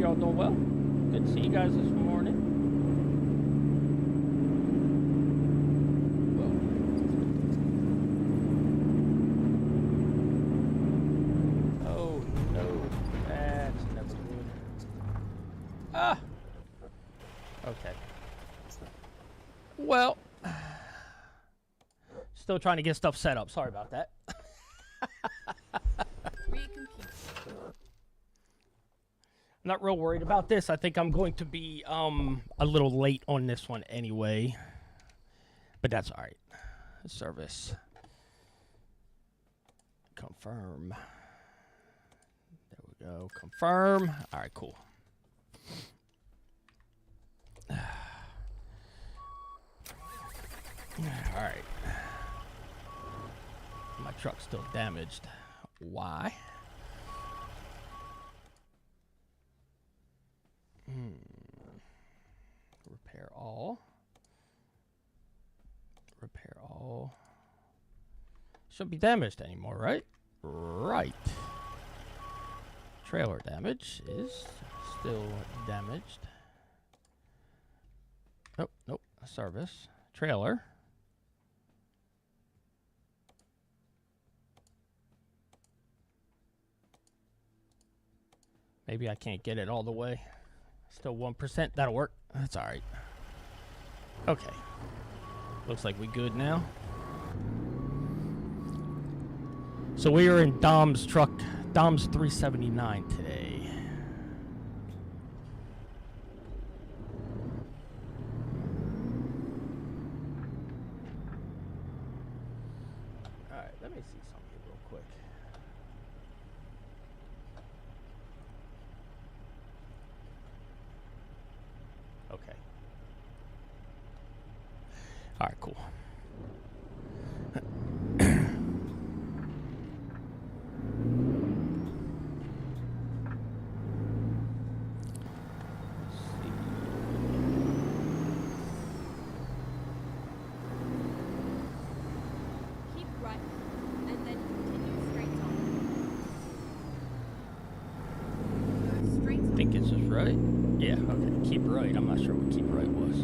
you're all doing well. Good to see you guys this morning. Whoa. Oh no, that's never good. Ah. Okay. Well, still trying to get stuff set up. Sorry about that. I'm not real worried about this. I think I'm going to be a little late on this one anyway. But that's all right. Service. Confirm. There we go. Confirm. All right, cool. All right. My truck's still damaged. Why? Repair all. Repair all. Shouldn't be damaged anymore, right? Right. Trailer damage is still damaged. Oh, nope. Service. Trailer. Maybe I can't get it all the way. Still 1%. That'll work. That's all right. Okay. Looks like we good now. So we are in Dom's truck, Dom's 379 today. All right, let me see something real quick. Okay. All right, cool. Keep right and then continue straight on. Straight on. I think this is right. Yeah, okay. Keep right. I'm not sure what keep right was.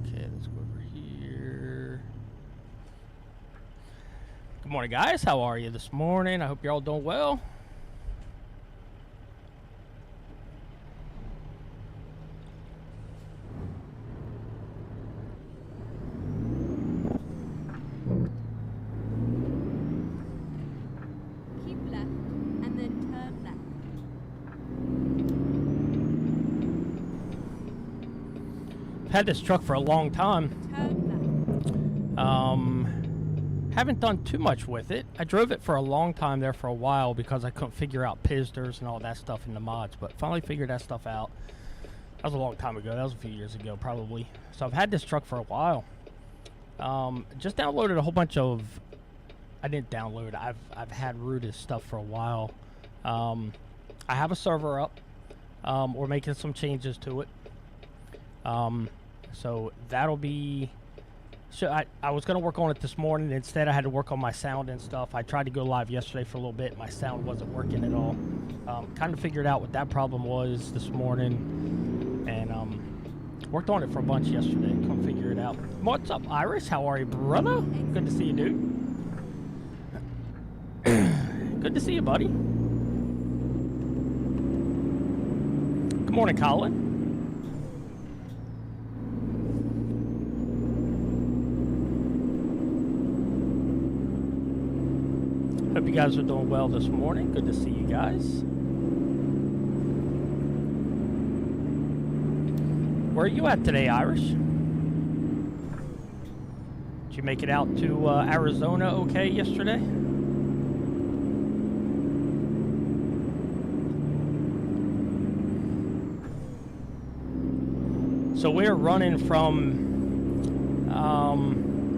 Okay, let's go over here. Good morning, guys. How are you this morning? I hope you're all doing well. Keep left and then turn left. I've had this truck for a long time. Turn left. Haven't done too much with it. I drove it for a long time there for a while because I couldn't figure out Pizders and all that stuff in the mods, but finally figured that stuff out. That was a long time ago. That was a few years ago, probably. So I've had this truck for a while. Just downloaded a whole bunch of... I didn't download. I've had rooted stuff for a while. I have a server up. We're making some changes to it. So that'll be... So I was going to work on it this morning. Instead, I had to work on my sound and stuff. I tried to go live yesterday for a little bit. My sound wasn't working at all. Kind of figured out what that problem was this morning. And worked on it for a bunch yesterday. Couldn't figure it out. What's up, Iris? How are you, brother? Good to see you, dude. Good to see you, buddy. Good morning, Colin. Hope you guys are doing well this morning. Good to see you guys. Where are you at today, Irish? Did you make it out to Arizona okay yesterday? So we're running from,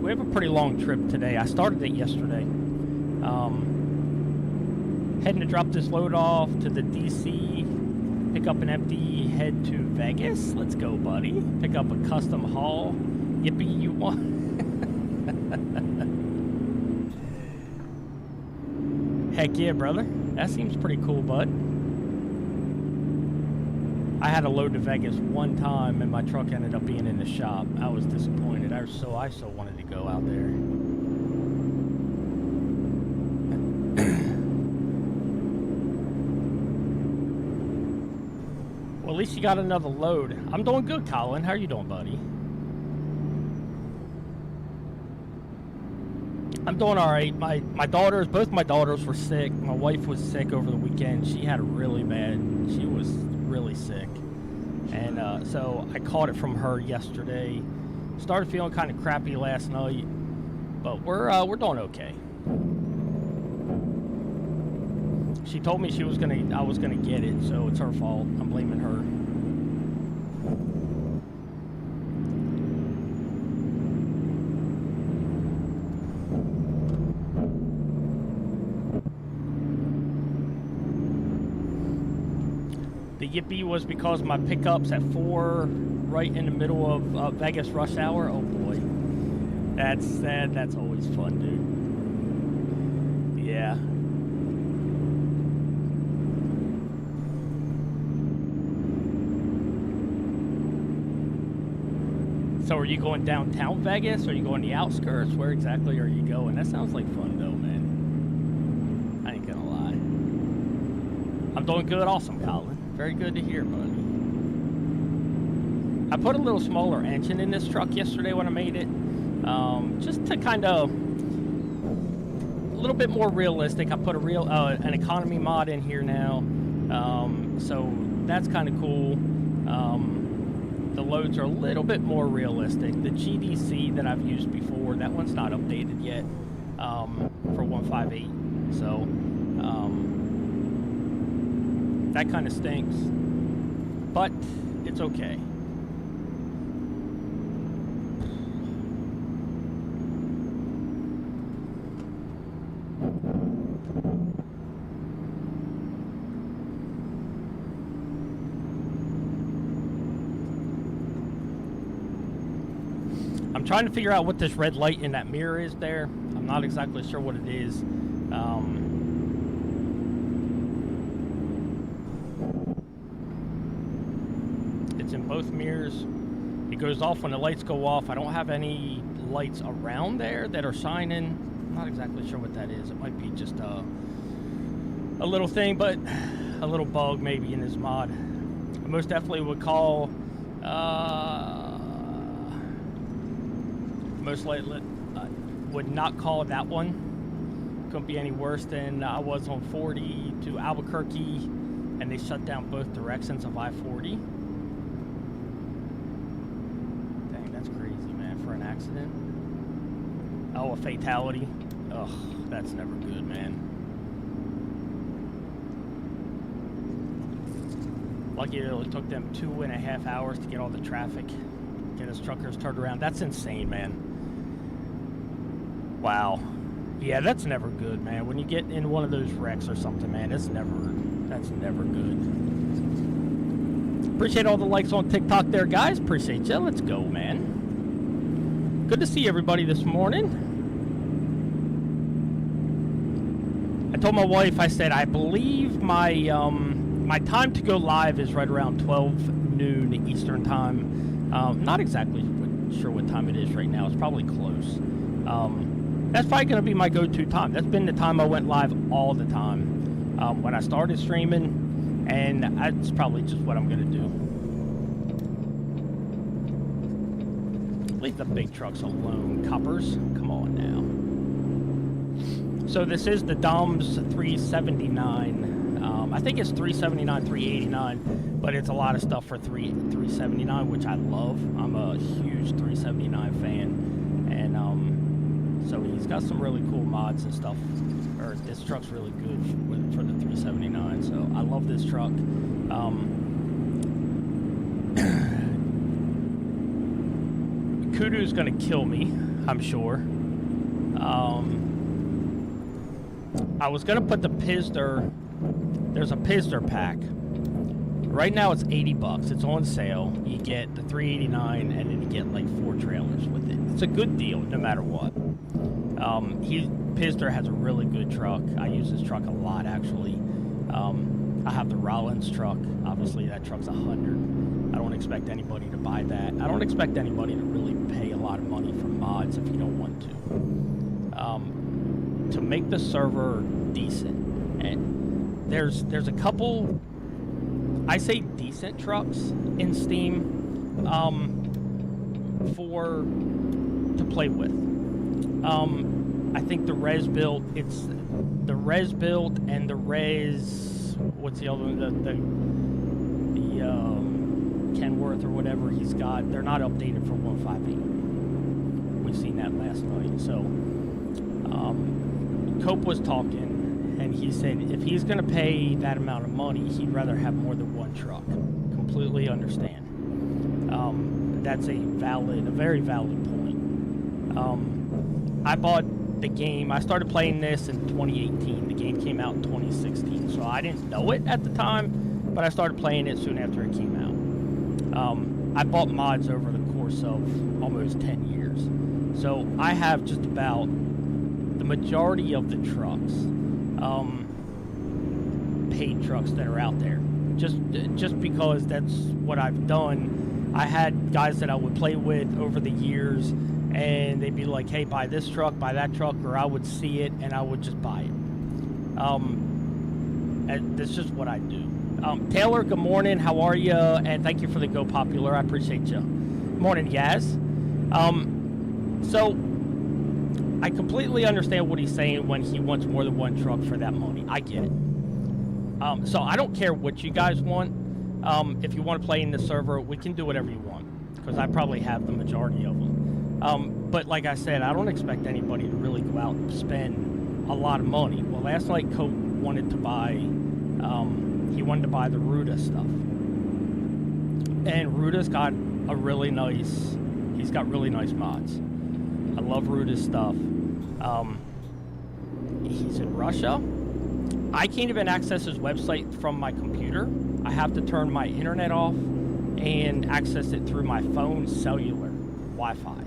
we have a pretty long trip today. I started it yesterday. Heading to drop this load off to the DC, pick up an empty, head to Vegas. Let's go, buddy. Pick up a custom haul. Yippee, you want. Heck yeah, brother. That seems pretty cool, bud. I had a load to Vegas one time, and my truck ended up being in the shop. I was disappointed. I so wanted to go out there. Well, at least you got another load. I'm doing good, Colin. How are you doing, buddy? I'm doing all right. Both my daughters were sick. My wife was sick over the weekend. She had it really bad. She was really sick. And so I caught it from her yesterday. Started feeling kind of crappy last night, but we're doing okay. She told me I was gonna get it, so it's her fault. I'm blaming her. The yippee was because my pickup's at 4, right in the middle of Vegas rush hour. Oh boy, that's always fun, dude. Yeah. So are you going downtown Vegas? Or are you going the outskirts? Where exactly are you going? That sounds like fun though, man. I ain't gonna lie. I'm doing good, awesome, Colin. Very good to hear, buddy. I put a little smaller engine in this truck yesterday when I made it, just to kind of a little bit more realistic. I put an economy mod in here now, so that's kind of cool. The loads are a little bit more realistic. The GDC that I've used before, that one's not updated yet for 158, so that kind of stinks, but it's okay. I'm trying to figure out what this red light in that mirror is there. I'm not exactly sure what it is. It's in both mirrors. It goes off when the lights go off. I don't have any lights around there that are shining. I'm not exactly sure what that is. It might be just a little thing, but a little bug maybe in this mod. I most definitely would call most likely would not call that one. Couldn't be any worse than I was on 40 to Albuquerque, and they shut down both directions of I-40. Dang, that's crazy, man, for an accident. Oh, a fatality. Ugh, that's never good, man. Lucky it only took them 2.5 hours to get all the traffic, get us truckers turned around. That's insane, man. Wow. Yeah, that's never good, man. When you get in one of those wrecks or something, man, that's never good. Appreciate all the likes on TikTok there, guys. Appreciate you. Let's go, man. Good to see everybody this morning. I told my wife, I said, I believe my my time to go live is right around 12 noon Eastern time. Not exactly sure what time it is right now. It's probably close. That's probably going to be my go-to time. That's been the time I went live all the time when I started streaming, and that's probably just what I'm going to do. Leave the big trucks alone, coppers. Come on now. So this is the Dom's 379. I think it's 379, 389, but it's a lot of stuff for 379, which I love. I'm a huge 379 fan, and so he's got some really cool mods and stuff. Or this truck's really good for the 379, so I love this truck. Kudu's gonna kill me, I'm sure. I was gonna put the Pizder. There's a Pizder pack. Right now it's $80. It's on sale. You get the 389, and then you get like 4 trailers with it. It's a good deal, no matter what. Pizder has a really good truck. I use his truck a lot, actually. I have the Rollins truck. Obviously, that truck's 100. I don't expect anybody to buy that. I don't expect anybody to really pay a lot of money for mods if you don't want to make the server decent, and there's a couple, I say decent trucks in Steam to play with. I think the res build, it's the res build and the res, what's the other one, the Kenworth or whatever he's got, they're not updated for 158. We've seen that last night. So Cope was talking, and he said if he's going to pay that amount of money, he'd rather have more than one truck. Completely understand. That's a very valid point. I bought the game. I started playing this in 2018. The game came out in 2016, so I didn't know it at the time, but I started playing it soon after it came out. I bought mods over the course of almost 10 years, so I have just about the majority of the trucks, paid trucks that are out there, just because that's what I've done. I had guys that I would play with over the years, and they'd be like, hey, buy this truck, buy that truck, or I would see it and I would just buy it. And that's just what I do. Taylor, good morning. How are you? And thank you for the Go Popular. I appreciate you. Morning, Yaz. So I completely understand what he's saying when he wants more than one truck for that money. I get it. So I don't care what you guys want. If you want to play in the server, we can do whatever you want, because I probably have the majority of them. But like I said, I don't expect anybody to really go out and spend a lot of money. Well, last night Cope wanted to buy, he wanted to buy the Ruda stuff. And Ruda's got a really nice, he's got really nice mods. I love Ruda's stuff. He's in Russia. I can't even access his website from my computer. I have to turn my internet off and access it through my phone's cellular Wi-Fi.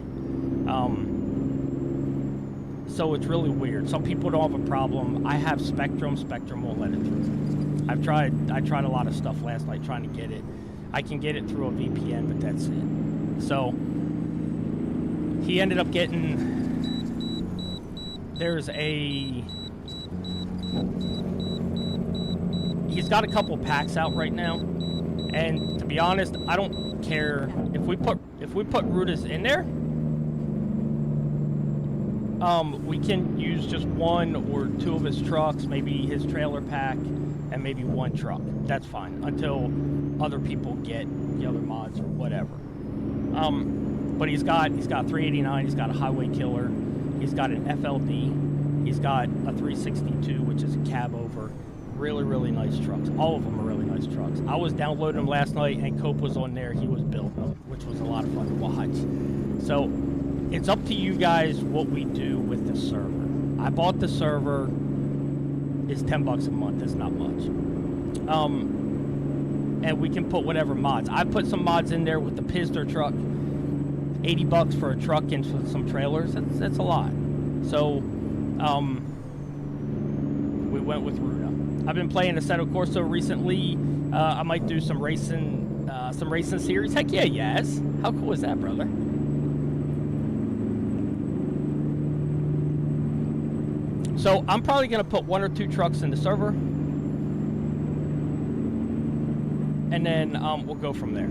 So it's really weird. Some people don't have a problem. I have Spectrum. Spectrum won't let it through. I tried a lot of stuff last night trying to get it. I can get it through a VPN, but that's it. So he ended up getting, he's got a couple packs out right now, and to be honest, I don't care if we put Rudas in there. We can use just one or two of his trucks, maybe his trailer pack, and maybe one truck. That's fine until other people get the other mods or whatever. But he's got 389. He's got a highway killer. He's got an FLD. He's got a 362, which is a cab over. Really nice trucks. All of them are really nice trucks. I was downloading them last night, and Cope was on there. He was building them, which was a lot of fun to watch. So it's up to you guys what we do with the server. I bought the server. It's $10 a month. It's not much. And we can put whatever mods. I put some mods in there with the Pizder truck. $80 for a truck and some trailers. That's a lot. So we went with Ruda. I've been playing Assetto Corsa recently. I might do some racing series. Heck yeah, Yaz. How cool is that, brother? So I'm probably going to put one or two trucks in the server, and then we'll go from there.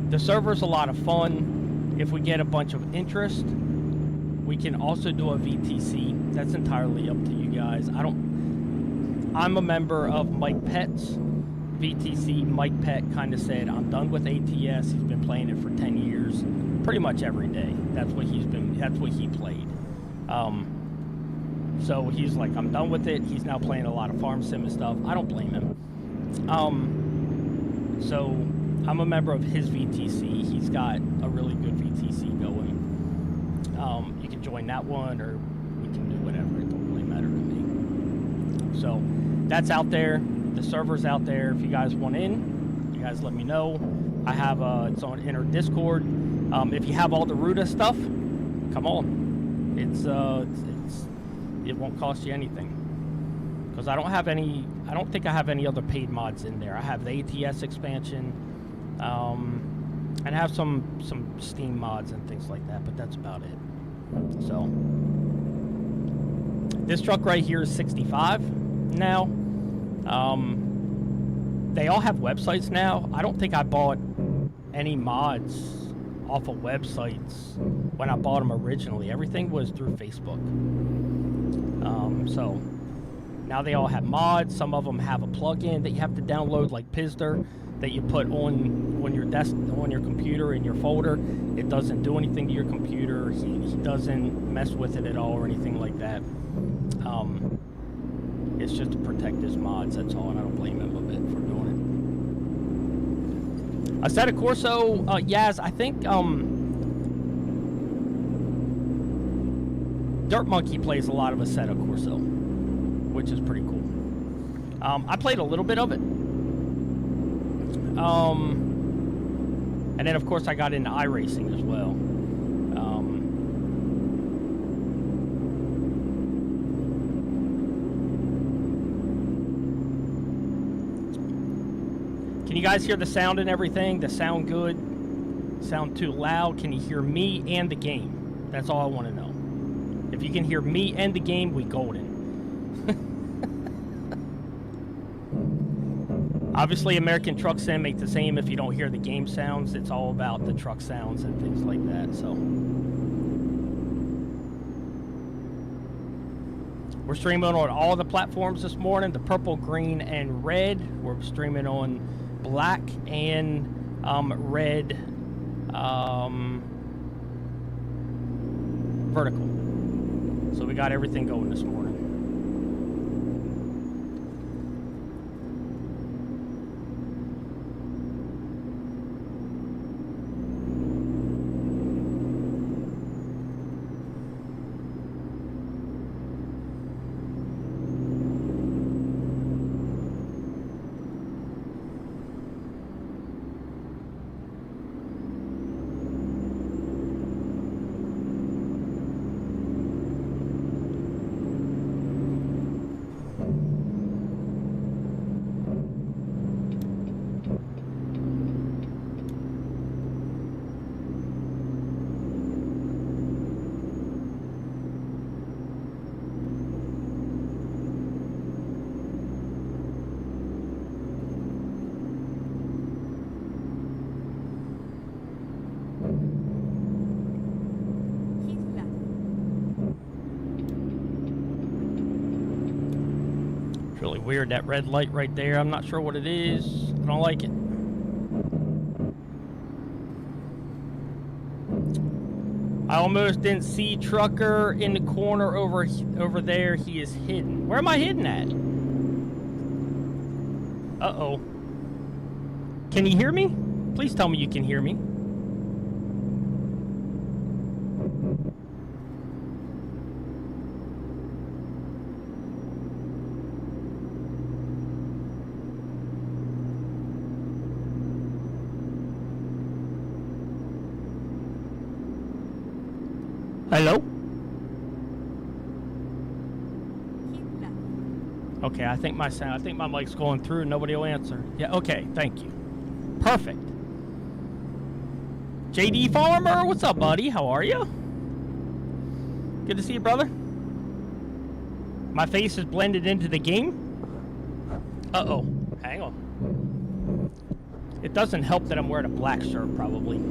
The server's a lot of fun. If we get a bunch of interest, we can also do a VTC. That's entirely up to you guys. I'm a member of Mike Pett's VTC. Mike Pett kind of said, I'm done with ATS. He's been playing it for 10 years, pretty much every day. That's what he played. So he's like, I'm done with it. He's now playing a lot of farm sim and stuff. I don't blame him. So I'm a member of his VTC. He's got a really good VTC going. You can join that one, or we can do whatever. It don't really matter to me. So that's out there. The server's out there. If you guys want in, you guys let me know. I have it's in our Discord. If you have all the Ruda stuff, come on. it won't cost you anything. Because I don't think I have any other paid mods in there. I have the ATS expansion, and I have some Steam mods and things like that, but that's about it. So this truck right here is 65 now. They all have websites now. I don't think I bought any mods off of websites when I bought them originally. Everything was through Facebook. So now they all have mods. Some of them have a plugin that you have to download, like Pizder, that you put on your on your computer in your folder. It doesn't do anything to your computer. He doesn't mess with it at all or anything like that. It's just to protect his mods. That's all, and I don't blame him a bit for doing it. Assetto Corso, Yaz, I think Dirt Monkey plays a lot of Assetto Corso, which is pretty cool. I played a little bit of it. And then, of course, I got into iRacing as well. Can you guys hear the sound and everything? The sound good? Sound too loud? Can you hear me and the game? That's all I want to know. If you can hear me and the game, we golden. Obviously, American Truck Sim make the same if you don't hear the game sounds. It's all about the truck sounds and things like that, so. We're streaming on all the platforms this morning, the purple, green, and red. We're streaming on black and red vertical. So we got everything going this morning. Really weird, that red light right there. I'm not sure what it is. I don't like it. I almost didn't see Trucker in the corner over there. He is hidden. Where am I hidden at? Uh-oh. Can you hear me? Please tell me you can hear me. Hello? Okay, I think my mic's going through. Nobody will answer. Yeah, okay, thank you. Perfect. JD Farmer, what's up, buddy? How are you? Good to see you, brother. My face is blended into the game. Uh-oh. Hang on. It doesn't help that I'm wearing a black shirt, probably.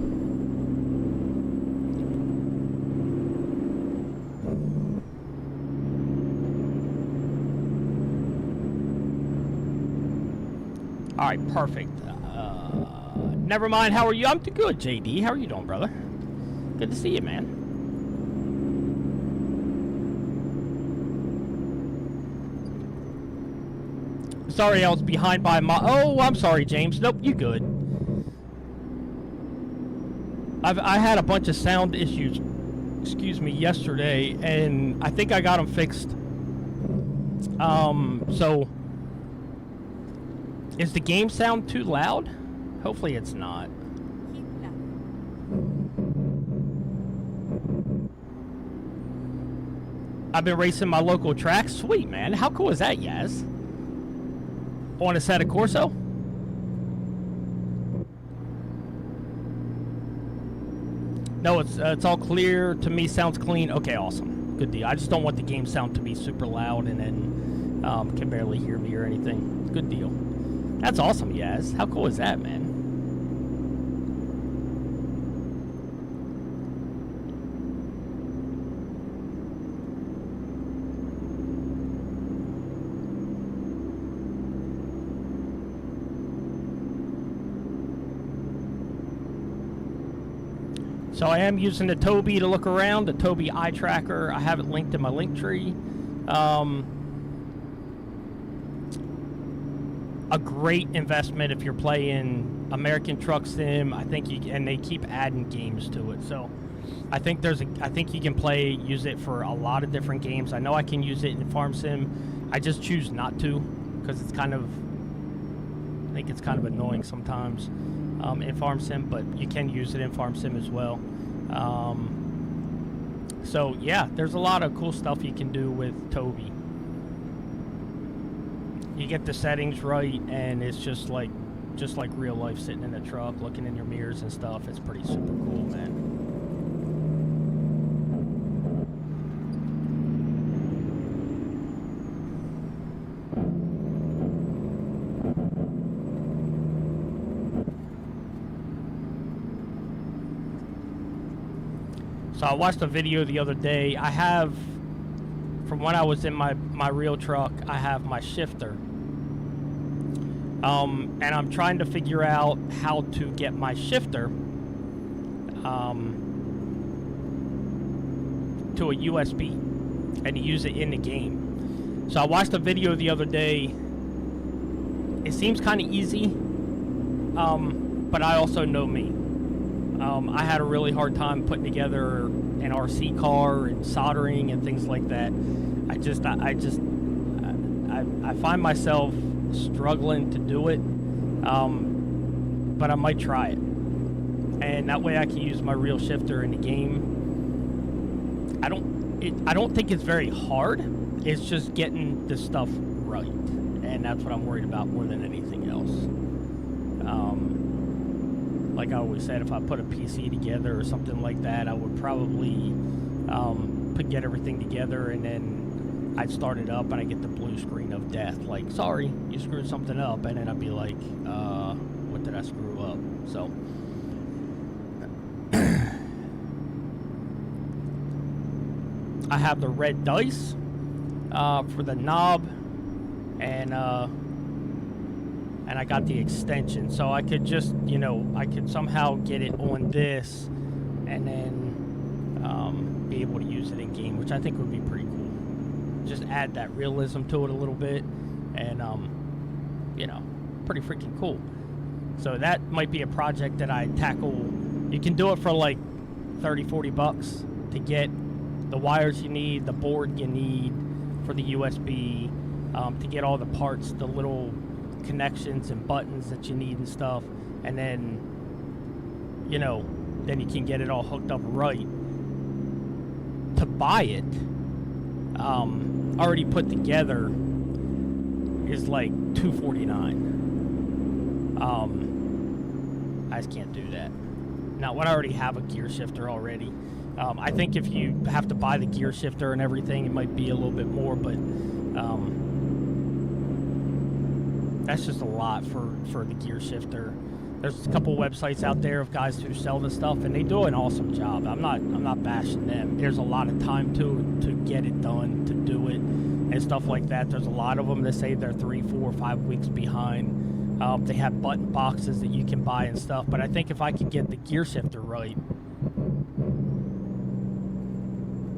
All right, perfect. Never mind. How are you? I'm good, JD. How are you doing, brother? Good to see you, man. Sorry, I was behind by my. Oh, I'm sorry, James. Nope, you good. I had a bunch of sound issues. Excuse me, yesterday, and I think I got them fixed. So. Is the game sound too loud? Hopefully it's not. I've been racing my local tracks. Sweet, man. How cool is that, Yaz? On a set of Corso? No, it's all clear to me. Sounds clean. Okay, awesome. Good deal. I just don't want the game sound to be super loud and then can barely hear me or anything. Good deal. That's awesome, Yaz. How cool is that, man? So I am using the Tobii to look around, the Tobii eye tracker. I have it linked in my link tree. A great investment if you're playing American Truck Sim. I think and they keep adding games to it. So I think you can use it for a lot of different games. I know I can use it in Farm Sim. I just choose not to because I think it's kind of annoying sometimes in Farm Sim, but you can use it in Farm Sim as well. So yeah, there's a lot of cool stuff you can do with Tobii. You get the settings right, and it's just like real life, sitting in a truck, looking in your mirrors and stuff. It's pretty super cool, man. So I watched a video the other day. I have, from when I was in my real truck, I have my shifter. And I'm trying to figure out how to get my shifter to a USB and use it in the game. So I watched a video the other day. It seems kind of easy, but I also know me. I had a really hard time putting together an RC car and soldering and things like that. I find myself struggling to do it, but I might try it, and that way I can use my real shifter in the game. I don't think it's very hard. It's just getting the stuff right, and that's what I'm worried about more than anything else. Like I always said, if I put a PC together or something like that, I would probably get everything together, and then I'd start it up and I get the blue screen of death, like, sorry, you screwed something up, and then I'd be like, what did I screw up? So I have the red dice for the knob, and I got the extension, so I could just, I could somehow get it on this and then be able to use it in game, which I think would be pretty cool. Just add that realism to it a little bit, and pretty freaking cool. So that might be a project that I tackle. You can do it for like $30-40 to get the wires you need, the board you need for the USB, to get all the parts, the little connections and buttons that you need and stuff, and then then you can get it all hooked up right. To buy it already put together is like $249. I just can't do that. Now, when I already have a gear shifter already, I think if you have to buy the gear shifter and everything, it might be a little bit more, but that's just a lot for the gear shifter. There's a couple websites out there of guys who sell this stuff, and they do an awesome job. I'm not bashing them. There's a lot of time to get it done, to do it, and stuff like that. There's a lot of them that say they're 3, 4, 5 weeks behind. They have button boxes that you can buy and stuff, but I think if I could get the gear shifter right,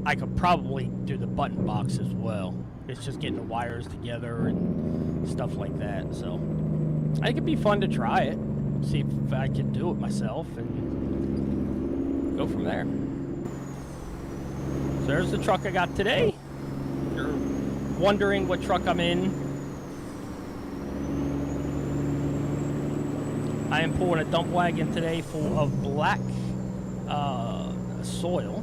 I could probably do the button box as well. It's just getting the wires together and stuff like that. So I think it'd be fun to try it, see if I can do it myself, and go from there. So there's the truck I got today. You're wondering what truck I'm in. I am pulling a dump wagon today full of black soil.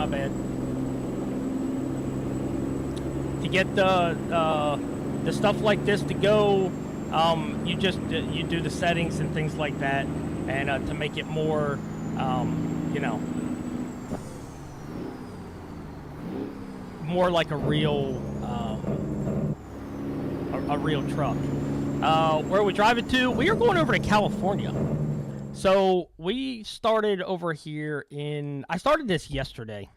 my bad. To get the stuff like this to go, you just you do the settings and things like that, and to make it more, you know, more like a real real truck. Where are we driving to? We are going over to California. So we started over here I started this yesterday.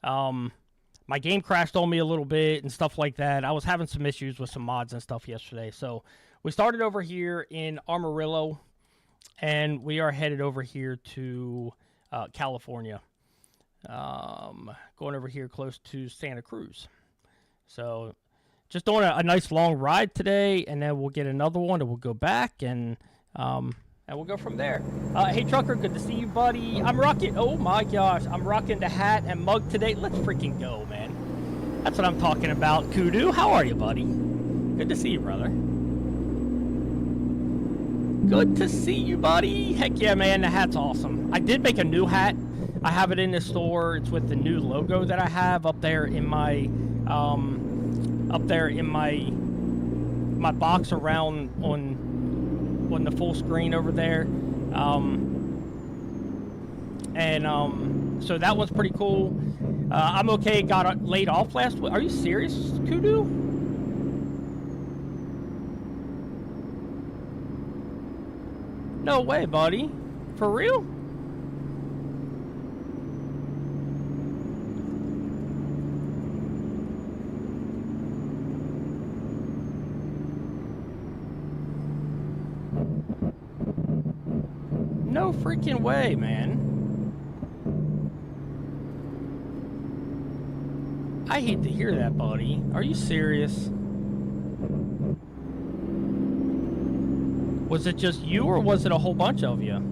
My game crashed on me a little bit and stuff like that. I was having some issues with some mods and stuff yesterday. So we started over here in Amarillo, and we are headed over here to California. Going over here close to Santa Cruz. So just doing a nice long ride today, and then we'll get another one, and we'll go back, and we'll go from there. Hey, Trucker, good to see you, buddy. I'm rocking, oh my gosh, I'm rocking the hat and mug today. Let's freaking go, man. That's what I'm talking about. Kudu, how are you, buddy? Good to see you, brother. Good to see you, buddy. Heck yeah, man, the hat's awesome. I did make a new hat. I have it in the store. It's with the new logo that I have up there in my, my box around on the full screen over there. So that was pretty cool. I'm okay. Got laid off last week. Are you serious, Kudu? No way, buddy. For real? No freaking way, man. I hate to hear that, buddy. Are you serious? Was it just you, or was it a whole bunch of you?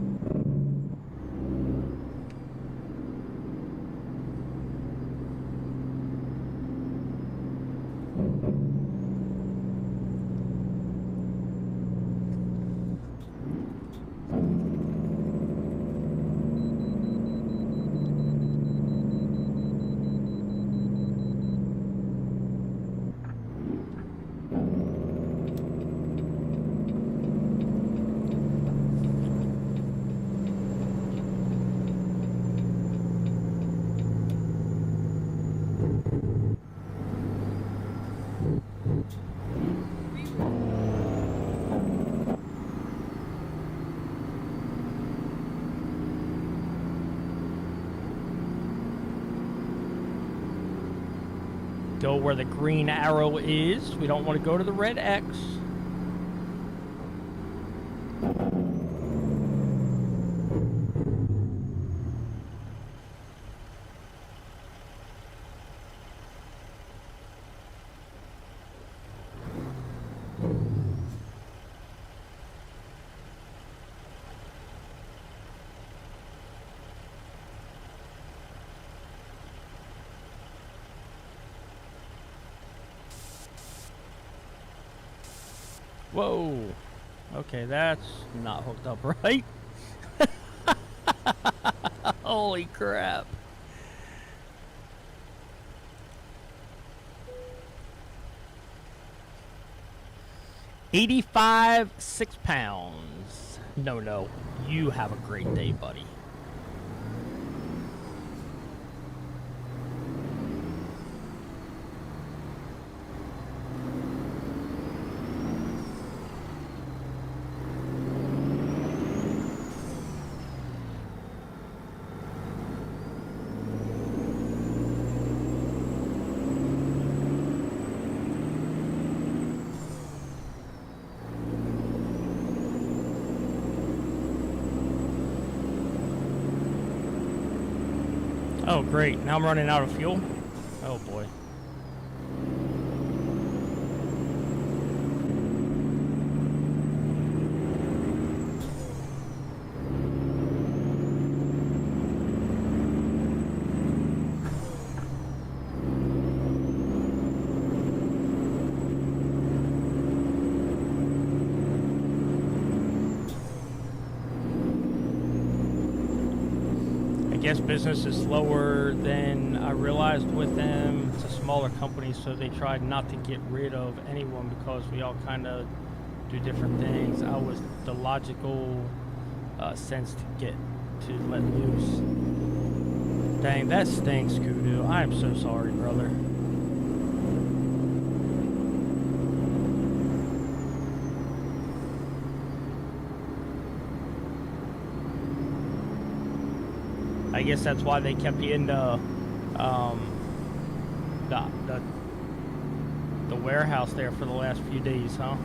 Go where the green arrow is. We don't want to go to the red X. Whoa. Okay, that's not hooked up right. Holy crap. $85, 6 pounds. No. You have a great day, buddy. Oh, great. Now I'm running out of fuel. Oh, boy. guess business is slower than I realized with them. It's a smaller company, so they tried not to get rid of anyone because we all kind of do different things. I was the logical sense to get to let loose. Dang, that stinks, Kudu. I am so sorry, brother. I guess that's why they kept you in the warehouse there for the last few days, huh?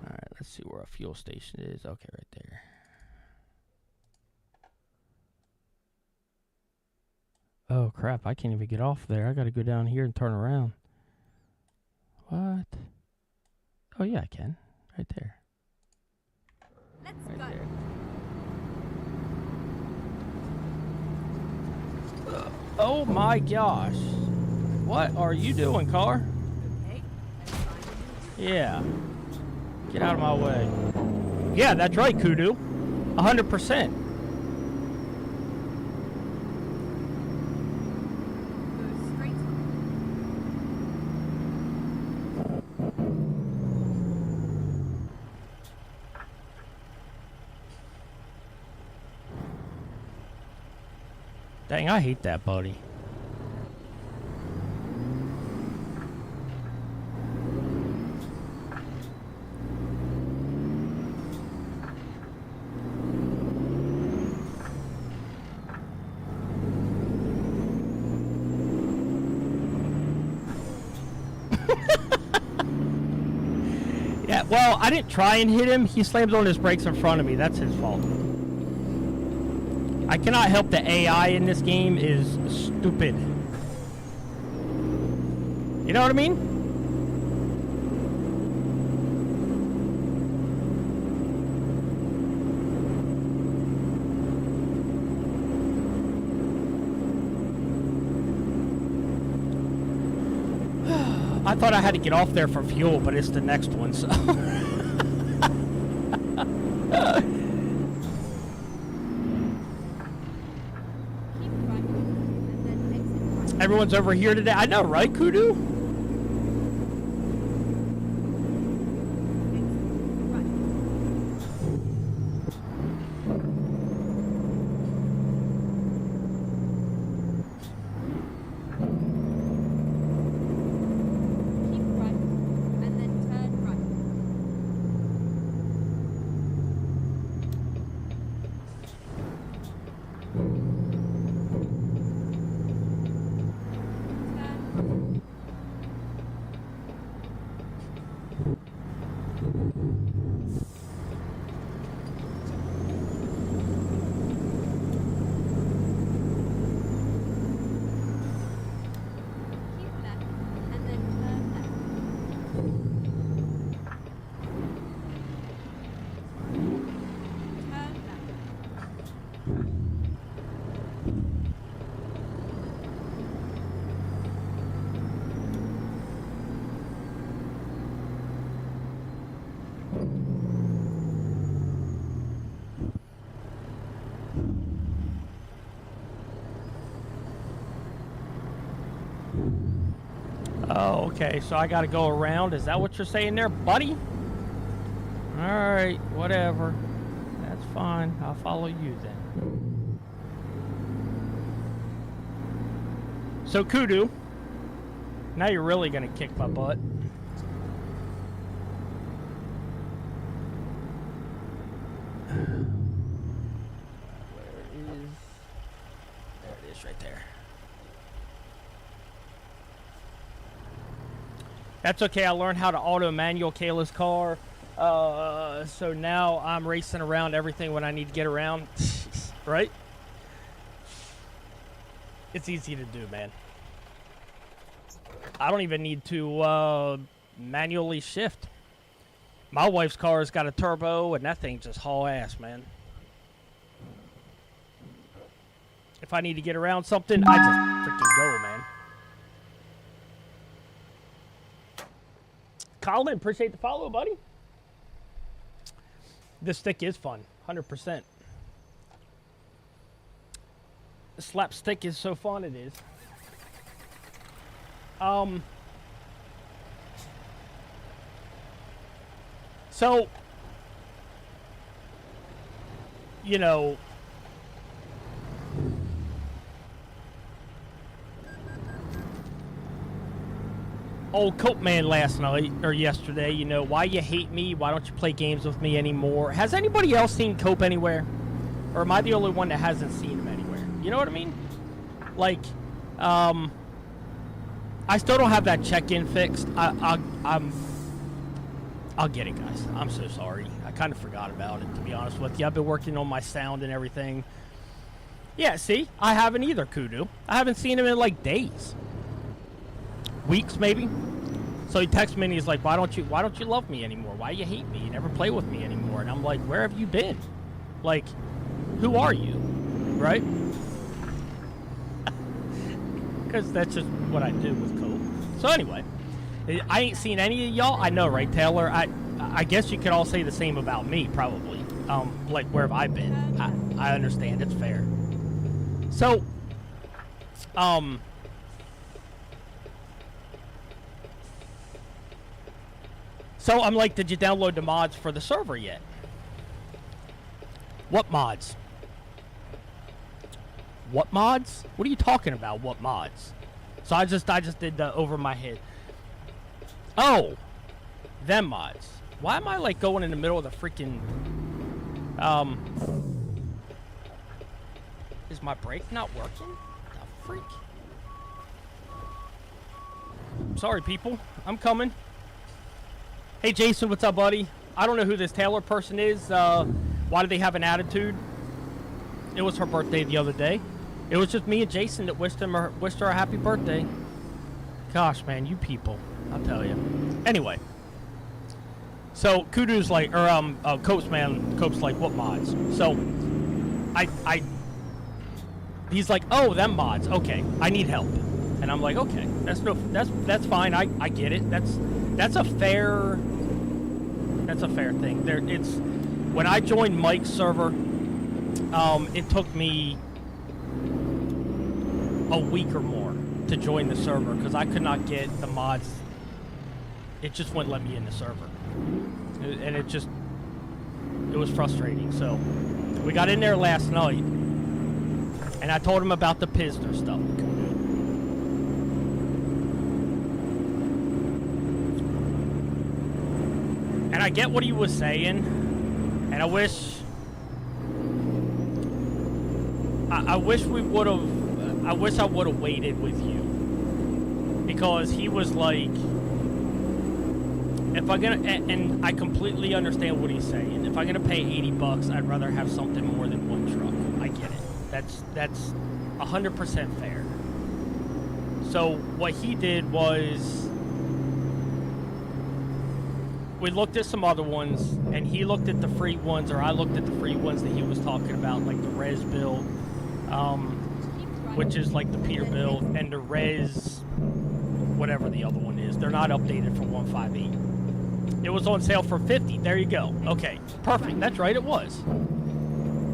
Alright, let's see where a fuel station is. Okay, right there. Oh crap, I can't even get off there. I gotta go down here and turn around. What? Oh yeah, I can. Right there. Let's Right go. There. Oh my gosh. What are you doing, car? Okay. Let's find a new Yeah. Get out of my way. Yeah, that's right, Kudu. 100%. Go straight on. Dang, I hate that, buddy. Yeah, well, I didn't try and hit him. He slammed on his brakes in front of me. That's his fault. I cannot help the AI in this game is stupid. You know what I mean? I thought I had to get off there for fuel, but it's the next one, so. Keep right and then exit right. Everyone's over here today. I know, right, Kudu? Exit right. Keep right and then turn right. Turn right. Keep left and then turn left. Turn left. Oh, okay. So I got to go around. Is that what you're saying there, buddy? All right, whatever. That's fine. I'll follow you then. So, Kudu, now you're really going to kick my butt. There it is right there. That's okay. I learned how to auto manual Kayla's car. So now I'm racing around everything when I need to get around. Right? It's easy to do, man. I don't even need to manually shift. My wife's car has got a turbo, and that thing just haul ass, man. If I need to get around something, I just freaking go, man. Colin, appreciate the follow, buddy. This stick is fun, 100%. Slapstick is so fun, it is. So, you know, old Cope Man last night, or yesterday, you know, why you hate me, why don't you play games with me anymore? Has anybody else seen Cope anywhere? Or am I the only one that hasn't seen him anywhere? You know what I mean? Like, I still don't have that check-in fixed. I'll get it, guys. I'm so sorry. I kind of forgot about it, to be honest with you. I've been working on my sound and everything. Yeah, see? I haven't either, Kudu. I haven't seen him in, like, days. Weeks, maybe. So he texts me and he's like, why don't you love me anymore? Why do you hate me? You never play with me anymore. And I'm like, where have you been? Like, who are you? Right? Because that's just what I do with Cope. So anyway, I ain't seen any of y'all. I know, right, Taylor? I guess you could all say the same about me, probably. Like, where have I been? I understand. It's fair. So, so I'm like, did you download the mods for the server yet? What mods? What mods? What are you talking about? What mods? So I just did the over my head. Oh, them mods. Why am I like going in the middle of the freaking? Is my brake not working? The freak. Sorry, people. I'm coming. Hey, Jason, what's up, buddy? I don't know who this Taylor person is. Why do they have an attitude? It was her birthday the other day. It was just me and Jason that wished her a happy birthday. Gosh, man, you people. I'll tell you. Anyway. So, Kudu's like, or, Cope's like, what mods? So, he's like, oh, them mods. Okay, I need help. And I'm like, okay, that's fine. I get it. That's a fair thing. It's when I joined Mike's server, it took me a week or more to join the server because I could not get the mods. It just wouldn't let me in the server, and it was frustrating. So we got in there last night, and I told him about the Pisner stuff. And I get what he was saying, and I wish I would have waited with you, because he was like, if I'm gonna, and I completely understand what he's saying. If I'm gonna pay $80, I'd rather have something more than one truck. I get it. That's 100% fair. So what he did was, we looked at some other ones, and he looked at the free ones, or I looked at the free ones that he was talking about, like the Res build, which is like the Peterbilt, and the Res, whatever the other one is. They're not updated for 158. It was on sale for 50. There you go. Okay, perfect. That's right, it was.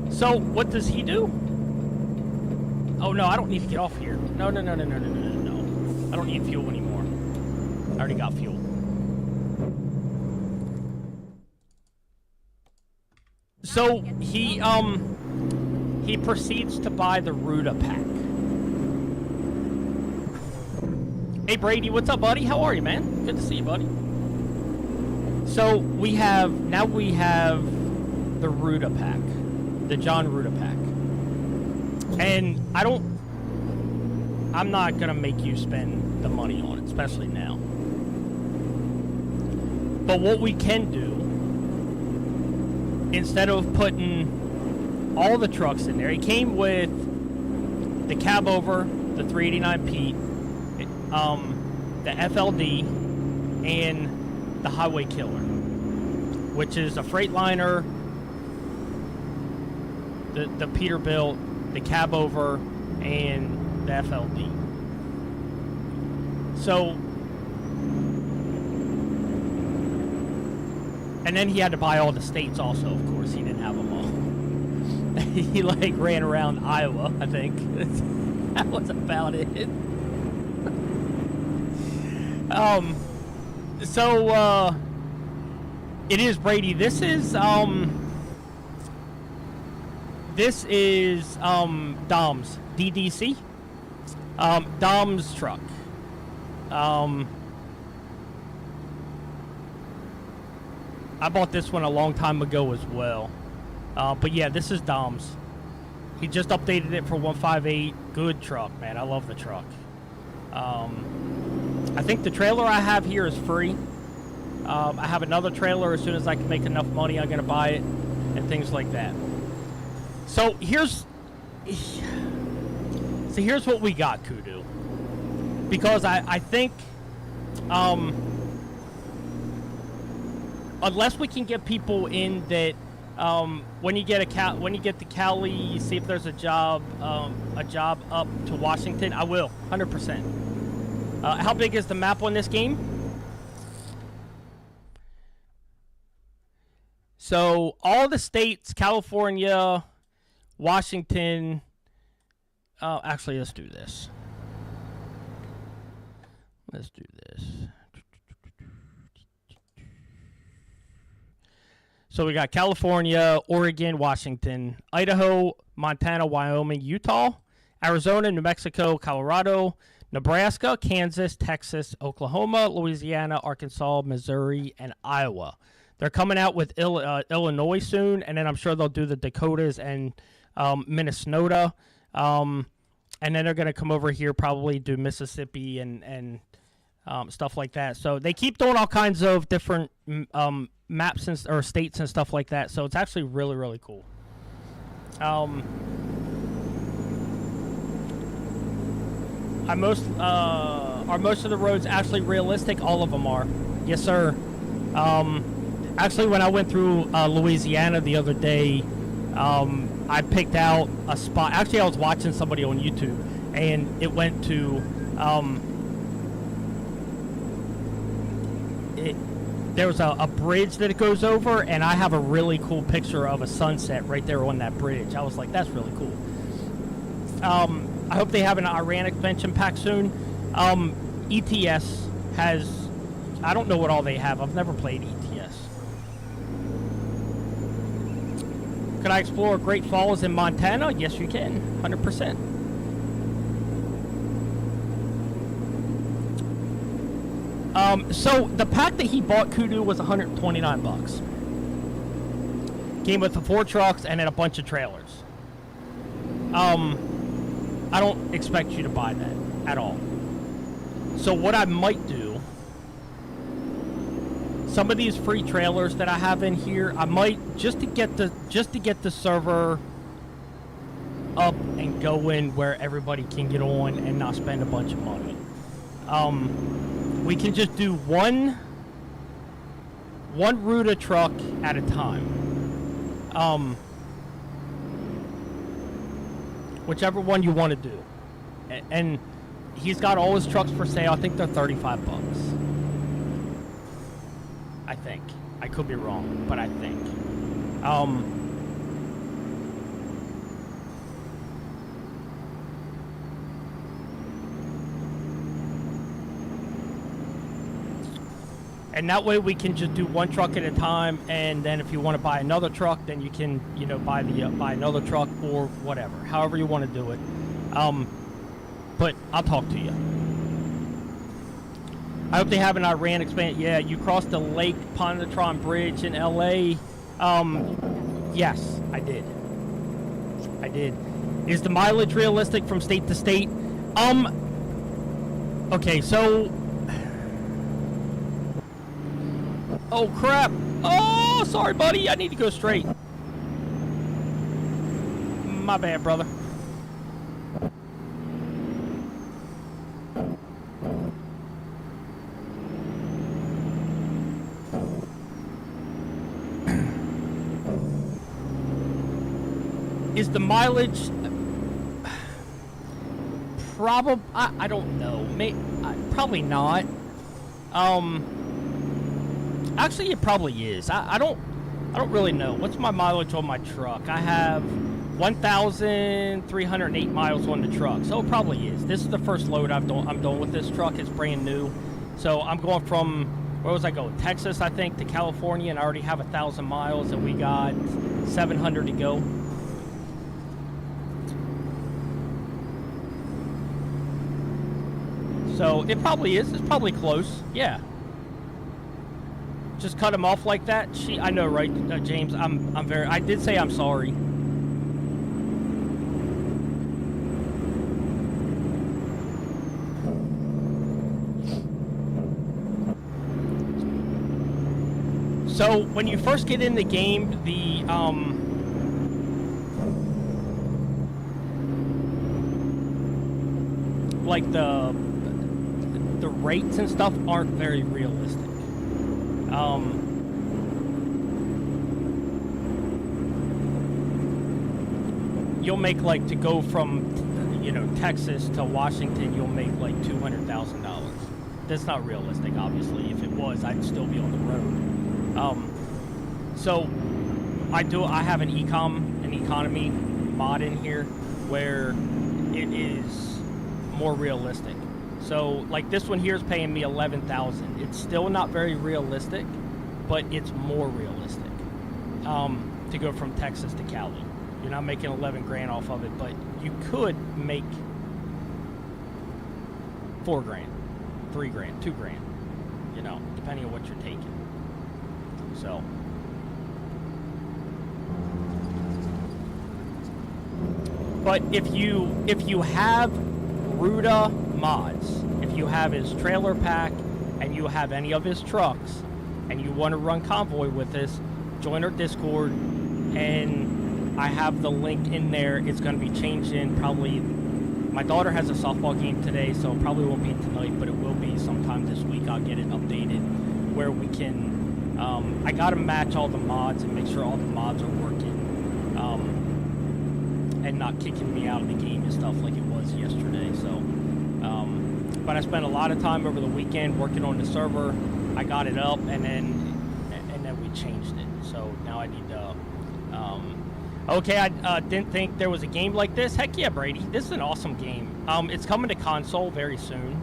So what does he do? Oh no, I don't need to get off here. No. I don't need fuel anymore. I already got fuel. So he proceeds to buy the Ruta pack. Hey Brady, what's up, buddy? How are you, man? Good to see you, buddy. So we have the Ruta pack, the John Ruta pack, and I'm not gonna make you spend the money on it, especially now. But what we can do, instead of putting all the trucks in there, it came with the cab over, the 389 Pete, the FLD, and the Highway Killer, which is a Freightliner, the Peterbilt, the cab over, and the FLD. So And then he had to buy all the states also, of course. He didn't have them all. He, like, ran around Iowa, I think. That was about it. So, it is Brady. This is Dom's, DDC. Dom's truck. I bought this one a long time ago as well. But yeah, this is Dom's. He just updated it for 158. Good truck, man. I love the truck. I think the trailer I have here is free. I have another trailer. As soon as I can make enough money, I'm going to buy it and things like that. So here's what we got, Kudu. Because I think unless we can get people in that when you get to Cali, see if there's a job up to Washington, I will 100%. How big is the map on this game? So all the states, California, Washington. Actually, let's do this. So we got California, Oregon, Washington, Idaho, Montana, Wyoming, Utah, Arizona, New Mexico, Colorado, Nebraska, Kansas, Texas, Oklahoma, Louisiana, Arkansas, Missouri, and Iowa. They're coming out with Illinois soon, and then I'm sure they'll do the Dakotas and Minnesota. And then they're going to come over here, probably do Mississippi and stuff like that. So they keep doing all kinds of different maps or states and stuff like that. So it's actually really, really cool. Are most of the roads actually realistic? All of them are. Yes, sir. Actually, when I went through Louisiana the other day, I picked out a spot. Actually, I was watching somebody on YouTube, and it went to there was a bridge that it goes over, and I have a really cool picture of a sunset right there on that bridge. I was like, that's really cool. I hope they have an Iran expansion pack soon. ETS has, I don't know what all they have. I've never played ETS. Could I explore Great Falls in Montana? Yes, you can. 100%. So the pack that he bought, Kudu, was $129. Came with the 4 trucks and then a bunch of trailers. I don't expect you to buy that at all. So what I might do, some of these free trailers that I have in here, I might just to get the server up and going where everybody can get on and not spend a bunch of money. We can just do one Ruta truck at a time. Whichever one you want to do. And he's got all his trucks for sale. I think they're $35. I think. I could be wrong, but I think. And that way we can just do one truck at a time, and then if you want to buy another truck, then you can, buy another truck or whatever, however you want to do it. But I'll talk to you. I hope they have an Iran expand. Yeah, you crossed the Lake Ponetron Bridge in LA. Yes, I did. Is the mileage realistic from state to state? Okay, so. Oh, crap. Oh, sorry, buddy. I need to go straight. My bad, brother. Is the mileage... I don't know. Probably not. Actually, it probably is. I don't really know. What's my mileage on my truck? I have 1,308 miles on the truck, so it probably is. This is the first load I'm doing with this truck. It's brand new, so I'm going from, where was I going? Texas, I think, to California, and I already have 1,000 miles, and we got 700 to go. So it probably is. It's probably close. Yeah. Just cut him off like that. I know, right, James? I did say I'm sorry. So when you first get in the game, the like the rates and stuff aren't very realistic. You'll make, like, to go from, you know, Texas to Washington, you'll make like $200,000. That's not realistic, obviously. If it was, I'd still be on the road. So I have an economy mod in here where it is more realistic. So like this one here is paying me $11,000. It's still not very realistic, but it's more realistic. To go from Texas to Cali, you're not making 11 grand off of it, but you could make 4 grand, 3 grand, 2 grand, you know, depending on what you're taking. So, but if you have Ruda mods, if you have his trailer pack and you have any of his trucks and you want to run convoy with this, join our Discord, and I have the link in there. It's going to be changed in probably. My daughter has a softball game today, so it probably won't be tonight, but it will be sometime this week. I'll get it updated where we can. I gotta match all the mods and make sure all the mods are working, and not kicking me out of the game and stuff like it was yesterday. So, but I spent a lot of time over the weekend working on the server. I got it up, and then we changed it. So now I need to. Okay, I didn't think there was a game like this. Heck yeah, Brady! This is an awesome game. It's coming to console very soon.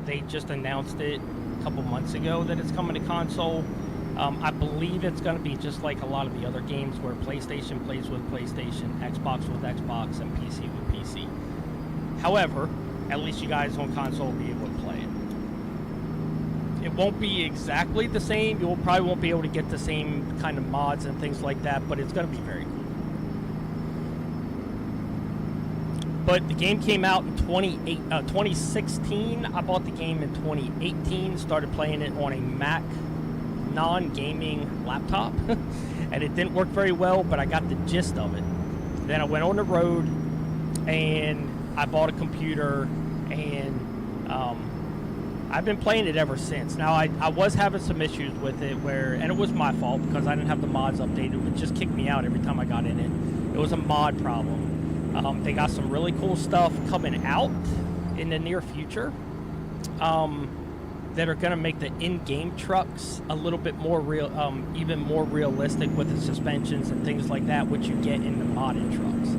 They just announced it a couple months ago that it's coming to console. I believe it's going to be just like a lot of the other games where PlayStation plays with PlayStation, Xbox with Xbox, and PC with PC. However, at least you guys on console will be able to play it. It won't be exactly the same. You probably won't be able to get the same kind of mods and things like that, but it's going to be very cool. But the game came out in 2016. I bought the game in 2018, started playing it on a Mac non-gaming laptop, and it didn't work very well, but I got the gist of it. Then I went on the road, and I bought a computer, and I've been playing it ever since. Now, I was having some issues with it, and it was my fault because I didn't have the mods updated. It would just kick me out every time I got in it. It was a mod problem. They got some really cool stuff coming out in the near future that are going to make the in-game trucks a little bit more real, even more realistic with the suspensions and things like that, which you get in the modded trucks.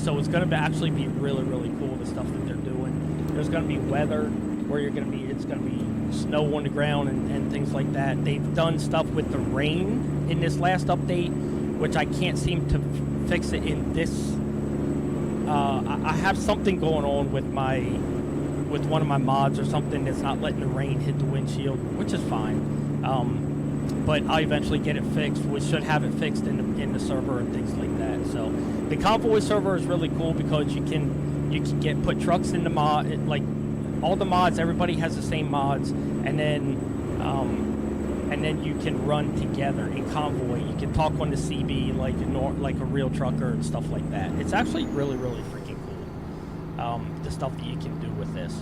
So it's going to actually be really, really cool, the stuff that they're doing. There's going to be weather where it's going to be snow on the ground and things like that. They've done stuff with the rain in this last update, which I can't seem to fix it in this. I have something going on with one of my mods or something that's not letting the rain hit the windshield, which is fine. But I'll eventually get it fixed. We should have it fixed in the server and things like that. So the Convoy server is really cool because you can put trucks in the mod, like all the mods. Everybody has the same mods, and then you can run together in Convoy. You can talk on the CB like a real trucker and stuff like that. It's actually really, really freaking cool. The stuff that you can do with this.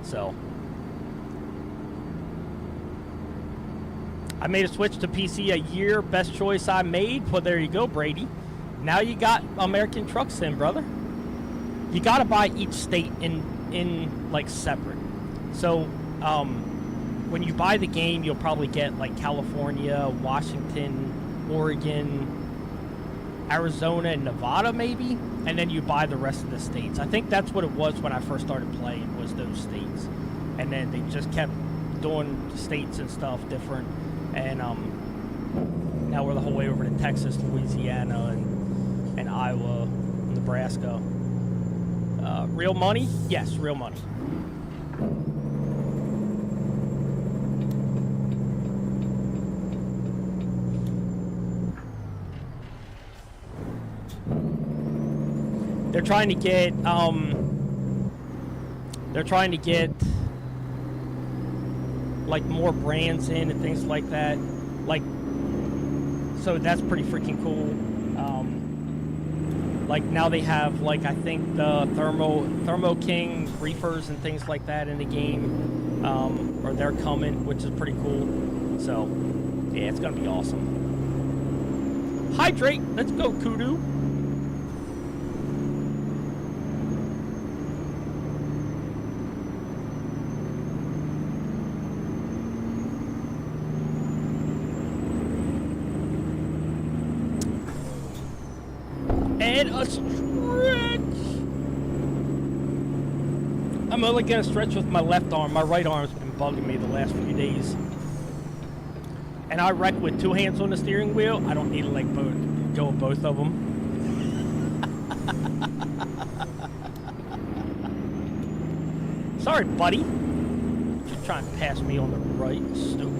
So I made a switch to PC a year. Best choice I made. Well, there you go, Brady. Now you got American Truck Sim, brother. You got to buy each state in like separate. So when you buy the game, you'll probably get like California, Washington, Oregon, Arizona, and Nevada maybe, and then you buy the rest of the states. I think that's what it was when I first started playing, was those states, and then they just kept doing states and stuff different, and now we're the whole way over to Texas, Louisiana, and Iowa, Nebraska. Real money? Yes, real money. They're trying to get like more brands in and things like that. Like, so that's pretty freaking cool. Like now they have, like, I think the Thermo King reefers and things like that in the game, or they're coming, which is pretty cool. So yeah, it's gonna be awesome. Hydrate, let's go, Kudu. And a stretch. I'm only gonna stretch with my left arm. My right arm's been bugging me the last few days. And I wreck with two hands on the steering wheel. I don't need to like go with both of them. Sorry, buddy. Just trying to pass me on the right. Stupid.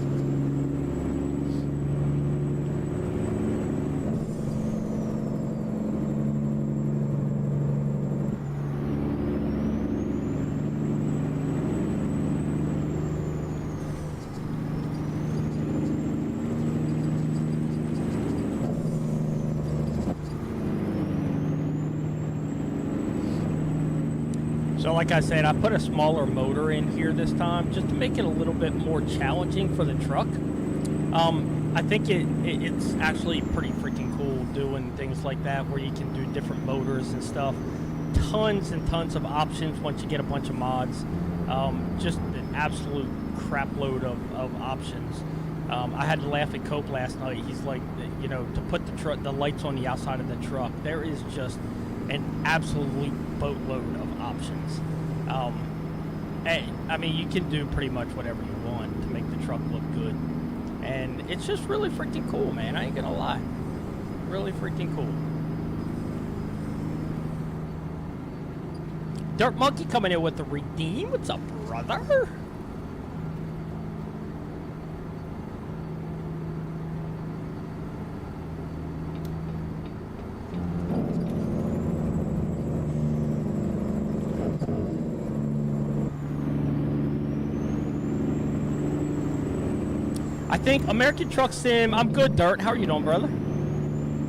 So like I said, I put a smaller motor in here this time just to make it a little bit more challenging for the truck. I think it's actually pretty freaking cool doing things like that where you can do different motors and stuff. Tons and tons of options once you get a bunch of mods. Just an absolute crap load of options. I had to laugh at Cope last night. He's like, you know, to put the lights on the outside of the truck, there is just an absolute boatload of options. I mean, you can do pretty much whatever you want to make the truck look good, and it's just really freaking cool, man. I ain't gonna lie, really freaking cool. Dirt Monkey coming in with the redeem. What's up, brother? I think American Truck Sim, I'm good, Dirt. How are you doing, brother?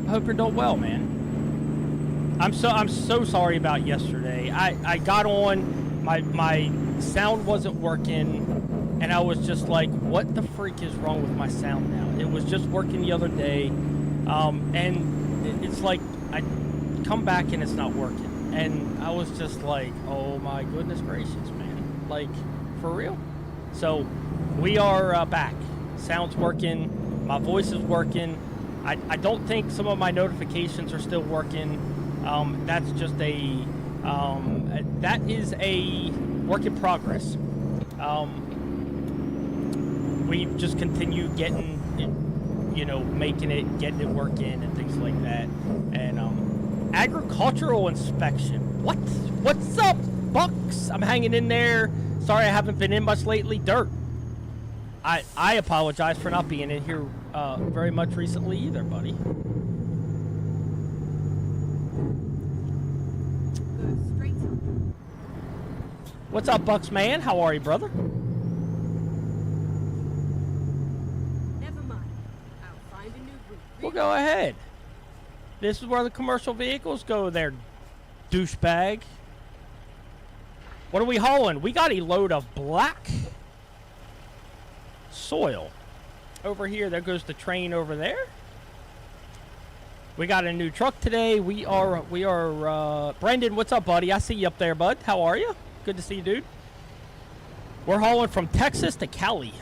I hope you're doing well, man. I'm so sorry about yesterday. I got on, my sound wasn't working, and I was just like, what the freak is wrong with my sound now? It was just working the other day, and it's like I come back and it's not working, and I was just like, oh my goodness gracious, man, like, for real? So we are back. Sound's working, my voice is working. I don't think some of my notifications are still working. That's just that is a work in progress. We've just continued getting it, you know, making it, getting it working and things like that. And agricultural inspection. What's up, Bucks? I'm hanging in there. Sorry I haven't been in much lately. Dirt. I apologize for not being in here very much recently either, buddy. What's up, Bucks man? How are you, brother? Never mind. I'll find a new route. Well, go ahead. This is where the commercial vehicles go there, douchebag. What are we hauling? We got a load of black soil over here. There goes the train over there. We got a new truck today. We are Brendan, what's up, buddy? I see you up there, bud. How are you? Good to see you, dude. We're hauling from Texas to Cali.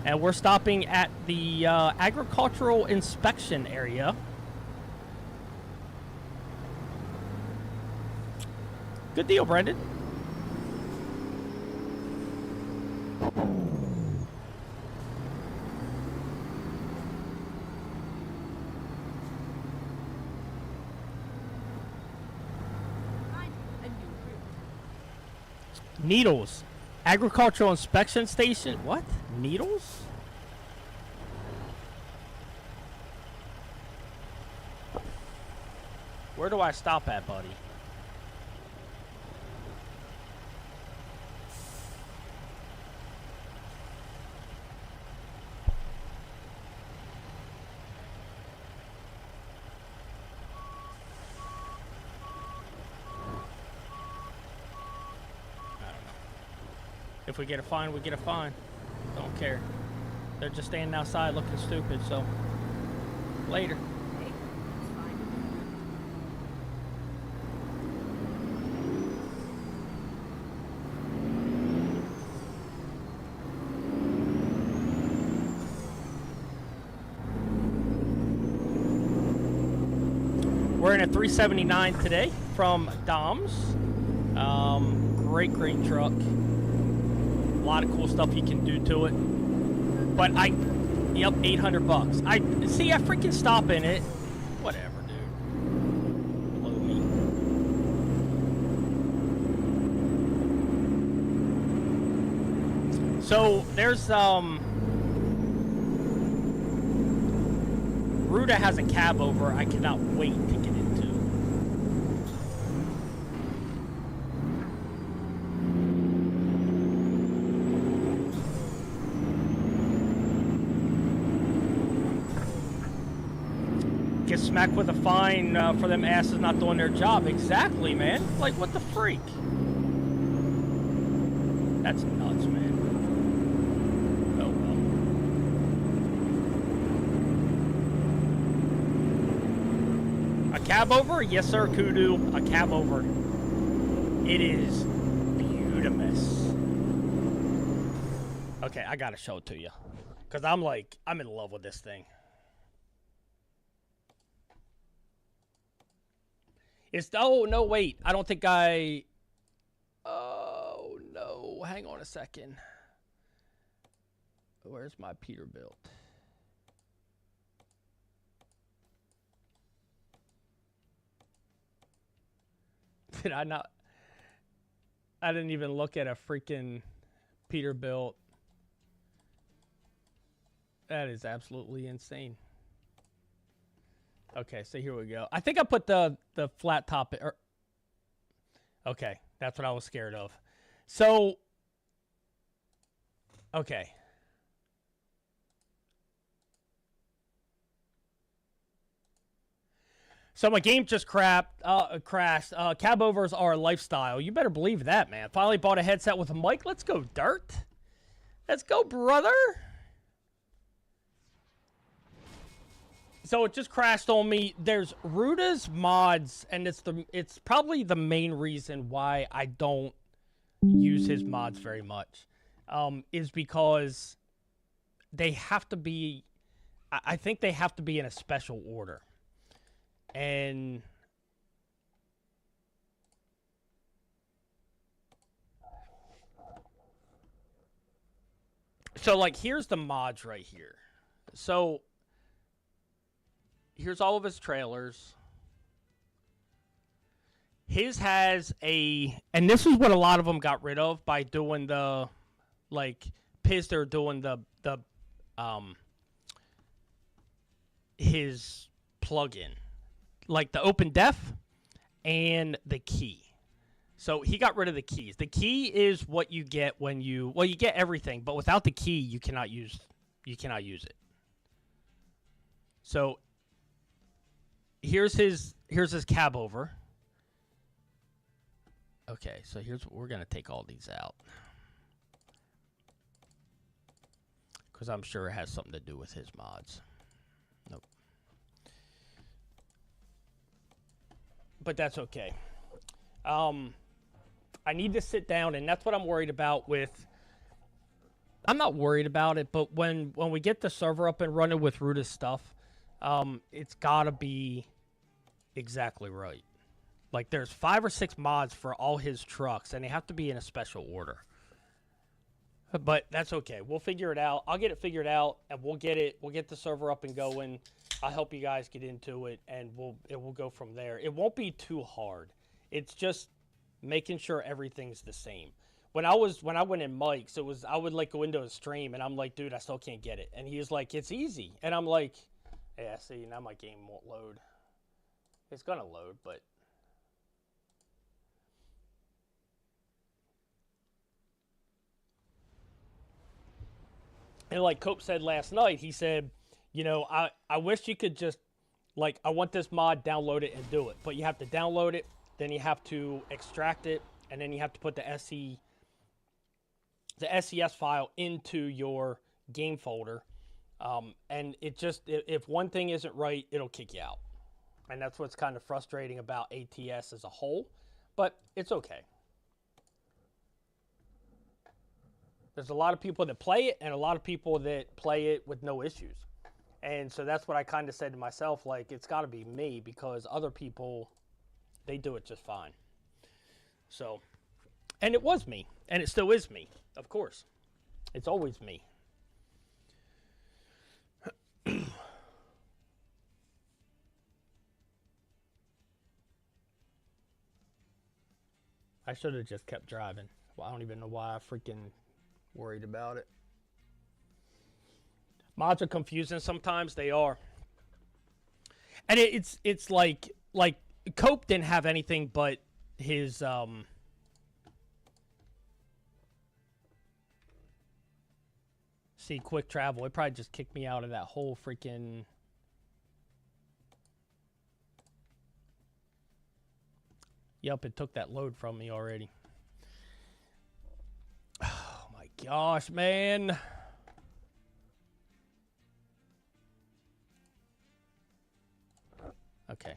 And we're stopping at the agricultural inspection area. Good deal, Brendan. Find a new route. Needles. Agricultural inspection station. What? Needles? Where do I stop at, buddy? If we get a fine, we get a fine. Don't care. They're just standing outside looking stupid, so later. Hey, it's fine. We're in a 379 today from Dom's. Great truck. A lot of cool stuff you can do to it. But yep, 800 bucks. I freaking stop in it. Whatever, dude. Blow me. So there's Ruda has a cab over I cannot wait to get into. Get smacked with a fine for them asses not doing their job. Exactly, man. Like, what the freak? That's nuts, man. Oh, well. A cab over? Yes, sir, Kudu. A cab over. It is beautimous. Okay, I gotta show it to you. Because I'm in love with this thing. Oh, no, wait. I don't think I... Oh, no. Hang on a second. Where's my Peterbilt? Did I not... I didn't even look at a freaking Peterbilt. That is absolutely insane. Okay, so here we go. I think I put the flat top... Okay, that's what I was scared of. So... Okay. So my game just crashed. Cab overs are a lifestyle. You better believe that, man. Finally bought a headset with a mic. Let's go, Dirt. Let's go, brother. So it just crashed on me. There's Ruda's mods, and it's probably the main reason why I don't use his mods very much. Is because they have to be... I think they have to be in a special order. And so, like, here's the mods right here. So here's all of his trailers. His has and this is what a lot of them got rid of by doing the, like, Pizzer doing the his plugin. Like the open def and the key. So he got rid of the keys. The key is what you get when you get everything, but without the key you cannot use it. So here's his cab over. Okay, so we're gonna take all these out. Because I'm sure it has something to do with his mods. Nope. But that's okay. I need to sit down, and that's what I'm worried about with I'm not worried about it, but when we get the server up and running with Ruda's stuff, it's gotta be exactly right. Like, there's 5 or 6 mods for all his trucks, and they have to be in a special order. But that's okay. We'll figure it out. I'll get it figured out, and we'll get the server up and going. I'll help you guys get into it, and it will go from there. It won't be too hard. It's just making sure everything's the same. When I went in Mike's, I would like go into a stream, and I'm like, dude, I still can't get it. And he was like, it's easy. And I'm like, yeah, see, now my game won't load. It's gonna load, but and like Cope said last night, he said, you know, I wish you could just, like, I want this mod, download it and do it. But you have to download it, then you have to extract it, and then you have to put the SES file into your game folder. And it just, if one thing isn't right, it'll kick you out. And that's what's kind of frustrating about ATS as a whole. But it's okay. There's a lot of people that play it and a lot of people that play it with no issues. And so that's what I kind of said to myself, like, it's got to be me, because other people, they do it just fine. So, and it was me, and it still is me, of course. It's always me. I should have just kept driving. Well, I don't even know why I freaking worried about it. Mods are confusing sometimes. They are. And it's like Cope didn't have anything but his see, quick travel. It probably just kicked me out of that whole freaking. Yep, it took that load from me already. Oh my gosh, man. Okay.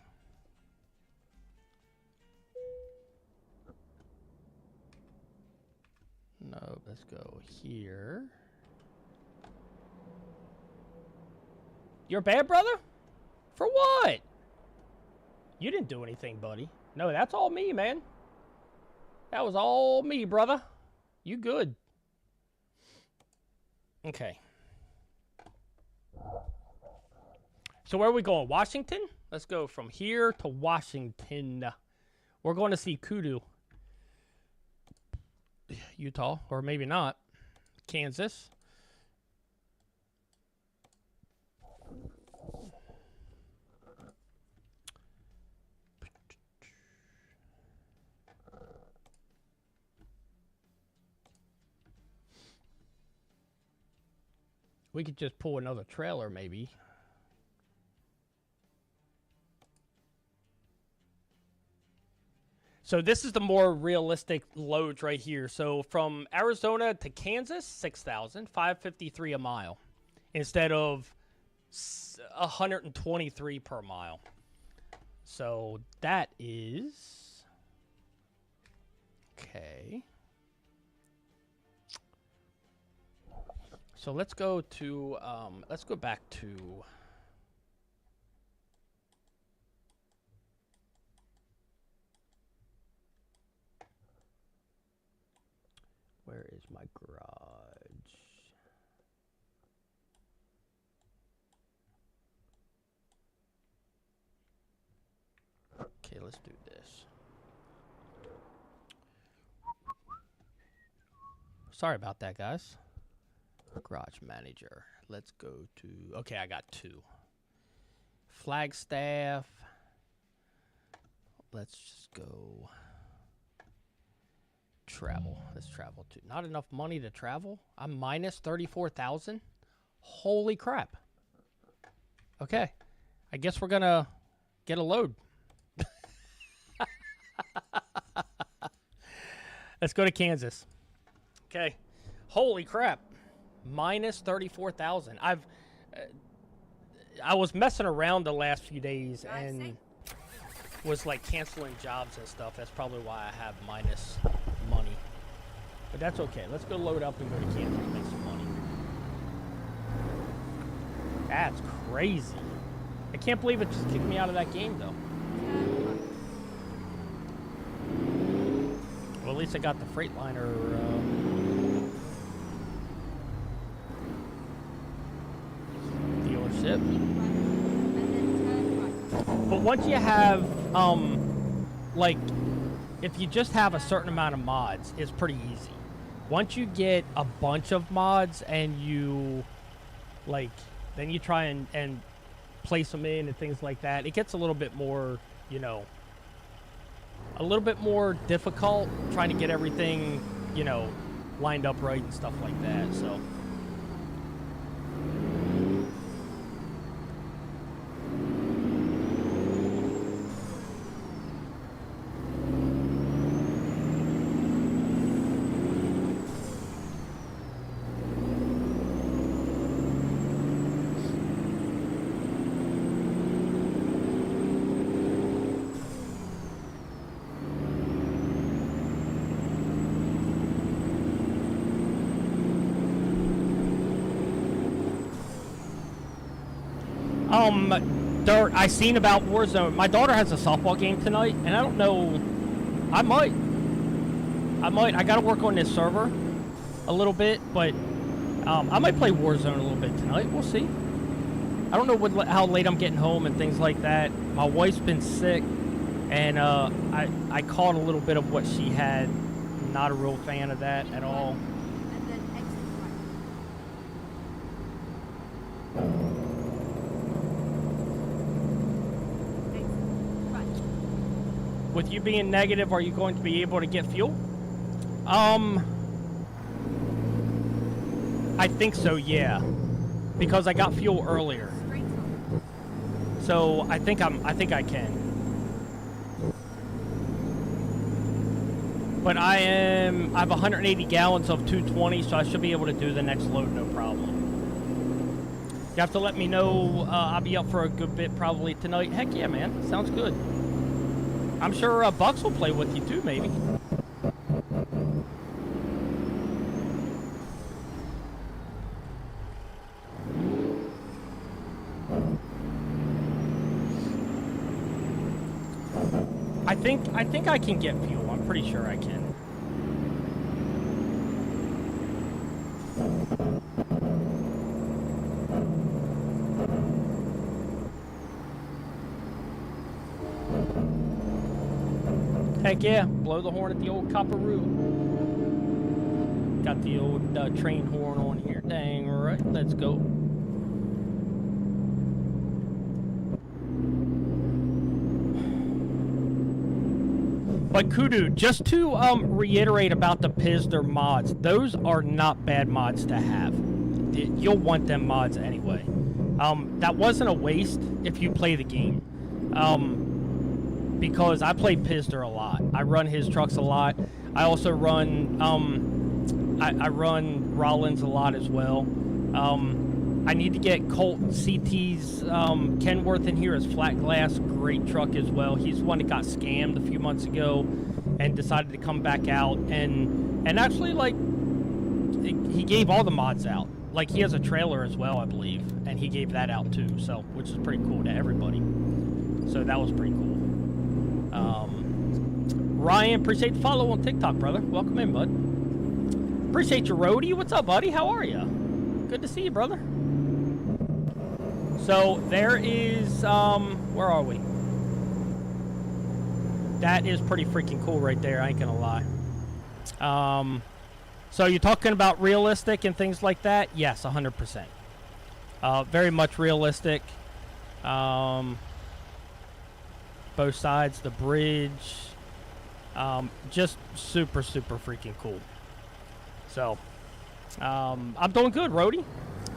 No, let's go here. You're bad, brother? For what? You didn't do anything, buddy. No, that's all me, man. That was all me, brother. You good. Okay. So where are we going? Washington? Let's go from here to Washington. We're going to see Kudu. Utah, or maybe not. Kansas. We could just pull another trailer, maybe. So this is the more realistic loads right here. So from Arizona to Kansas, 6,000, 553 a mile, instead of 123 per mile. So that is okay. So let's go to let's go back to where is my garage? Okay, let's do this. Sorry about that, guys. Garage manager. Let's go to, okay, I got 2. Flagstaff. Let's just go travel. Let's travel to, not enough money to travel. I'm minus 34,000. Holy crap. Okay. I guess we're gonna get a load. Let's go to Kansas. Okay. Holy crap. Minus 34,000. I was messing around the last few days and was like canceling jobs and stuff. That's probably why I have minus money. But that's okay. Let's go load up and go to Kansas and make some money. That's crazy. I can't believe it just kicked me out of that game, though. Well, at least I got the Freightliner. Dealership. But once you have, like, if you just have a certain amount of mods, it's pretty easy. Once you get a bunch of mods and you, like, then you try and place them in and things like that, it gets a little bit more, you know, a little bit more difficult trying to get everything, you know, lined up right and stuff like that, so. Dirt, I seen about Warzone. My daughter has a softball game tonight, and I don't know. I might. I gotta work on this server a little bit, but I might play Warzone a little bit tonight. We'll see. I don't know how late I'm getting home and things like that. My wife's been sick, and I caught a little bit of what she had. Not a real fan of that at all. With you being negative, are you going to be able to get fuel? I think so, yeah. Because I got fuel earlier. So I think I can. But I have 180 gallons of 220, so I should be able to do the next load no problem. You have to let me know. I'll be up for a good bit probably tonight. Heck yeah, man. Sounds good. I'm sure Bucks will play with you too, maybe. I think I can get fuel. I'm pretty sure I can. Heck yeah, blow the horn at the old copperoo. Got the old train horn on here. Dang right, let's go. But Kudu, just to reiterate about the Pizder mods, those are not bad mods to have. You'll want them mods anyway. That wasn't a waste if you play the game. Because I play Pizder a lot. I run his trucks a lot. I also run I run Rollins a lot as well. I need to get Colt CT's Kenworth in here as flat glass. Great truck as well. He's the one that got scammed a few months ago and decided to come back out and actually, like, he gave all the mods out. Like, he has a trailer as well, I believe, and he gave that out too, so, which is pretty cool to everybody. So that was pretty cool. Ryan, appreciate the follow on TikTok, brother. Welcome in, bud. Appreciate your roadie. What's up, buddy? How are you? Good to see you, brother. So there is, where are we? That is pretty freaking cool right there. I ain't gonna lie. So you're talking about realistic and things like that? Yes, 100%. Very much realistic. Both sides, the bridge. Just super, super freaking cool. So, I'm doing good, Rody.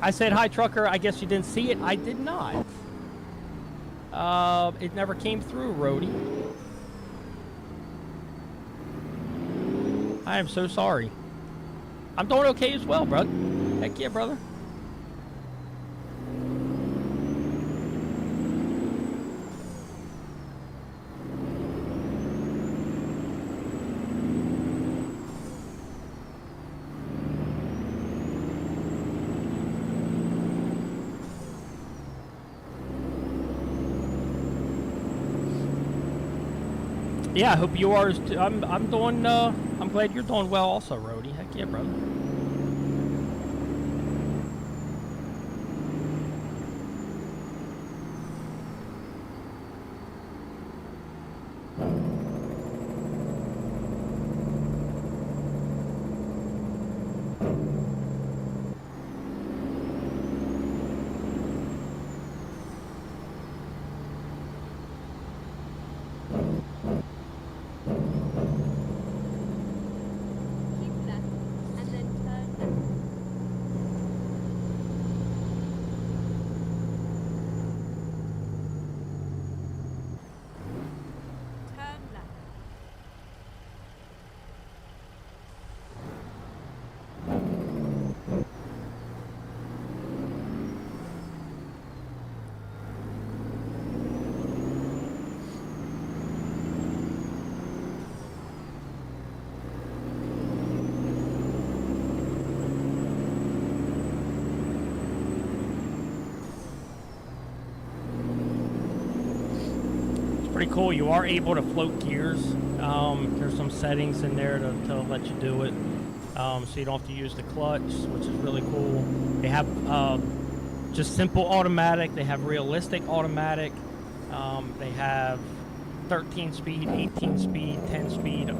I said hi, trucker. I guess you didn't see it. I did not. It never came through, Rody. I am so sorry. I'm doing okay as well, brother. Heck yeah, brother. Yeah, I hope you are. I'm doing. I'm glad you're doing well, also, Rody. Heck yeah, brother. Keep left and then turn left. Turn left. It's pretty cool. You are able to float gears. There's some settings in there to let you do it. So you don't have to use the clutch, which is really cool. They have just simple automatic. They have realistic automatic. They have 13 speed, 18 speed, 10 speed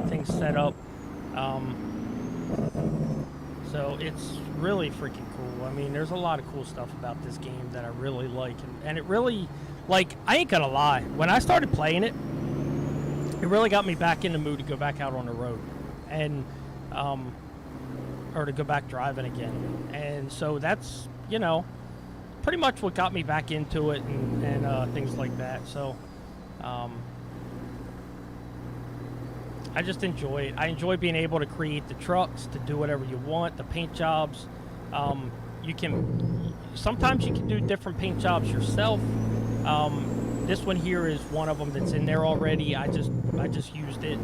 things set up. So it's really freaking cool. I mean, there's a lot of cool stuff about this game that I really like. And it really, like, I ain't gonna lie. When I started playing it, it really got me back in the mood to go back out on the road. And, or to go back driving again. And so that's, you know, pretty much what got me back into it and things like that. So, I just enjoy it. I enjoy being able to create the trucks, to do whatever you want, the paint jobs. Sometimes you can do different paint jobs yourself. This one here is one of them that's in there already. I just used it.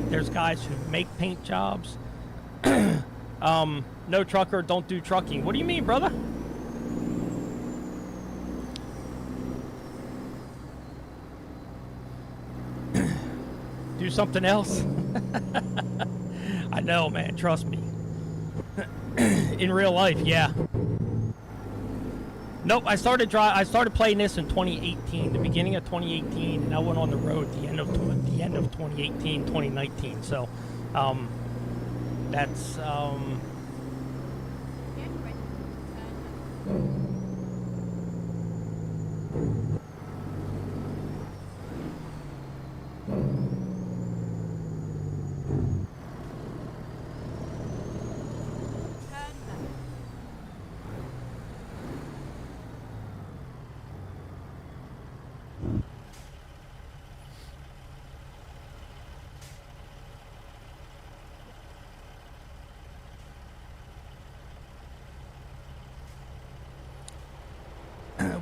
There's guys who make paint jobs. No trucker, don't do trucking. What do you mean, brother? Do something else? I know, man. Trust me. In real life, yeah. Nope. I started playing this in 2018, the beginning of 2018, and I went on the road the end of 2018, 2019. So, that's Get ready. Turn left. Turn left.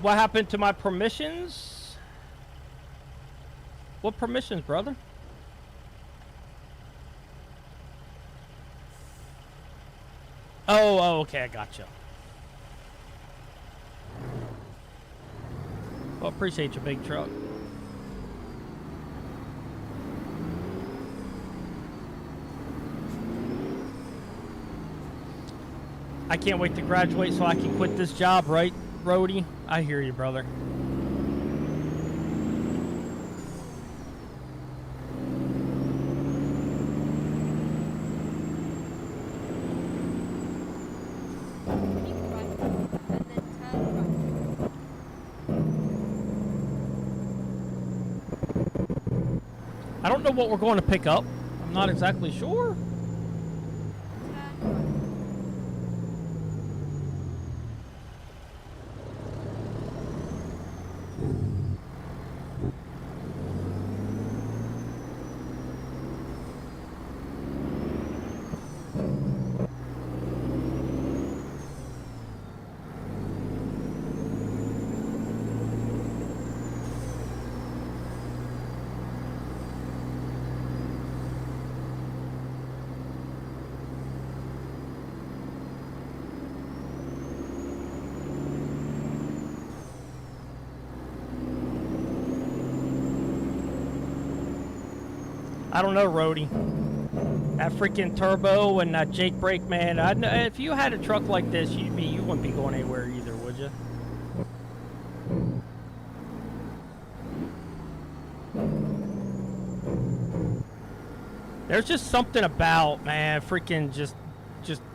what happened to my permissions? What permissions, brother? Oh, okay, I gotcha. Well, appreciate your big truck. I can't wait to graduate so I can quit this job, right, Rody? I hear you, brother. Keep right and then turn right. I don't know what we're going to pick up. I'm not exactly sure. Turn right. I don't know, Rhodey. That freaking turbo and that Jake brake, man. I know if you had a truck like this, you wouldn't be going anywhere either, would you? There's just something about, man, freaking just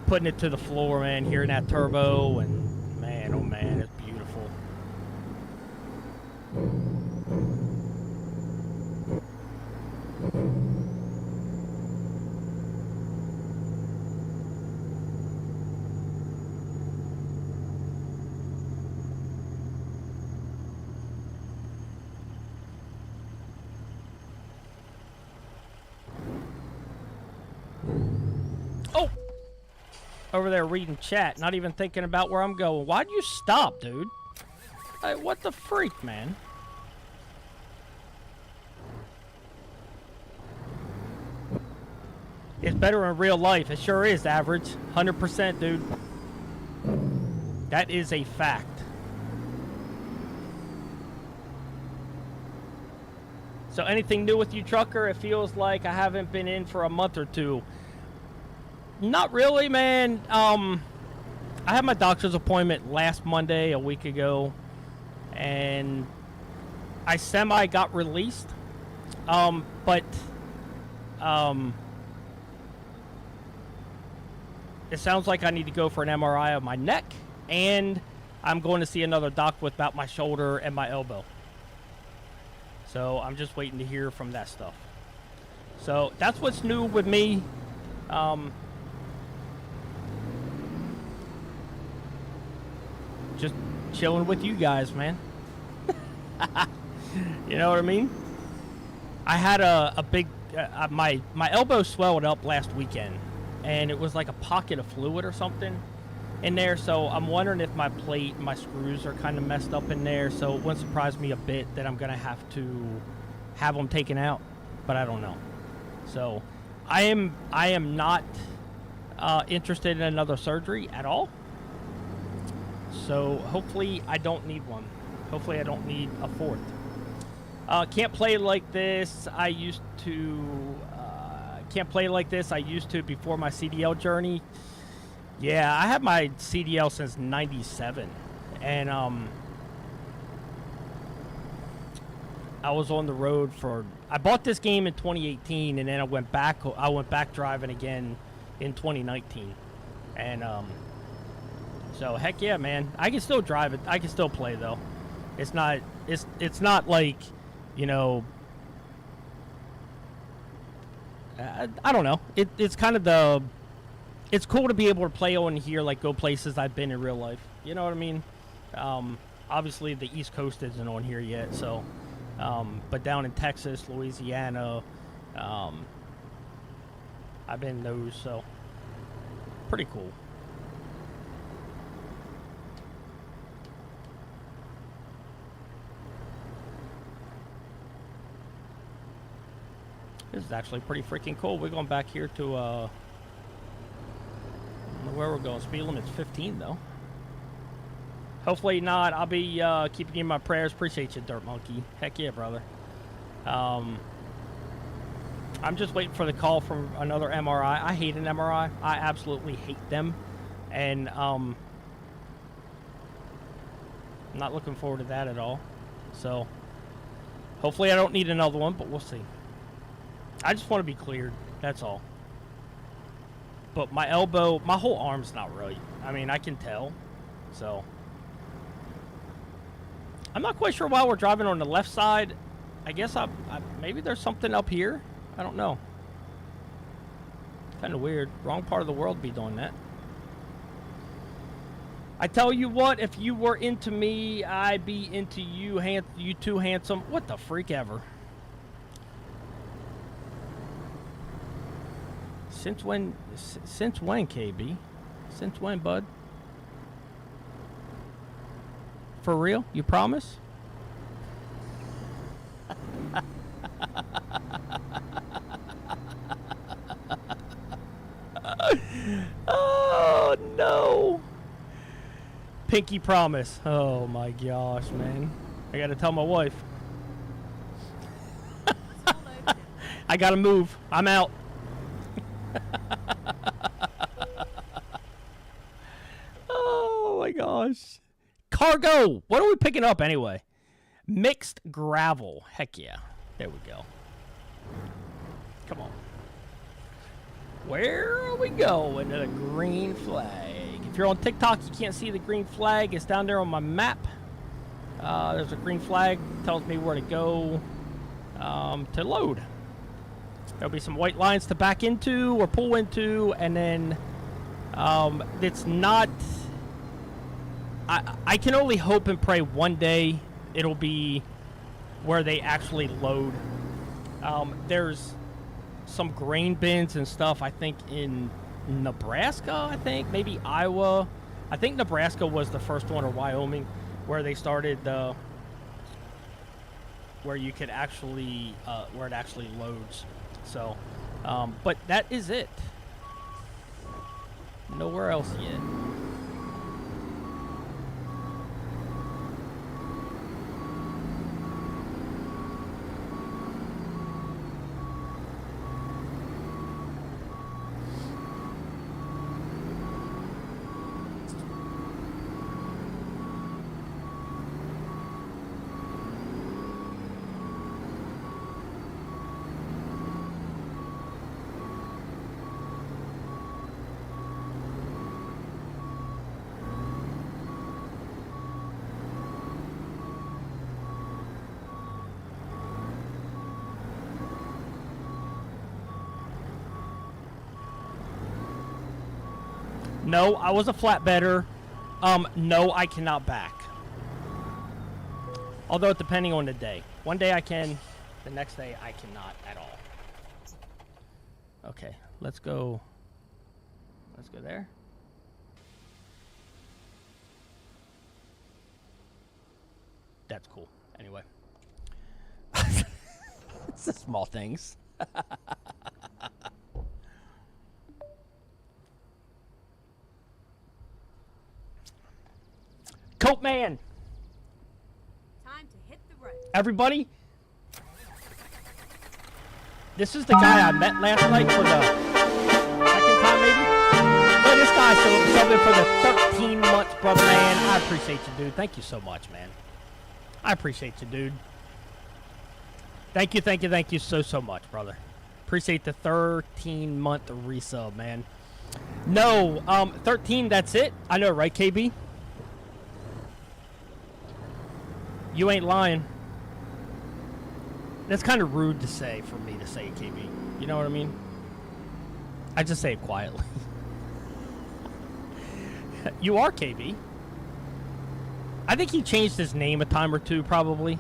putting it to the floor, man, hearing that turbo, and man, oh man, it's beautiful. Oh! Over there reading chat, not even thinking about where I'm going. Why'd you stop, dude? Hey, what the freak, man? It's better in real life. It sure is, average. 100%, dude. That is a fact. So anything new with you, trucker? It feels like I haven't been in for a month or two. Not really, man. I had my doctor's appointment last Monday, a week ago, and I got released. But it sounds like I need to go for an MRI of my neck, and I'm going to see another doc with about my shoulder and my elbow. So I'm just waiting to hear from that stuff. So that's what's new with me. Just chilling with you guys, man. You know what I mean? I had a big my elbow swelled up last weekend, and it was like a pocket of fluid or something in there. So I'm wondering if my plate and my screws are kind of messed up in there. So it wouldn't surprise me a bit that I'm gonna have to have them taken out, but I don't know. So I am not interested in another surgery at all. So hopefully I don't need one. Hopefully I don't need a fourth. Can't play like this. I used to. Can't play like this. I used to before my CDL journey. Yeah, I had my CDL since '97, and I was on the road for. I bought this game in 2018, and then I went back driving again in 2019, and so heck yeah, man. I can still drive it. I can still play though. It's not like, you know, I don't know. It's kind of it's cool to be able to play on here, like go places I've been in real life. You know what I mean? Obviously the East Coast isn't on here yet, so but down in Texas, Louisiana, I've been in those, so pretty cool. This is actually pretty freaking cool. We're going back here to, I don't know where we're going. Speed limit's 15, though. Hopefully not. I'll be keeping you in my prayers. Appreciate you, Dirt Monkey. Heck yeah, brother. I'm just waiting for the call from another MRI. I hate an MRI. I absolutely hate them. And I'm not looking forward to that at all. So hopefully I don't need another one, but we'll see. I just want to be cleared. That's all. But my elbow, my whole arm's not right. I mean, I can tell. So I'm not quite sure why we're driving on the left side. I guess maybe there's something up here. I don't know. Kind of weird. Wrong part of the world to be doing that. I tell you what, if you were into me, I'd be into you. You too handsome. What the freak ever. Since when, KB? Since when, bud? For real? You promise? Oh, no. Pinky promise. Oh, my gosh, man. I got to tell my wife. I gotta move. I'm out. Oh my gosh. Cargo. What are we picking up anyway? Mixed gravel. Heck yeah. There we go. Come on. Where are we going? To the green flag. If you're on TikTok, you can't see the green flag. It's down there on my map. There's a green flag. Tells me where to go to load. There'll be some white lines to back into or pull into, and then it's not... I can only hope and pray one day it'll be where they actually load. There's some grain bins and stuff, I think, in Nebraska, I think. Maybe Iowa. I think Nebraska was the first one, or Wyoming, where they started where you could actually, where it actually loads. So, but that is it. Nowhere else yet. No, I was a flatbedder. No, I cannot back. Although, depending on the day. One day I can, the next day I cannot at all. Okay, let's go. Let's go there. That's cool. Anyway. It's the small things. Coat Man. Time to hit the road. Everybody. This is the guy I met last night for the second time, maybe. But this guy subbing for the 13 months, brother, man. I appreciate you, dude. Thank you so much, man. I appreciate you, dude. Thank you so much, brother. Appreciate the 13-month resub, man. No, 13, that's it? I know, right, KB? You ain't lying. That's kind of rude to say for me to say, KB. You know what I mean? I just say it quietly. You are KB. I think he changed his name a time or two, probably.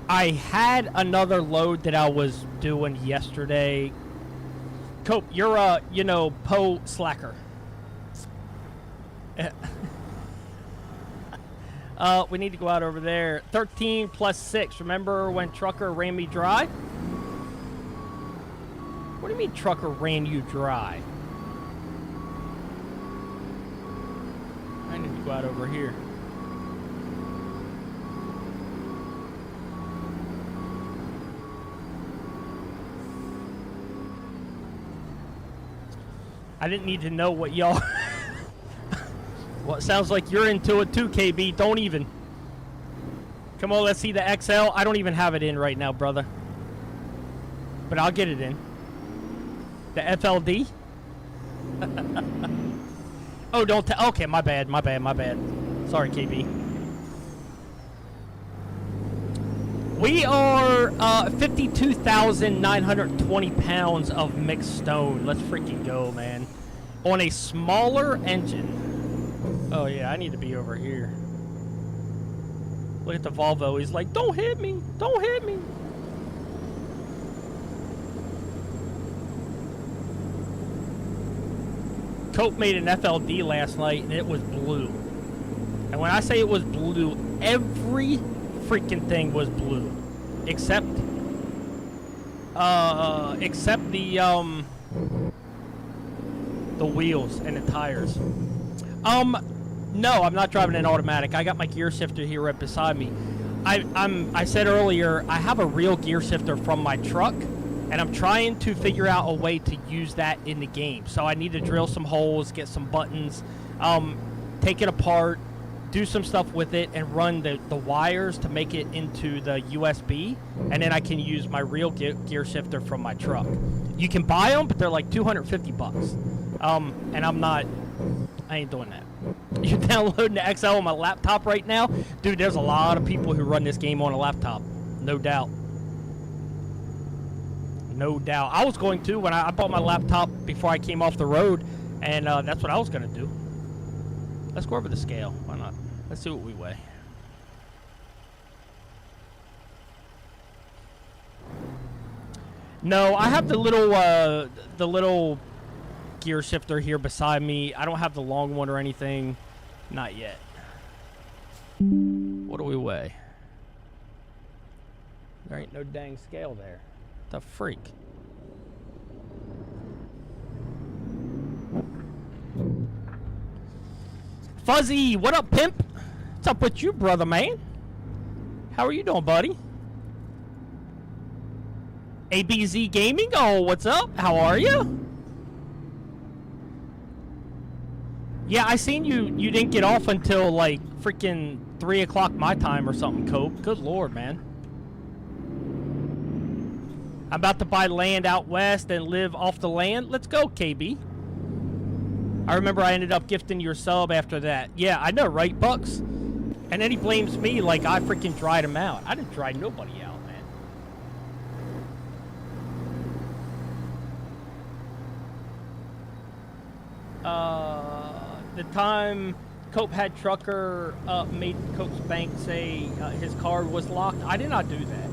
I had another load that I was doing yesterday. Cope, you're a, you know, Poe slacker. We need to go out over there. 13 plus 6. Remember when Trucker ran me dry? What do you mean Trucker ran you dry? I need to go out over here. I didn't need to know what y'all... Well, it sounds like you're into it too, KB. Don't even. Come on, let's see the XL. I don't even have it in right now, brother. But I'll get it in. The FLD? Oh, don't tell. Okay, my bad. Sorry, KB. We are 52,920 pounds of mixed stone. Let's freaking go, man. On a smaller engine. Oh, yeah, I need to be over here. Look at the Volvo. He's like, don't hit me. Don't hit me. Cope made an FLD last night, and it was blue. And when I say it was blue, every freaking thing was blue. Except Except the wheels and the tires. No, I'm not driving an automatic. I got my gear shifter here right beside me. I said earlier, I have a real gear shifter from my truck, and I'm trying to figure out a way to use that in the game. So I need to drill some holes, get some buttons, take it apart, do some stuff with it, and run the wires to make it into the USB, and then I can use my real gear shifter from my truck. You can buy them, but they're like $250. And I ain't doing that. You're downloading the XL on my laptop right now? Dude, there's a lot of people who run this game on a laptop. No doubt. No doubt. I was going to when I bought my laptop before I came off the road, and that's what I was going to do. Let's go over the scale. Why not? Let's see what we weigh. No, I have the little gear shifter here beside me. I don't have the long one or anything. Not yet. What do we weigh? There ain't no dang scale there. The freak. Fuzzy, what up, pimp? What's up with you, brother, man? How are you doing, buddy? ABZ Gaming? Oh, what's up? How are you? Yeah, I seen you didn't get off until like freaking 3 o'clock my time or something, Cope. Good lord, man. I'm about to buy land out west and live off the land. Let's go, KB. I remember I ended up gifting your sub after that. Yeah, I know, right, Bucks? And then he blames me like I freaking dried him out. I didn't dry nobody out, man. The time Cope had Trucker made Cope's bank say his card was locked, I did not do that.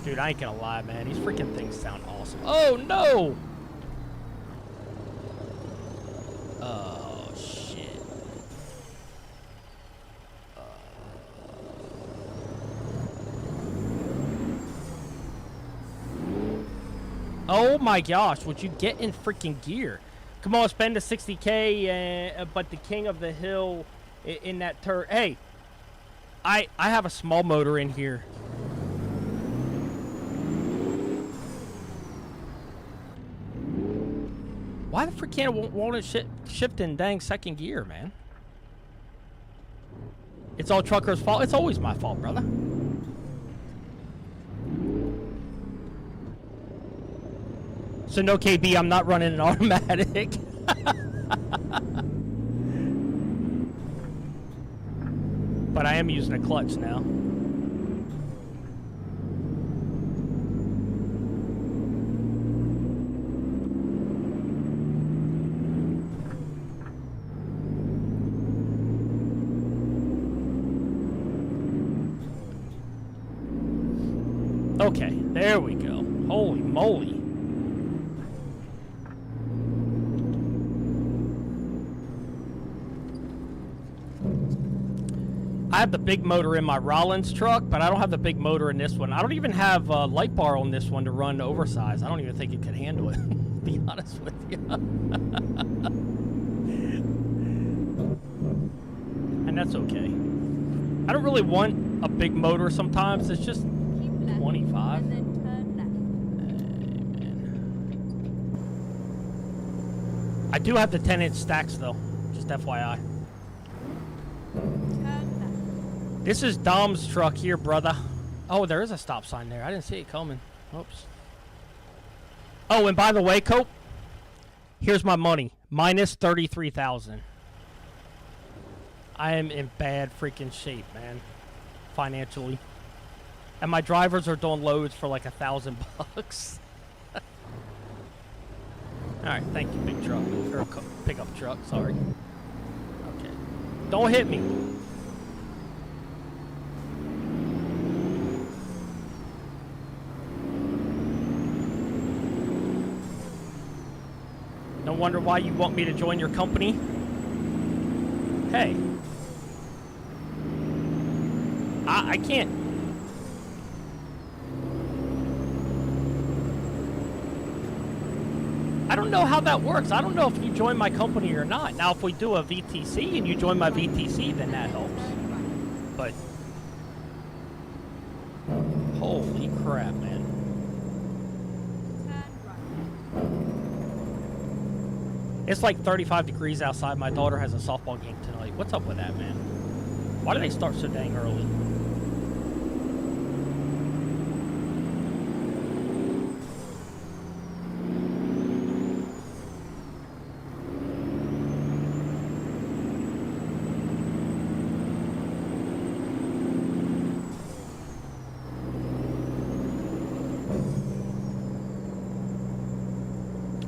Dude, I ain't gonna lie, man. These freaking things sound awesome. Oh, no! Oh, shit. Oh my gosh, would you get in freaking gear? Come on, spend the 60K, but the king of the hill in that turret. Hey, I have a small motor in here. Why the frick can't won't it shift in dang second gear, man? It's all Trucker's fault. It's always my fault, brother. So no, KB, I'm not running an automatic. But I am using a clutch now. Okay, there we go. Holy moly. I have the big motor in my Rollins truck, but I don't have the big motor in this one. I don't even have a light bar on this one to run oversized. I don't even think it could handle it, to be honest with you. And that's okay. I don't really want a big motor sometimes. It's just 25. And then turn left. Hey, man. I do have the 10-inch stacks, though. Just FYI. Turn left. This is Dom's truck here, brother. Oh, there is a stop sign there. I didn't see it coming. Oops. Oh, and by the way, Cope, here's my money. Minus 33,000. I am in bad freaking shape, man. Financially. And my drivers are doing loads for like $1,000 bucks. Alright, thank you, big truck. Or pickup truck, sorry. Okay. Don't hit me. No wonder why you want me to join your company. Hey. I can't. I don't know how that works. I don't know if you join my company or not. Now, if we do a VTC and you join my VTC, then that helps. But holy crap, man. It's like 35 degrees outside. My daughter has a softball game tonight. What's up with that, man? Why do they start so dang early?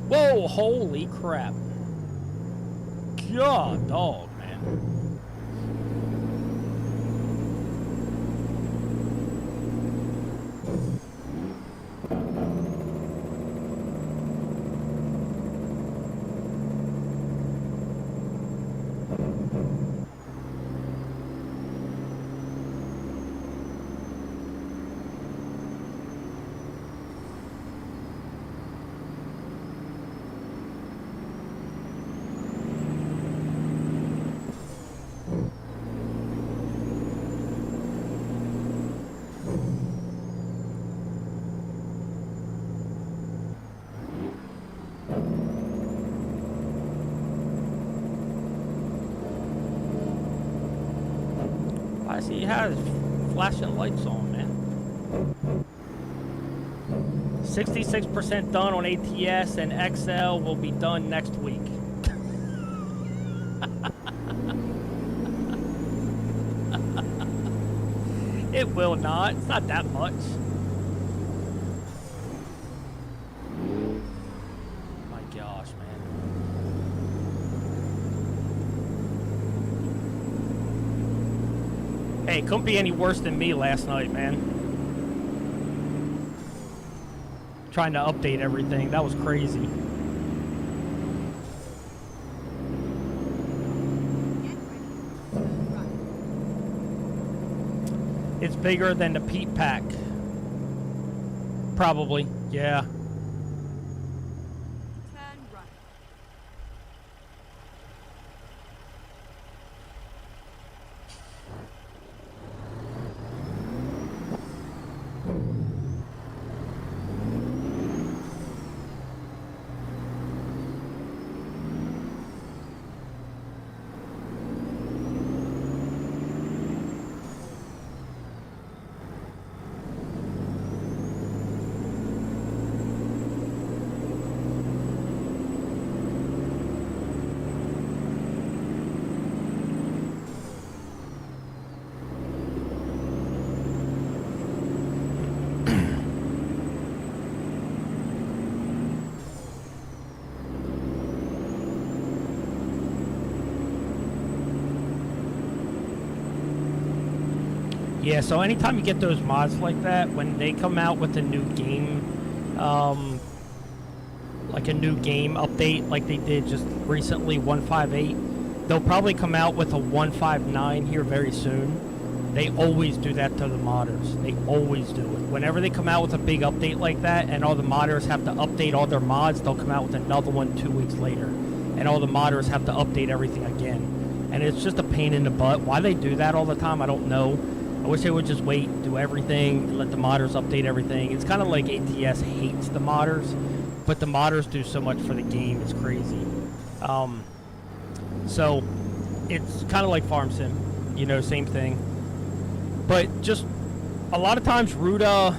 Whoa, holy crap. God, dog, man. I see he has flashing lights on, man. 66% done on ATS, and XL will be done next week. It will not. It's not that much. My gosh, man. Hey, it couldn't be any worse than me last night, man. Trying to update everything. That was crazy. It's bigger than the Pete Pack. Probably, yeah. Turn right. Yeah, so anytime you get those mods like that, when they come out with a new game, like a new game update, like they did just recently, 158, they'll probably come out with a 159 here very soon. They always do that to the modders. They always do it. Whenever they come out with a big update like that, and all the modders have to update all their mods, they'll come out with another one 2 weeks later. And all the modders have to update everything again. And it's just a pain in the butt. Why they do that all the time, I don't know. I wish they would just wait, do everything, let the modders update everything. It's kind of like ATS hates the modders, but the modders do so much for the game, it's crazy. So, it's kind of like Farm Sim, you know, same thing. But just, a lot of times Ruda,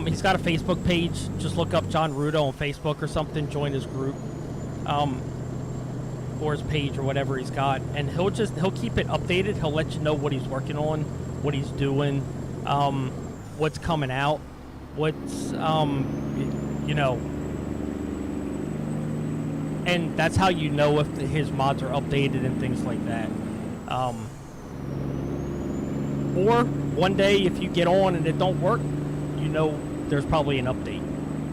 he's got a Facebook page, just look up John Ruda on Facebook or something, join his group, or his page or whatever he's got, and he'll keep it updated, he'll let you know what he's working on, what he's doing, what's coming out, what's, you know, and that's how you know if his mods are updated and things like that. Or one day if you get on and it don't work, you know there's probably an update.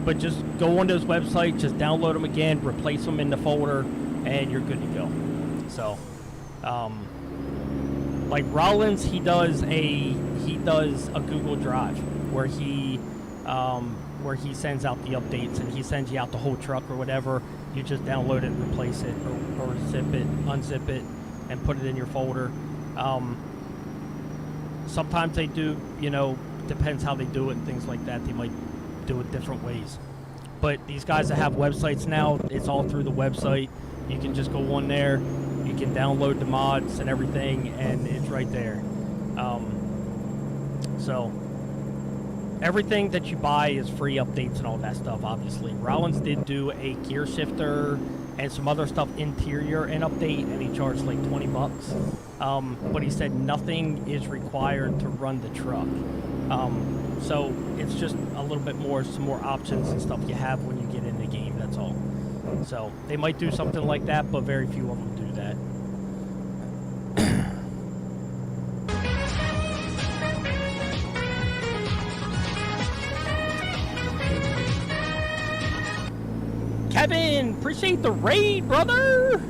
But just go on those websites, just download them again, replace them in the folder, and you're good to go. So, Like Rollins, he does a Google Drive where he sends out the updates, and he sends you out the whole truck or whatever. You just download it, replace it, or zip it, unzip it, and put it in your folder. Sometimes they do, depends how they do it and things like that. They might do it different ways. But these guys that have websites now, it's all through the website. You can just go on there, you can download the mods and everything, and it's right there. So everything that you buy is free updates and all that stuff, obviously. Rollins did do a gear shifter and some other stuff interior and update, and he charged like $20. But he said nothing is required to run the truck. So it's just a little bit more, some more options and stuff you have when you get in the game, that's all. So they might do something like that, but very few of them do that. Kevin, appreciate the raid, brother.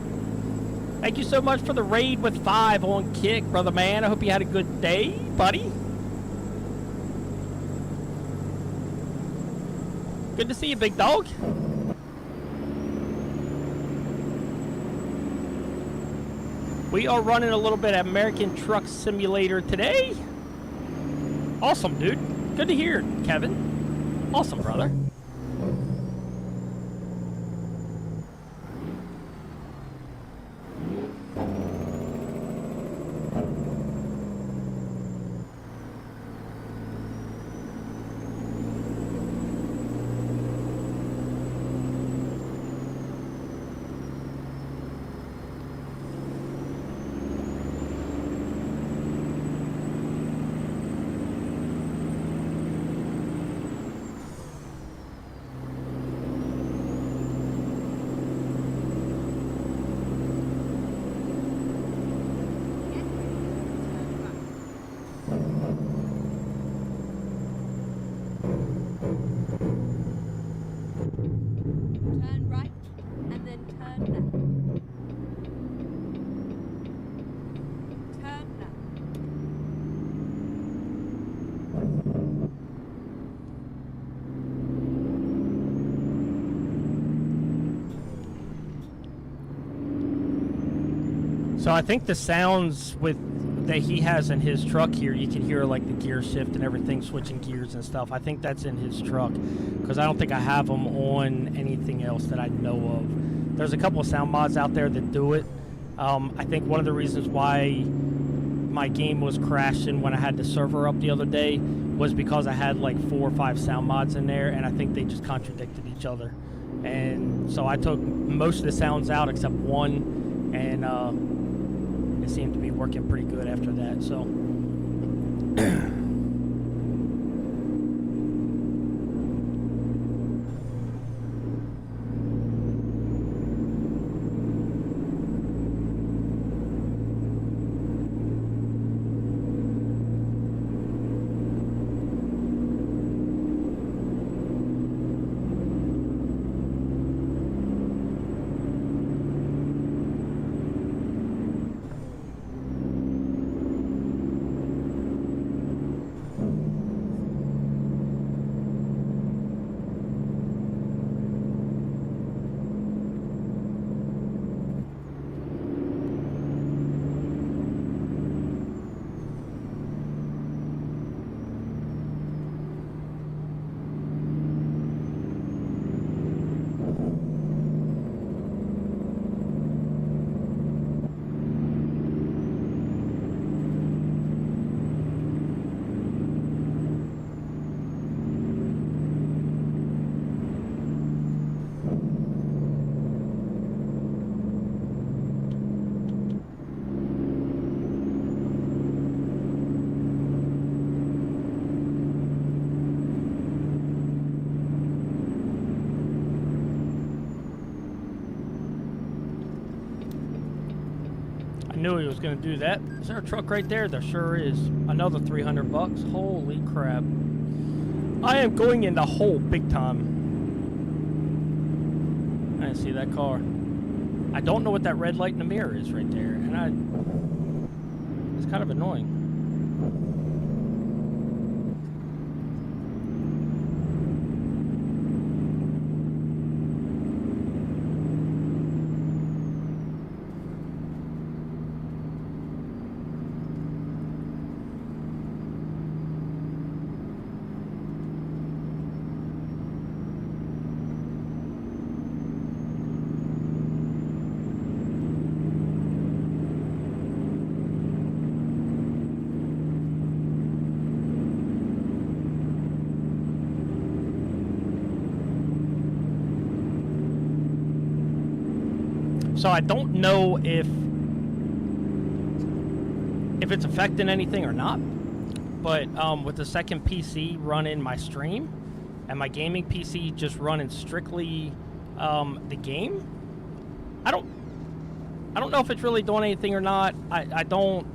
Thank you so much for the raid with 5 on Kick, brother man. I hope you had a good day, buddy. Good to see you, big dog. We are running a little bit of American Truck Simulator today. Awesome, dude. Good to hear, Kevin. Awesome, brother. Turn right, and then turn left. Turn left. So I think the sounds that he has in his truck here, you can hear like the gear shift and everything, switching gears and stuff. I think that's in his truck, because I don't think I have them on anything else that I know of. There's a couple of sound mods out there that do it. I think one of the reasons why my game was crashing when I had the server up the other day was because I had like 4 or 5 sound mods in there, and I think they just contradicted each other. And so I took most of the sounds out except one, and it seemed to be working pretty good after that. So I knew he was going to do that. Is there a truck right there? There sure is. Another $300. Holy crap. I am going in the hole big time. I didn't see that car. I don't know what that red light in the mirror is right there, and it's kind of annoying. So I don't know if it's affecting anything or not, but with the second PC running my stream and my gaming PC just running strictly the game, I don't know if it's really doing anything or not. I don't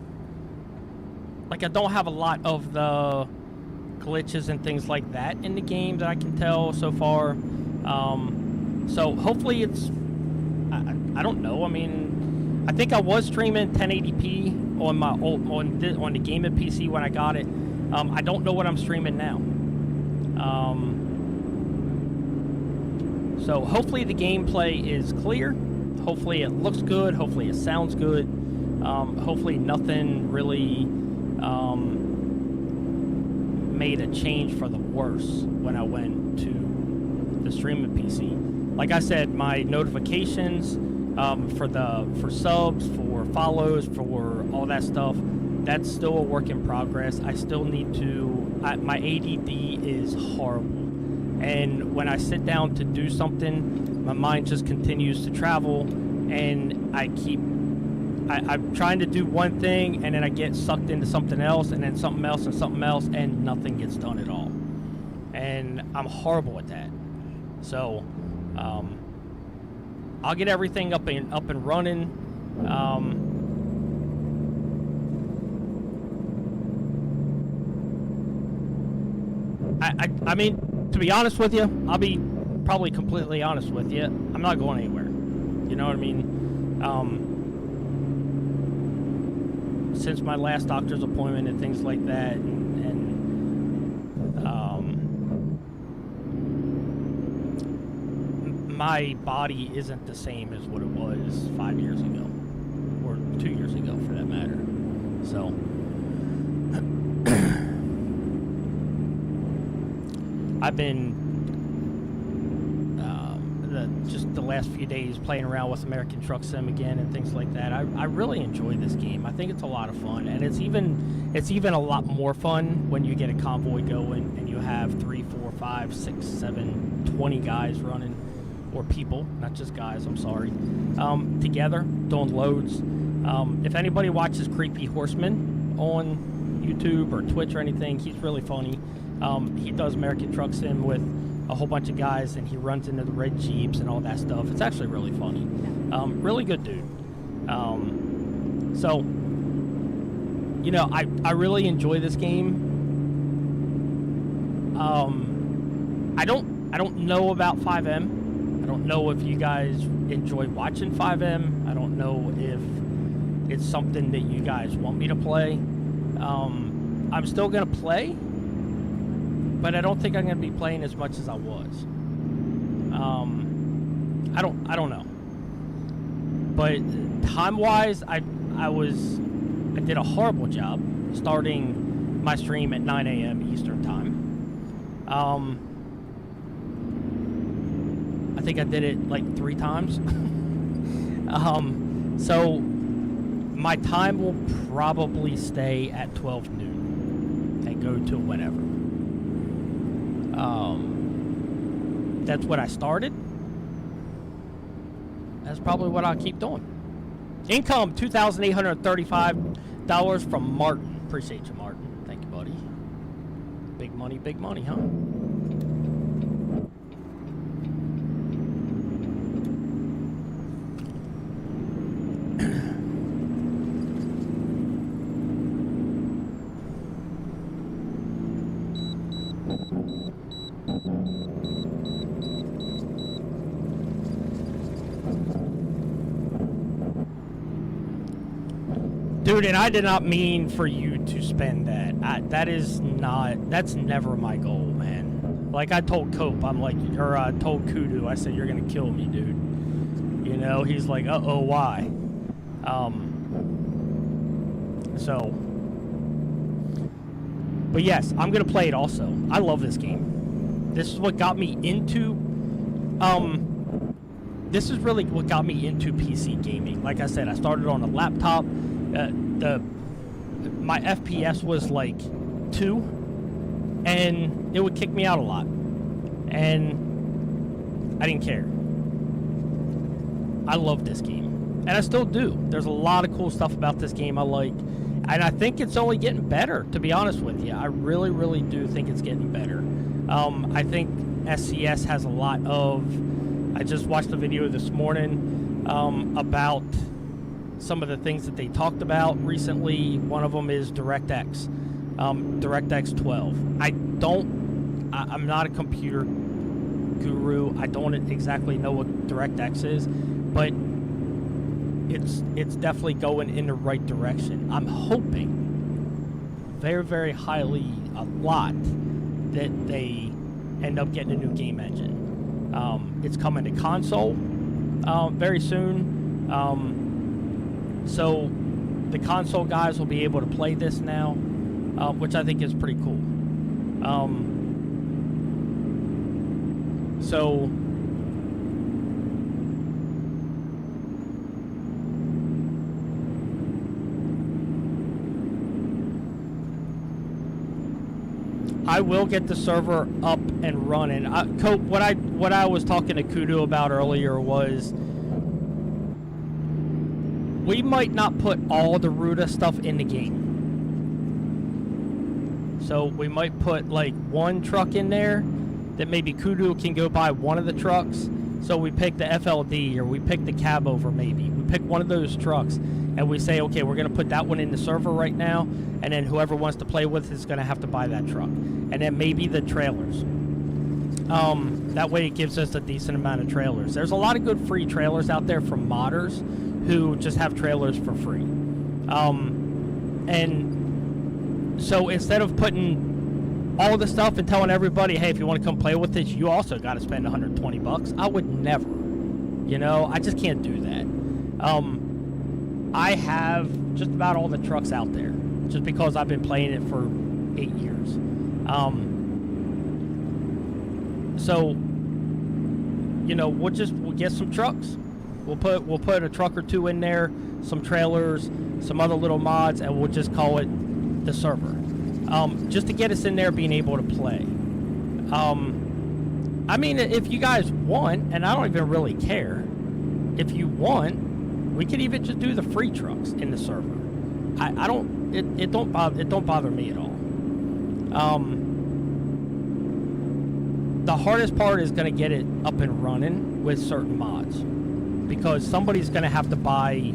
have a lot of the glitches and things like that in the game that I can tell so far. So hopefully it's, I don't know. I mean, I think I was streaming 1080p on my on the gaming PC when I got it. I don't know what I'm streaming now. So hopefully the gameplay is clear. Hopefully it looks good. Hopefully it sounds good. Hopefully nothing really made a change for the worse when I went to the streaming PC. Like I said, my notifications for subs, for follows, for all that stuff, that's still a work in progress. I still need to, my ADD is horrible. And when I sit down to do something, my mind just continues to travel, and I'm trying to do one thing, and then I get sucked into something else, and then something else, and nothing gets done at all. And I'm horrible at that. So, I'll get everything up and running. I mean, to be honest with you, I'll be probably completely honest with you. I'm not going anywhere. You know what I mean? Since my last doctor's appointment and things like that, my body isn't the same as what it was 5 years ago, or 2 years ago for that matter. So, I've been just the last few days playing around with American Truck Sim again and things like that. I really enjoy this game. I think it's a lot of fun, and it's even a lot more fun when you get a convoy going and you have 3, 4, 5, 6, 7, 20 guys running, or people, not just guys, I'm sorry, together doing loads. If anybody watches Creepy Horseman on YouTube or Twitch or anything, he's really funny. He does American Truck Sim with a whole bunch of guys, and he runs into the red Jeeps and all that stuff. It's actually really funny. Really good dude. So, you know, I really enjoy this game. I don't know about 5M. I don't know if you guys enjoy watching 5M. I don't know if it's something that you guys want me to play. I'm still gonna play, but I don't think I'm gonna be playing as much as I was. I don't know. But time-wise, I did a horrible job starting my stream at 9 a.m. Eastern time. I think I did it like 3 times. So my time will probably stay at 12 noon and go to whenever. That's what I started. That's probably what I'll keep doing. Income $2,835 from Martin. Appreciate you, Martin. Thank you, buddy. Big money, huh? Dude, and I did not mean for you to spend that. That's never my goal, man. Like I told Cope, I told Kudu, I said, you're gonna kill me, dude. You know, he's like, uh-oh, why? But yes, I'm gonna play it also. I love this game. This is what got me into, this is really what got me into PC gaming. Like I said, I started on a laptop. My FPS was like 2, and it would kick me out a lot, and I didn't care. I love this game, and I still do. There's a lot of cool stuff about this game I like, and I think it's only getting better, to be honest with you. I really, really do think it's getting better. I think SCS has a lot of... I just watched a video this morning about some of the things that they talked about recently. One of them is DirectX, DirectX 12. I'm not a computer guru. I don't exactly know what DirectX is, but it's definitely going in the right direction. I'm hoping very, very highly a lot that they end up getting a new game engine. It's coming to console very soon. So the console guys will be able to play this now, which I think is pretty cool. So I will get the server up and running. Cope, what I was talking to Kudu about earlier was we might not put all the Ruta stuff in the game. So we might put like one truck in there that maybe Kudu can go buy one of the trucks. So we pick the FLD or we pick the cab over maybe. We pick one of those trucks and we say, okay, we're going to put that one in the server right now, and then whoever wants to play with is going to have to buy that truck. And then maybe the trailers. That way it gives us a decent amount of trailers. There's a lot of good free trailers out there from modders who just have trailers for free. And so instead of putting all the stuff and telling everybody, hey, if you want to come play with this, you also got to spend $120. I would never. You know, I just can't do that. I have just about all the trucks out there just because I've been playing it for 8 years. So, you know, we'll get some trucks. We'll put a truck or two in there, some trailers, some other little mods, and we'll just call it the server. Just to get us in there being able to play. I mean, if you guys want, and I don't even really care, if you want, we could even just do the free trucks in the server. It don't bother me at all. The hardest part is going to get it up and running with certain mods, because somebody's going to have to buy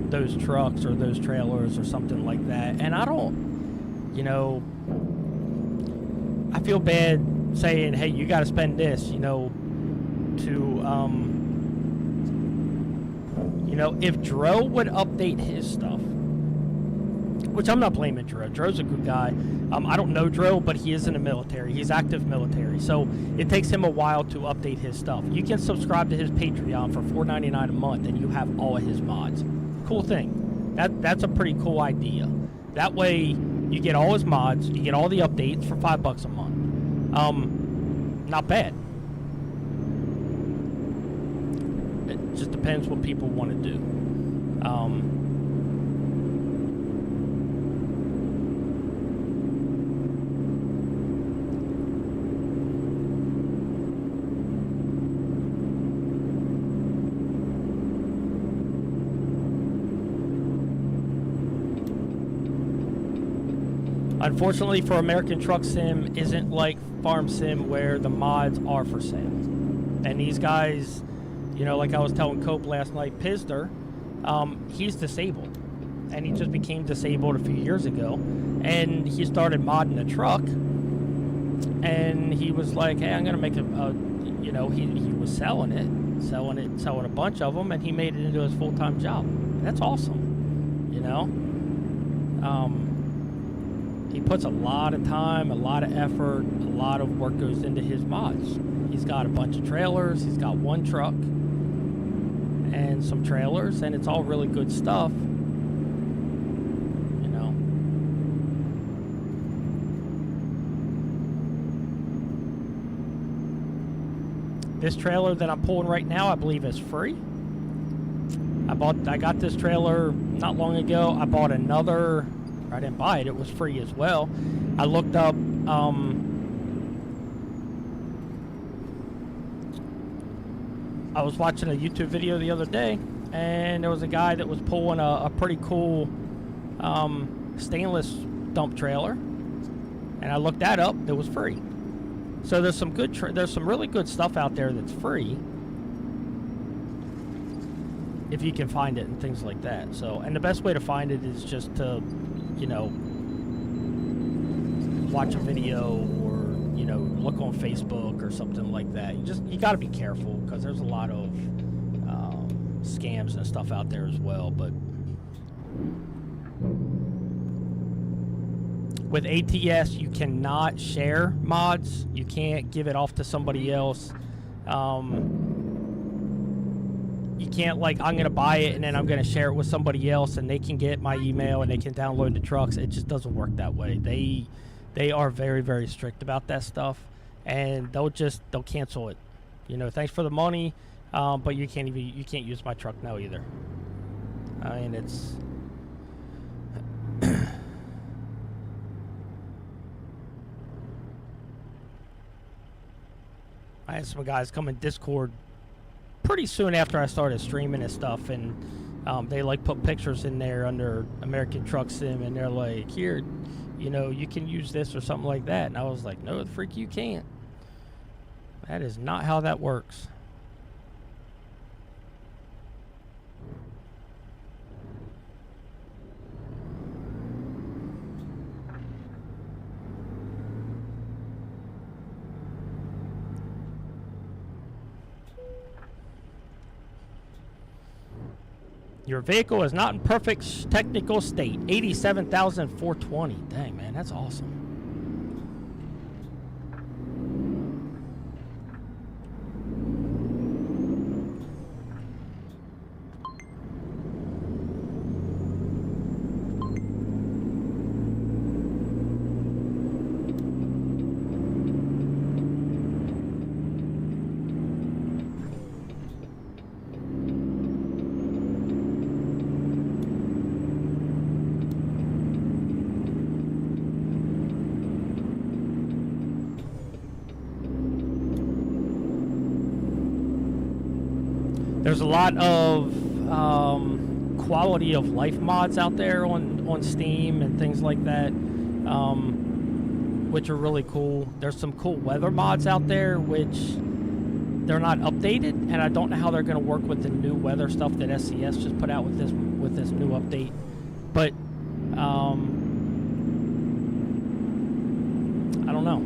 those trucks or those trailers or something like that, and I don't, you know, I feel bad saying, hey, you got to spend this, you know, to, you know, if Dro would update his stuff, which I'm not blaming Dro. Dro's a good guy. I don't know Dro, but he is in the military. He's active military. So it takes him a while to update his stuff. You can subscribe to his Patreon for $4.99 a month, and you have all of his mods. Cool thing. That's a pretty cool idea. That way, you get all his mods, you get all the updates for $5 a month. Not bad. It just depends what people want to do. Unfortunately for American Truck Sim isn't like Farm Sim where the mods are for sale. And these guys, you know, like I was telling Cope last night, Pizder, he's disabled. And he just became disabled a few years ago. And he started modding a truck. And he was like, hey, I'm going to make you know, he was selling a bunch of them, and he made it into his full-time job. That's awesome. you know. He puts a lot of time, a lot of effort, a lot of work goes into his mods. He's got a bunch of trailers, he's got one truck and some trailers, and it's all really good stuff, you know. This trailer that I'm pulling right now, I believe is free. I got this trailer not long ago. I bought another. I didn't buy it. It was free as well. I looked up. I was watching a YouTube video the other day, and there was a guy that was pulling a pretty cool stainless dump trailer, and I looked that up. It was free. So there's some good. There's some really good stuff out there that's free, if you can find it and things like that. So, and the best way to find it is just to, you know, watch a video or, you know, look on Facebook or something like that. You got to be careful because there's a lot of scams and stuff out there as well. But with ATS, you cannot share mods. You can't give it off to somebody else. You can't, like, I'm going to buy it and then I'm going to share it with somebody else and they can get my email and they can download the trucks. It just doesn't work that way. They are very, very strict about that stuff, and they'll cancel it. You know, thanks for the money, but you can't use my truck now either. I mean, it's I had some guys come in Discord pretty soon after I started streaming and stuff, and they like put pictures in there under American Truck Sim, and they're like, here, you know, you can use this or something like that. And I was like, no, the freak, you can't. That is not how that works. Your vehicle is not in perfect technical state. 87,420. Dang, man, that's awesome. There's a lot of quality of life mods out there on Steam and things like that, which are really cool. There's some cool weather mods out there which they're not updated, and I don't know how they're going to work with the new weather stuff that SCS just put out with this new update. But I don't know.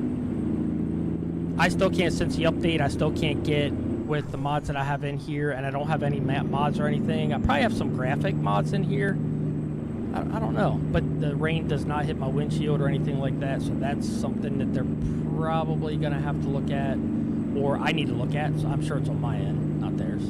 I still can't, since the update, I still can't get with the mods that I have in here, and I don't have any map mods or anything. I probably have some graphic mods in here. I don't know, but the rain does not hit my windshield or anything like that, so that's something that they're probably gonna have to look at, or I need to look at. So I'm sure it's on my end, not theirs.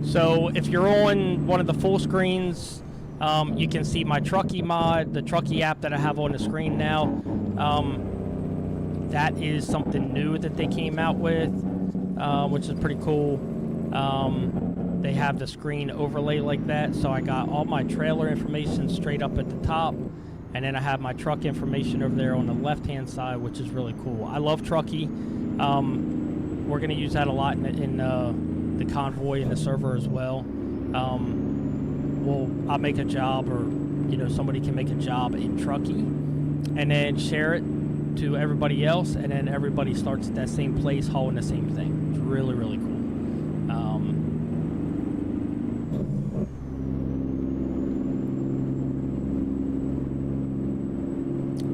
So if you're on one of the full screens, you can see my Truckee mod, the Truckee app that I have on the screen now. That is something new that they came out with, which is pretty cool. They have the screen overlay like that, so I got all my trailer information straight up at the top, and then I have my truck information over there on the left-hand side, which is really cool. I love Truckee. We're going to use that a lot in the convoy and the server as well. I'll make a job, or you know, somebody can make a job in Truckee and then share it to everybody else, and then everybody starts at that same place hauling the same thing. It's really, really cool.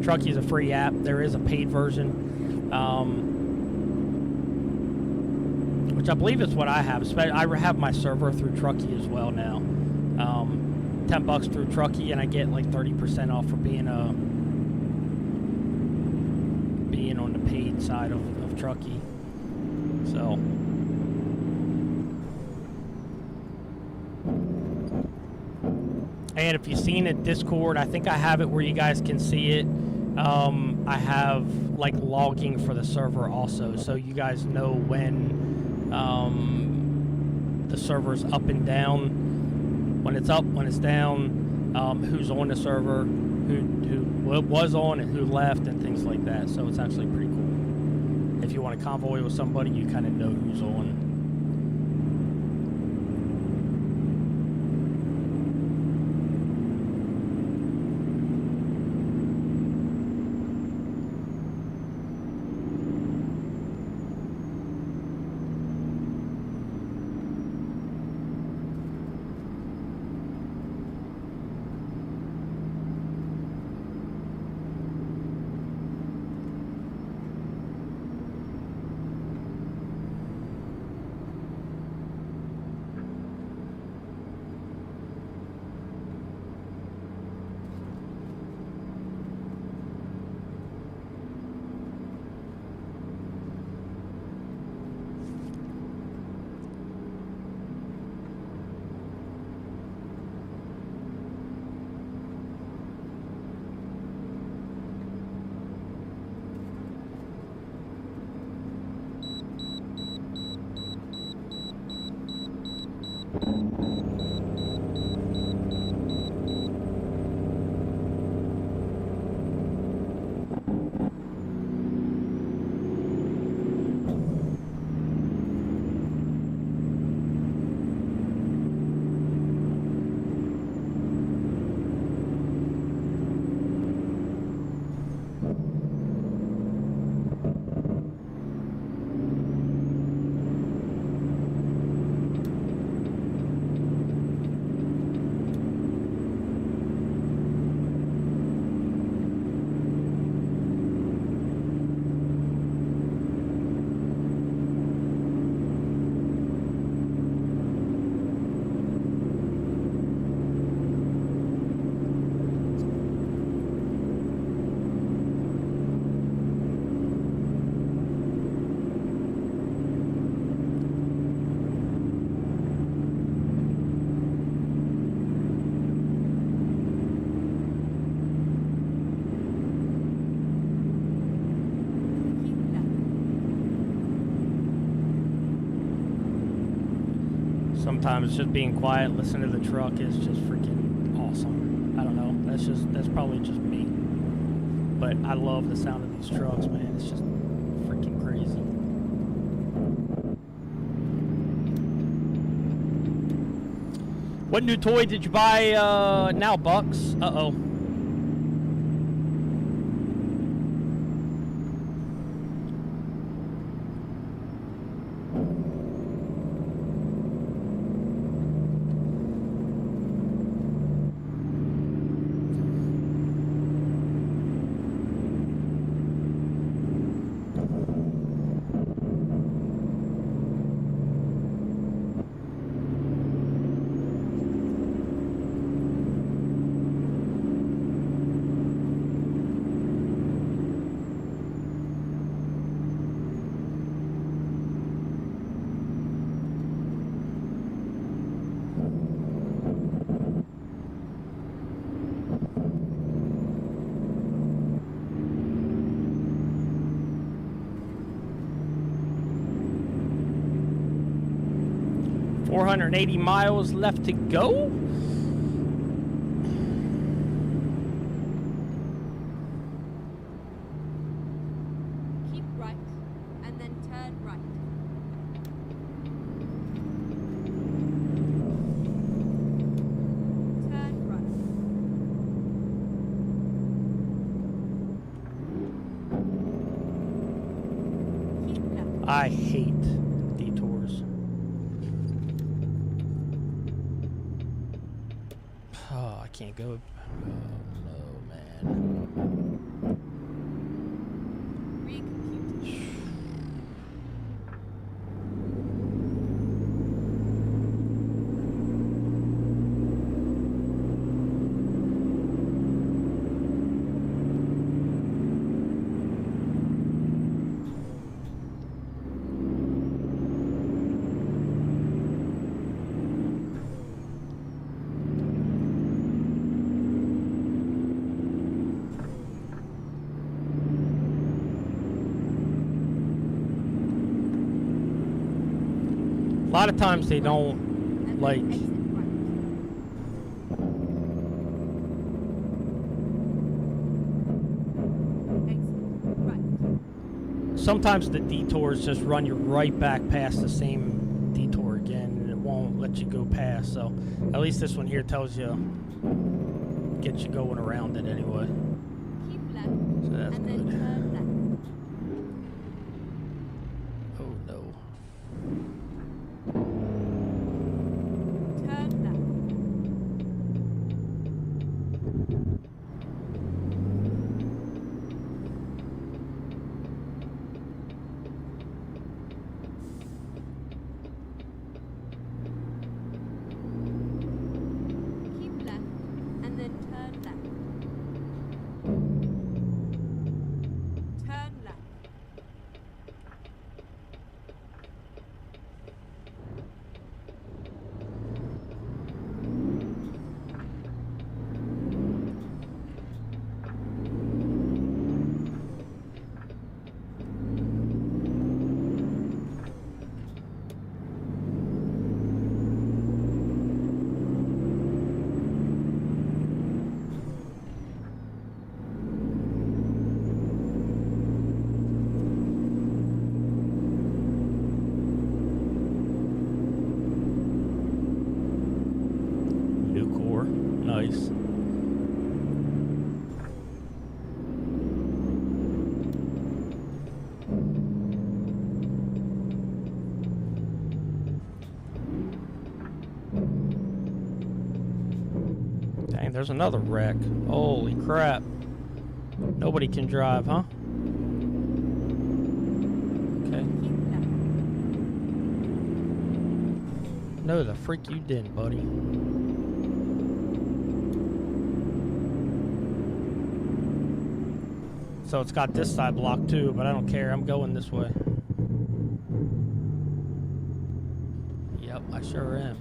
Truckee is a free app. There is a paid version, which I believe is what I have. I have my server through Truckee as well now. $10 through Truckee, and I get like 30% off for being on the paid side of Truckee. So. And if you've seen it, Discord, I think I have it where you guys can see it. I have like logging for the server also, so you guys know when the server's up and down, when it's up, when it's down, who's on the server, who was on and who left, and things like that. So it's actually pretty cool. If you want to convoy with somebody, you kind of know who's on. Sometimes just being quiet, listening to the truck is just freaking awesome. I don't know. That's probably just me. But I love the sound of these trucks, man. It's just freaking crazy. What new toy did you buy now, Bucks? Uh-oh. $480 miles left to go. Keep right, and then turn right. Turn right. I hate detours. Oh, I can't go. Oh, no, man. Recompute. A lot of times they don't, And like, then exit right. Exit right. sometimes the detours just run you right back past the same detour again, and it won't let you go past. So at least this one here tells you, gets you going around it anyway. Keep left. So that's And then good. turn left. Oh no. Turn left. Keep left. And then turn left. Turn left. New core. Nice. Dang, there's another wreck. Holy crap. Nobody can drive, huh? Okay. Keep left. No, the freak you didn't, buddy. So it's got this side blocked too, but I don't care. I'm going this way. Yep, I sure am.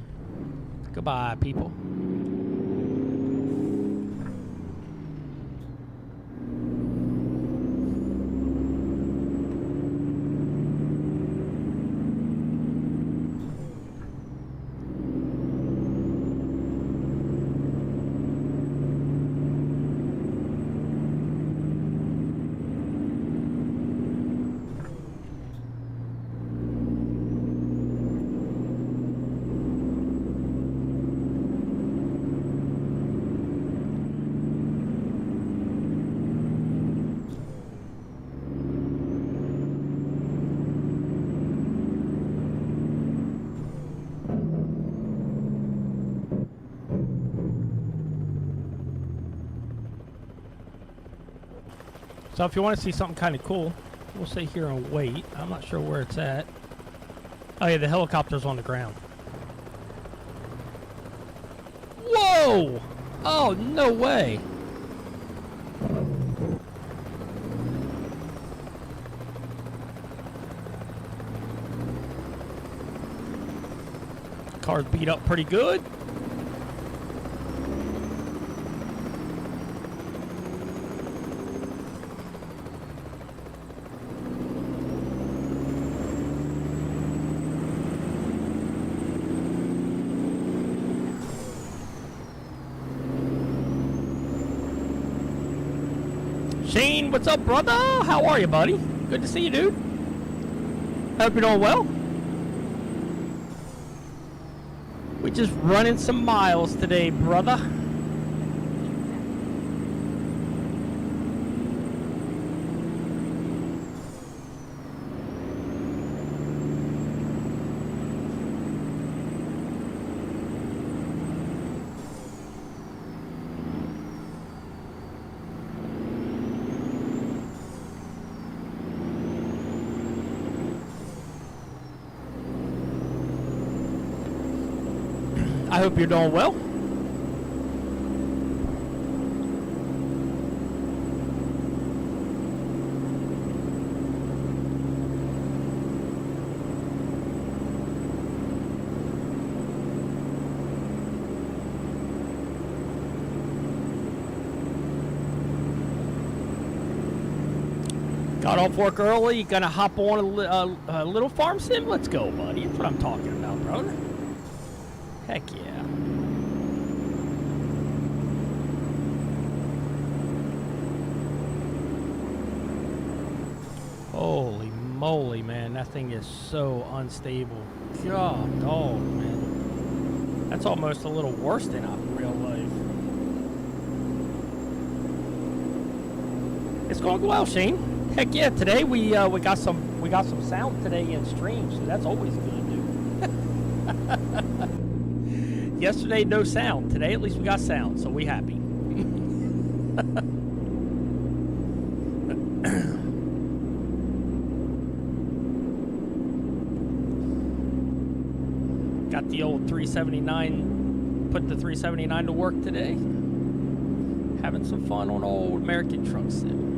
Goodbye, people. So if you want to see something kind of cool, we'll sit here and wait. I'm not sure where it's at. Oh yeah, the helicopter's on the ground. Whoa! Oh, no way. Car's beat up pretty good. Shane, what's up, brother? How are you, buddy? Good to see you, dude. Hope you're doing well. We're just running some miles today, brother. I hope you're doing well. Got off work early. Gonna hop on a little farm sim. Let's go, buddy. That's what I'm talking about, brother. Heck yeah. Holy moly, man. That thing is so unstable. God, oh, man. That's almost a little worse than real life. It's going well, Shane. Heck yeah! Today we got some sound today in stream, so that's always good, dude. Yesterday no sound. Today at least we got sound, so we happy. Got the old 379. Put the 379 to work today. Having some fun on old American Truck Sim.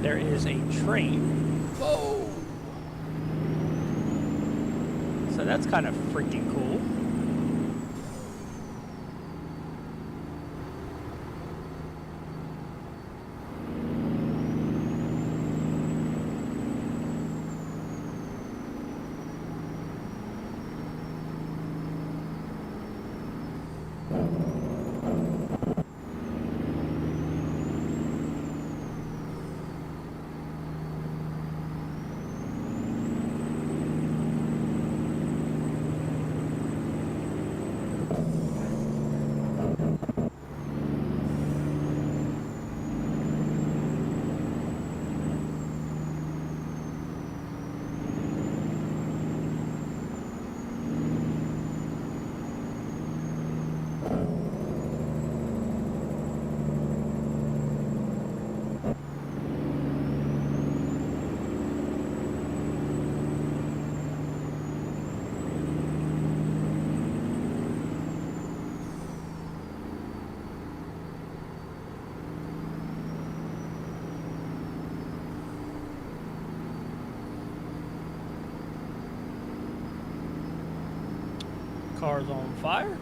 There is a train. Whoa! So that's kind of freaking cool. Car's on fire.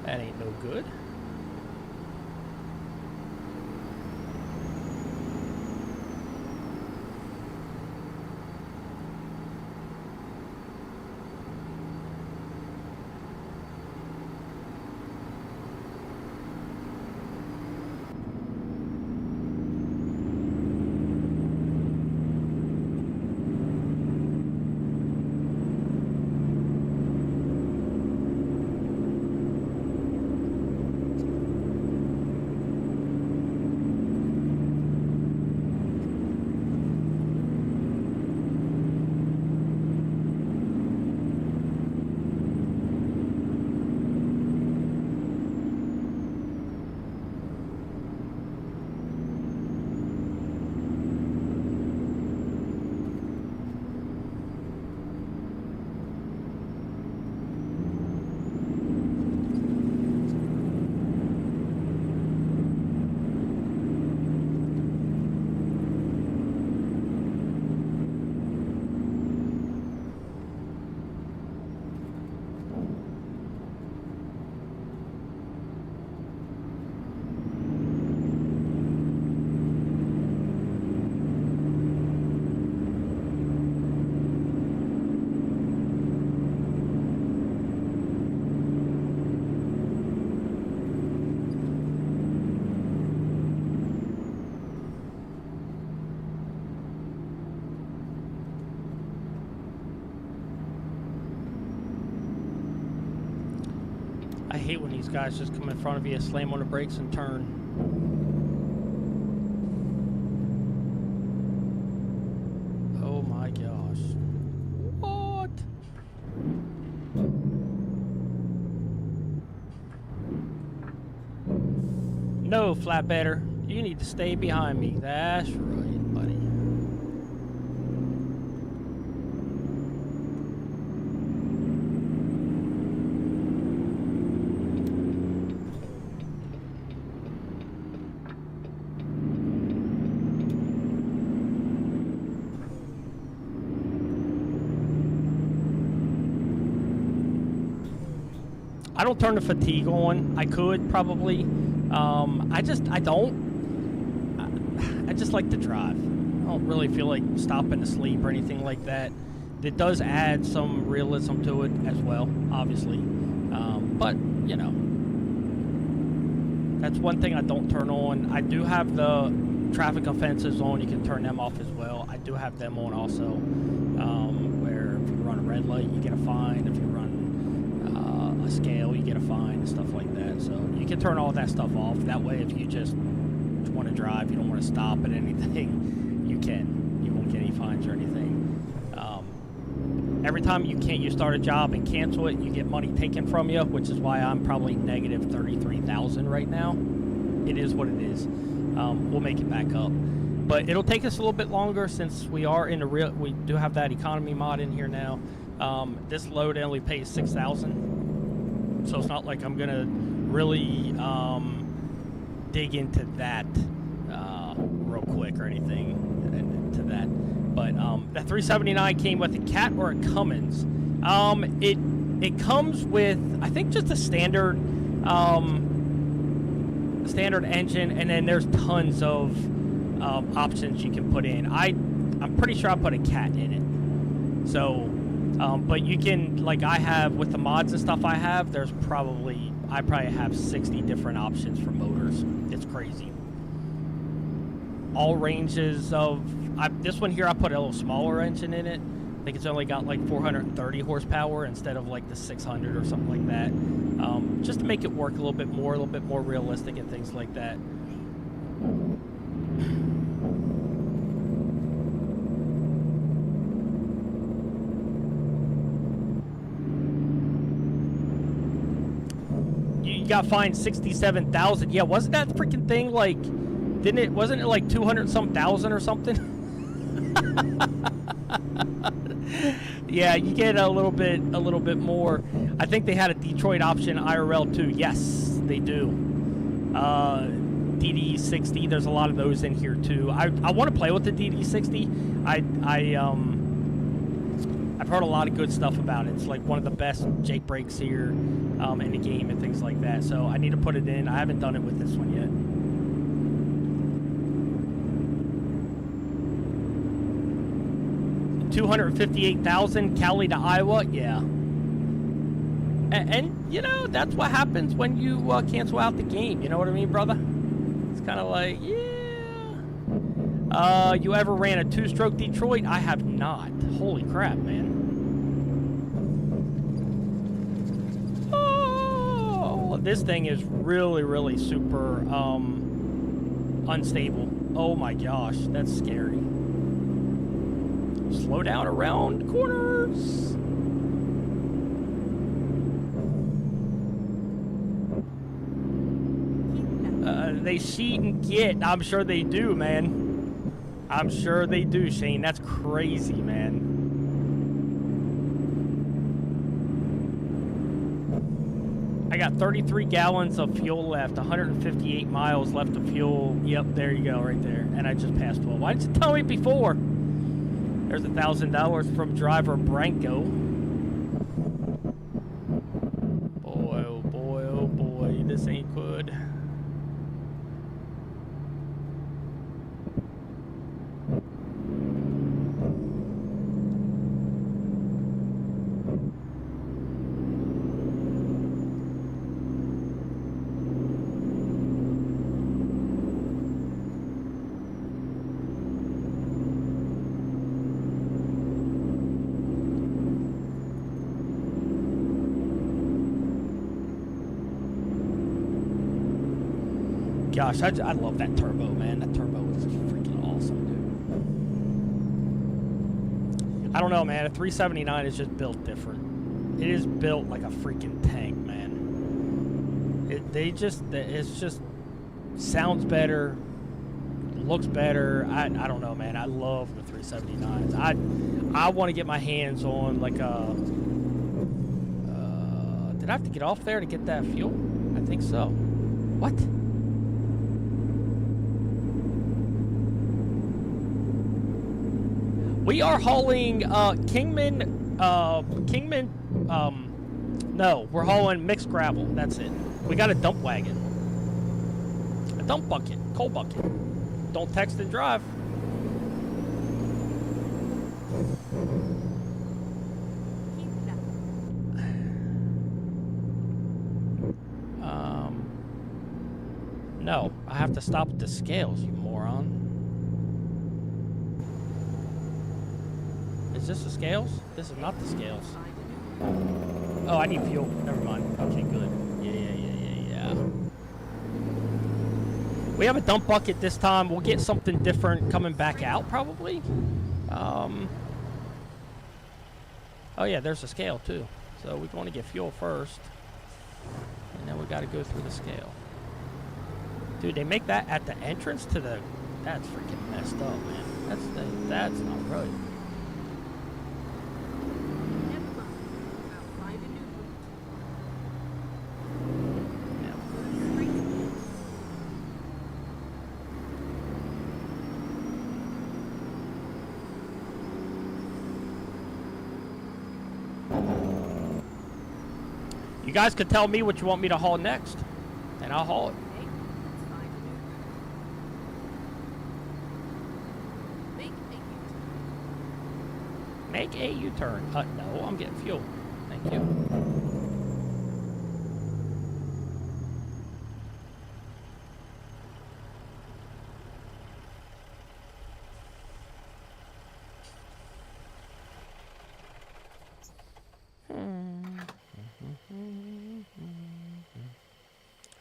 That ain't no good. I hate when these guys just come in front of you, slam on the brakes, and turn. Oh my gosh. No, flatbedder. You need to stay behind me. That's right, buddy. I don't turn the fatigue on. I could probably. I don't. I just like to drive. I don't really feel like stopping to sleep or anything like that. It does add some realism to it as well, obviously. But, you know, that's one thing I don't turn on. I do have the traffic offenses on. You can turn them off as well. I do have them on also, where if you run a red light, you get a fine. If you run a scale, you get a fine and stuff like that. So you can turn all that stuff off. That way, if you just want to drive, you don't want to stop at anything, you can. You won't get any fines or anything. Every time you start a job and cancel it, you get money taken from you, which is why I'm probably negative 33,000 right now. It is what it is. We'll make it back up, but it'll take us a little bit longer since we are in the real. We do have that economy mod in here now. This load only pays 6,000, so it's not like I'm gonna really dig into that real quick or anything into that. But that 379 came with a Cat or a Cummins. It comes with, I think, just a standard engine, and then there's tons of options you can put in. I'm pretty sure I put a Cat in it. So, but you can, like I have with the mods and stuff I have, I probably have 60 different options for motors. It's crazy. All ranges of, this one here I put a little smaller engine in it. I think it's only got like 430 horsepower instead of like the 600 or something like that. Just to make it work a little bit more realistic and things like that. You got fined 67,000. Yeah, wasn't that freaking thing like? Wasn't it like 200 some thousand or something? Yeah, you get a little bit more. I think they had a Detroit option IRL too. Yes, they do. DD60. There's a lot of those in here too. I want to play with the DD60. I've heard a lot of good stuff about it. It's like one of the best Jake breaks here in the game and things like that. So I need to put it in. I haven't done it with this one yet. $258,000 Cali to Iowa, yeah. And you know, that's what happens when you cancel out the game. You know what I mean, brother? It's kind of like, yeah. You ever ran a two-stroke Detroit? I have not. Holy crap, man. Oh, this thing is really, really super unstable. Oh my gosh, that's scary. Slow down around corners. They cheat and get. I'm sure they do, man. I'm sure they do, Shane. That's crazy, man. I got 33 gallons of fuel left, 158 miles left of fuel. Yep, there you go, right there. And I just passed 12. Why didn't you tell me before? There's $1,000 from driver Branko. Boy, oh boy, oh boy, this ain't good. Gosh, I love that turbo, man. That turbo is freaking awesome, dude. I don't know, man. A 379 is just built different. It is built like a freaking tank, man. It's just sounds better, looks better. I don't know, man. I love the 379s. I want to get my hands on like a. Did I have to get off there to get that fuel? I think so. What? We are hauling Kingman. No, we're hauling mixed gravel. That's it. We got a dump wagon, a dump bucket, coal bucket. Don't text and drive. No, I have to stop at the scales, you moron. Is this the scales? This is not the scales. Oh, I need fuel. Never mind. Okay, good. Yeah. We have a dump bucket this time. We'll get something different coming back out, probably. Oh, yeah, there's a scale, too. So we want to get fuel first. And then we got to go through the scale. Dude, they make that at the entrance to the... That's freaking messed up, man. That's not right. You guys could tell me what you want me to haul next, and I'll haul it. Make a U-turn. No, I'm getting fuel. Thank you.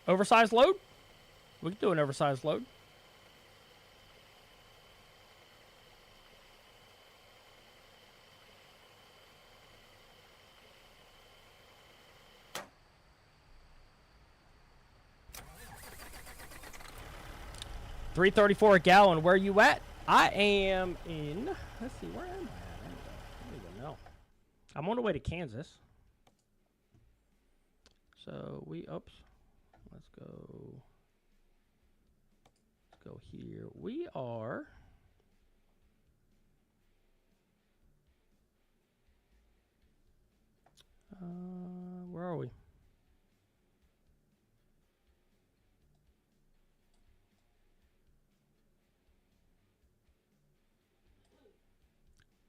Oversized load? We can do an oversized load. $3.34 a gallon. Where are you at? I am in. Let's see. Where am I at? I don't even know. I'm on the way to Kansas. So oops. Let's go here. We are. Where are we?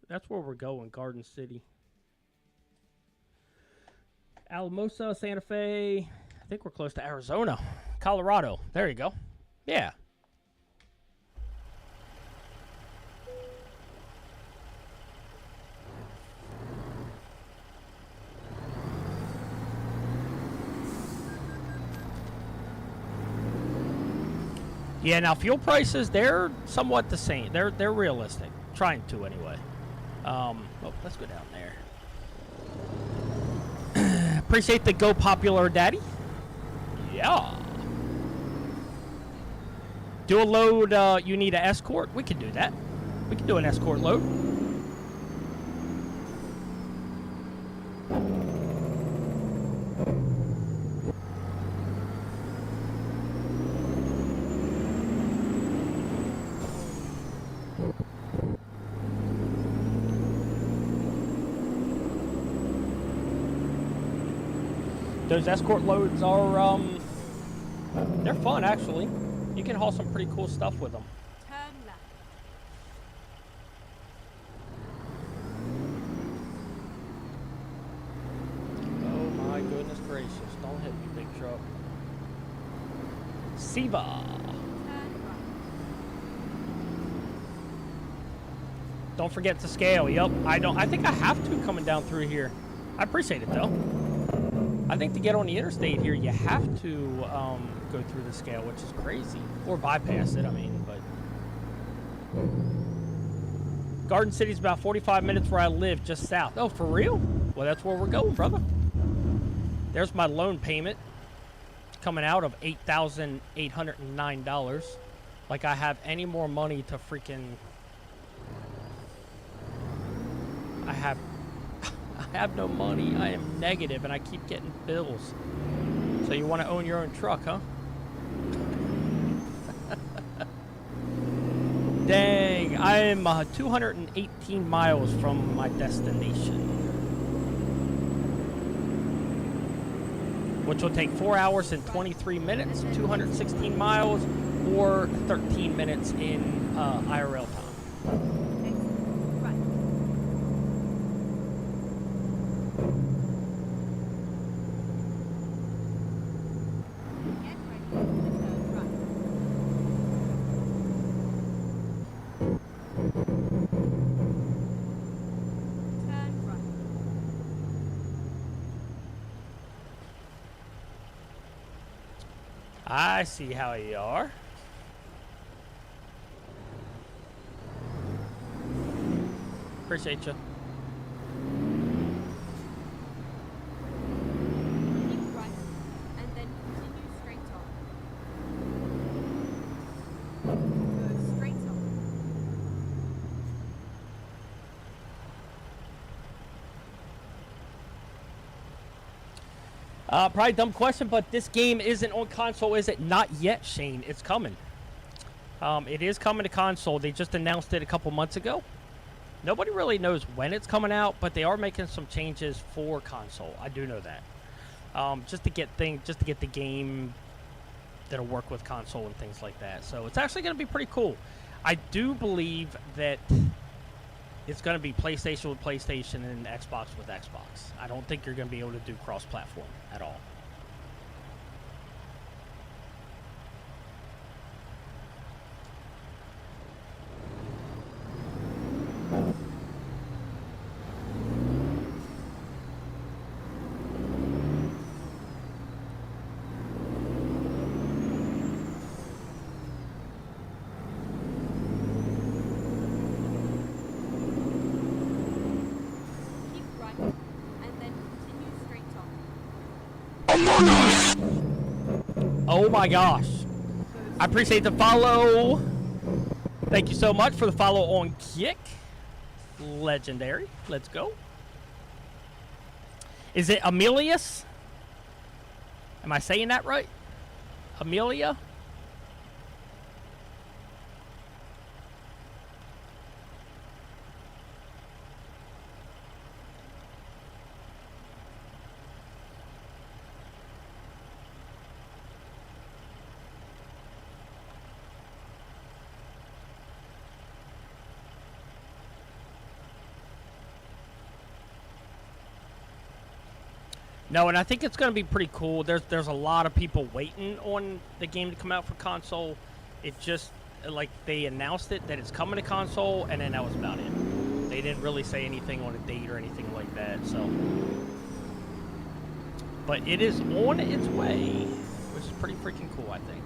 That's where we're going, Garden City. Alamosa, Santa Fe. I think we're close to Arizona. Colorado. There you go. Yeah. Yeah, now fuel prices, they're somewhat the same. They're realistic. Trying to anyway. Let's go down there. Appreciate the Go Popular Daddy. Yeah. Do a load, you need an escort? We can do that. We can do an escort load. Those escort loads are, they're fun, actually. You can haul some pretty cool stuff with them. Turn left. Oh my goodness gracious. Don't hit me, big truck. Siva. Turn right. Don't forget to scale. Yep. I think I have to coming down through here. I appreciate it, though. I think to get on the interstate here, you have to go through the scale, which is crazy. Or bypass it, I mean, but... Garden City's about 45 minutes where I live, just south. Oh, for real? Well, that's where we're going, brother. There's my loan payment. coming out of $8,809. Like I have any more money to freaking... I have no money. I am negative and I keep getting bills. So you want to own your own truck, huh? Dang, I am 218 miles from my destination. Which will take 4 hours and 23 minutes, 216 miles, or 13 minutes in IRL time. I see how you are. Appreciate you. Keep right, and then continue straight on. Go straight on. Probably a dumb question, but this game isn't on console, is it? Not yet, Shane. It's coming. It is coming to console. They just announced it a couple months ago. Nobody really knows when it's coming out, but they are making some changes for console. I do know that. Just to get the game that'll work with console and things like that. So it's actually going to be pretty cool. I do believe that it's going to be PlayStation with PlayStation and Xbox with Xbox. I don't think you're going to be able to do cross-platform at all. Keep right, and then continue straight on. Oh my gosh. I appreciate the follow. Thank you so much for the follow on Kick. Legendary. Let's go. Is it Amelius? Am I saying that right? Amelia? No, and I think it's going to be pretty cool. There's a lot of people waiting on the game to come out for console. It just, like, they announced it that it's coming to console, and then that was about it. They didn't really say anything on a date or anything like that, so. But it is on its way, which is pretty freaking cool, I think.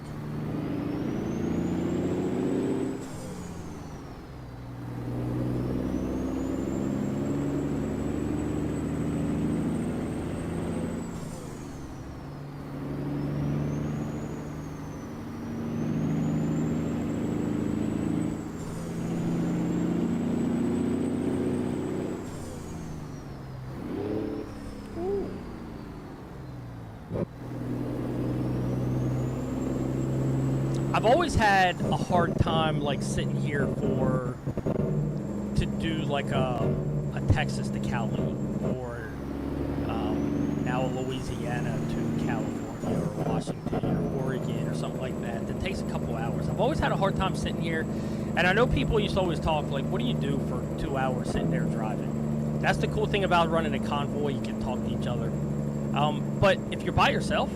I've always had a hard time, like, sitting here to do like a Texas to Cali, or now Louisiana to California, or Washington, or Oregon, or something like that. That takes a couple hours. I've always had a hard time sitting here, and I know people used to always talk, like, what do you do for 2 hours sitting there driving? That's the cool thing about running a convoy. You can talk to each other. But if you're by yourself,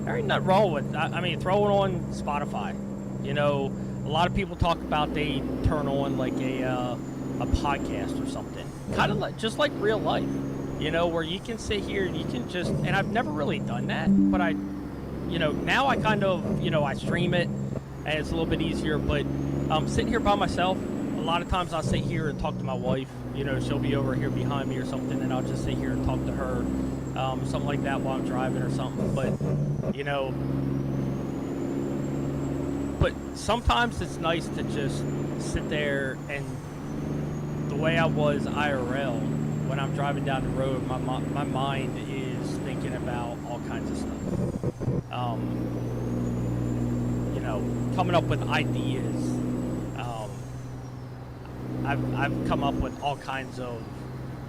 there ain't nothing wrong with, I mean, throw it on Spotify. You know, a lot of people talk about they turn on like a podcast or something. Kind of like, just like real life, you know, where you can sit here and you can just, and I've never really done that, but now I kind of, I stream it and it's a little bit easier, but sitting here by myself, a lot of times I'll sit here and talk to my wife. You know, she'll be over here behind me or something, and I'll just sit here and talk to her. something like that while I'm driving or something. But you know, but sometimes it's nice to just sit there and the way I was IRL when I'm driving down the road, my mind is thinking about all kinds of stuff. You know, coming up with ideas. I've come up with all kinds of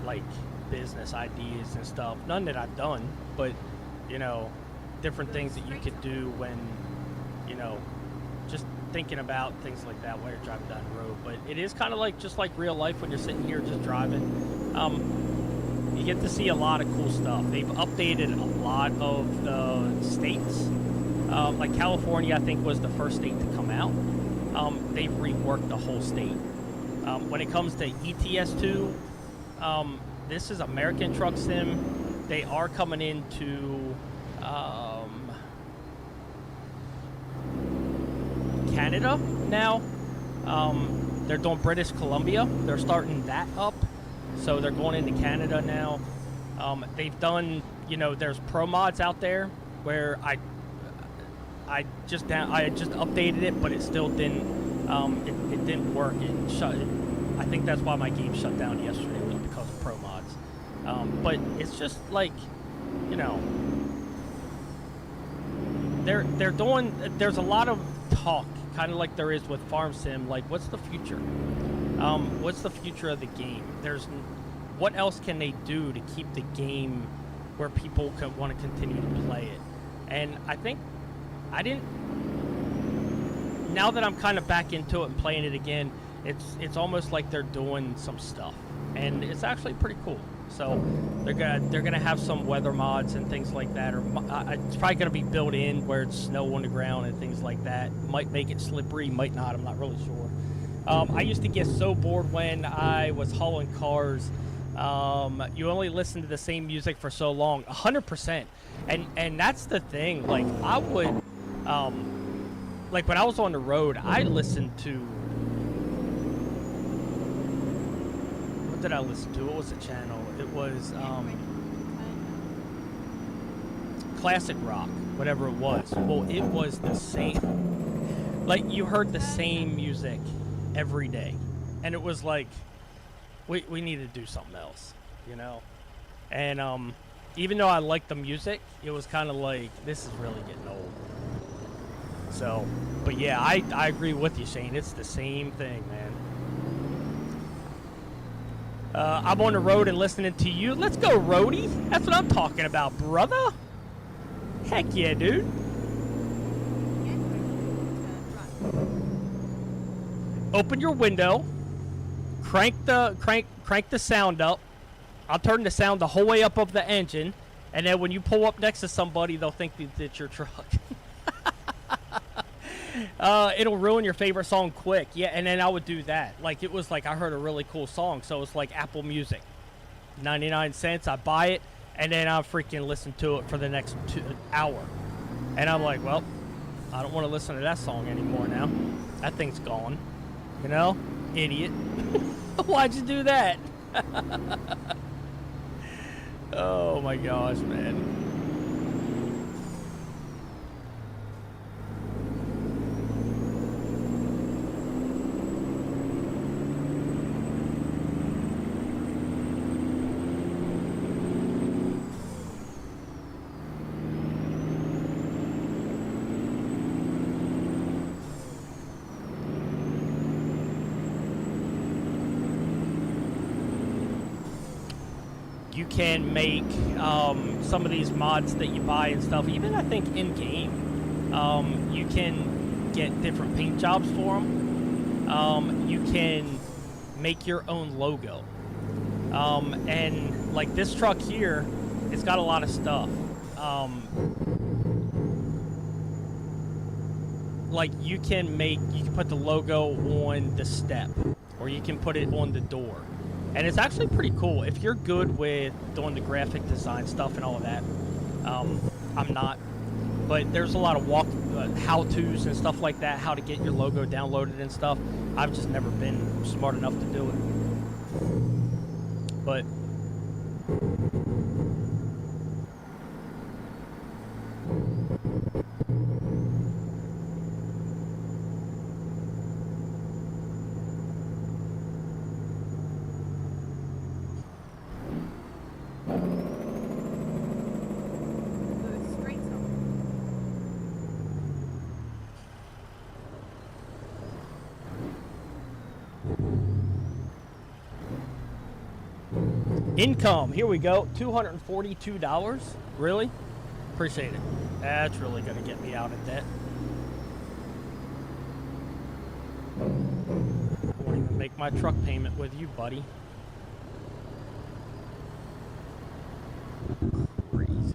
like business ideas and stuff. None that I've done, but you know, different things that you could do when, you know, just thinking about things like that while you're driving down the road. But it is kind of like just like real life when you're sitting here just driving. You get to see a lot of cool stuff. They've updated a lot of the states. Like California, I think was the first state to come out. They've reworked the whole state. When it comes to ETS2, this is American Truck Sim. They are coming into Canada now. They're doing British Columbia. They're starting that up. So they're going into Canada now. They've done, you know, there's pro mods out there where I just updated it, but it still didn't. It didn't work. It shut. I think that's why my game shut down yesterday, was because of pro mods. But it's just like, you know, they're doing. There's a lot of talk, kind of like there is with Farm Sim. Like, what's the future? What's the future of the game? What else can they do to keep the game where people can want to continue to play it? And I think now that I'm kind of back into it and playing it again, it's almost like they're doing some stuff, and it's actually pretty cool. So they're gonna have some weather mods and things like that, or it's probably gonna be built in where it's snow on the ground and things like that. Might make it slippery, might not. I'm not really sure. I used to get so bored when I was hauling cars. You only listen to the same music for so long, 100%, and that's the thing. Like I would, like when I was on the road, I listened to. What did I listen to? What was the channel? It was classic rock, whatever it was. Well, it was the same. Like you heard the same music every day, and it was like we need to do something else, you know. And even though I liked the music, it was kind of like, this is really getting old. So, but yeah, I agree with you, Shane. It's the same thing, man. I'm on the road and listening to you. Let's go, roadie. That's what I'm talking about, brother. Heck yeah, dude. Open your window. Crank the sound up. I'll turn the sound the whole way up of the engine, and then when you pull up next to somebody, they'll think that it's your truck. It'll ruin your favorite song quick. Yeah, and then I would do that. Like, it was like I heard a really cool song, so it's like Apple Music. 99 cents, I buy it, and then I freaking listen to it for the next hour. And I'm like, well, I don't want to listen to that song anymore now. That thing's gone. You know? Idiot. Why'd you do that? Oh my gosh, man. You can make some of these mods that you buy and stuff, even I think in game, you can get different paint jobs for them. You can make your own logo, and like this truck here, it's got a lot of stuff. Like you can put the logo on the step, or you can put it on the door. And it's actually pretty cool if you're good with doing the graphic design stuff and all of that. I'm not, but there's a lot of how-tos and stuff like that, how to get your logo downloaded and stuff. I've just never been smart enough to do it. But Income. Here we go. $242. Really? Appreciate it. That's really going to get me out of debt. I won't even make my truck payment with you, buddy. Crazy.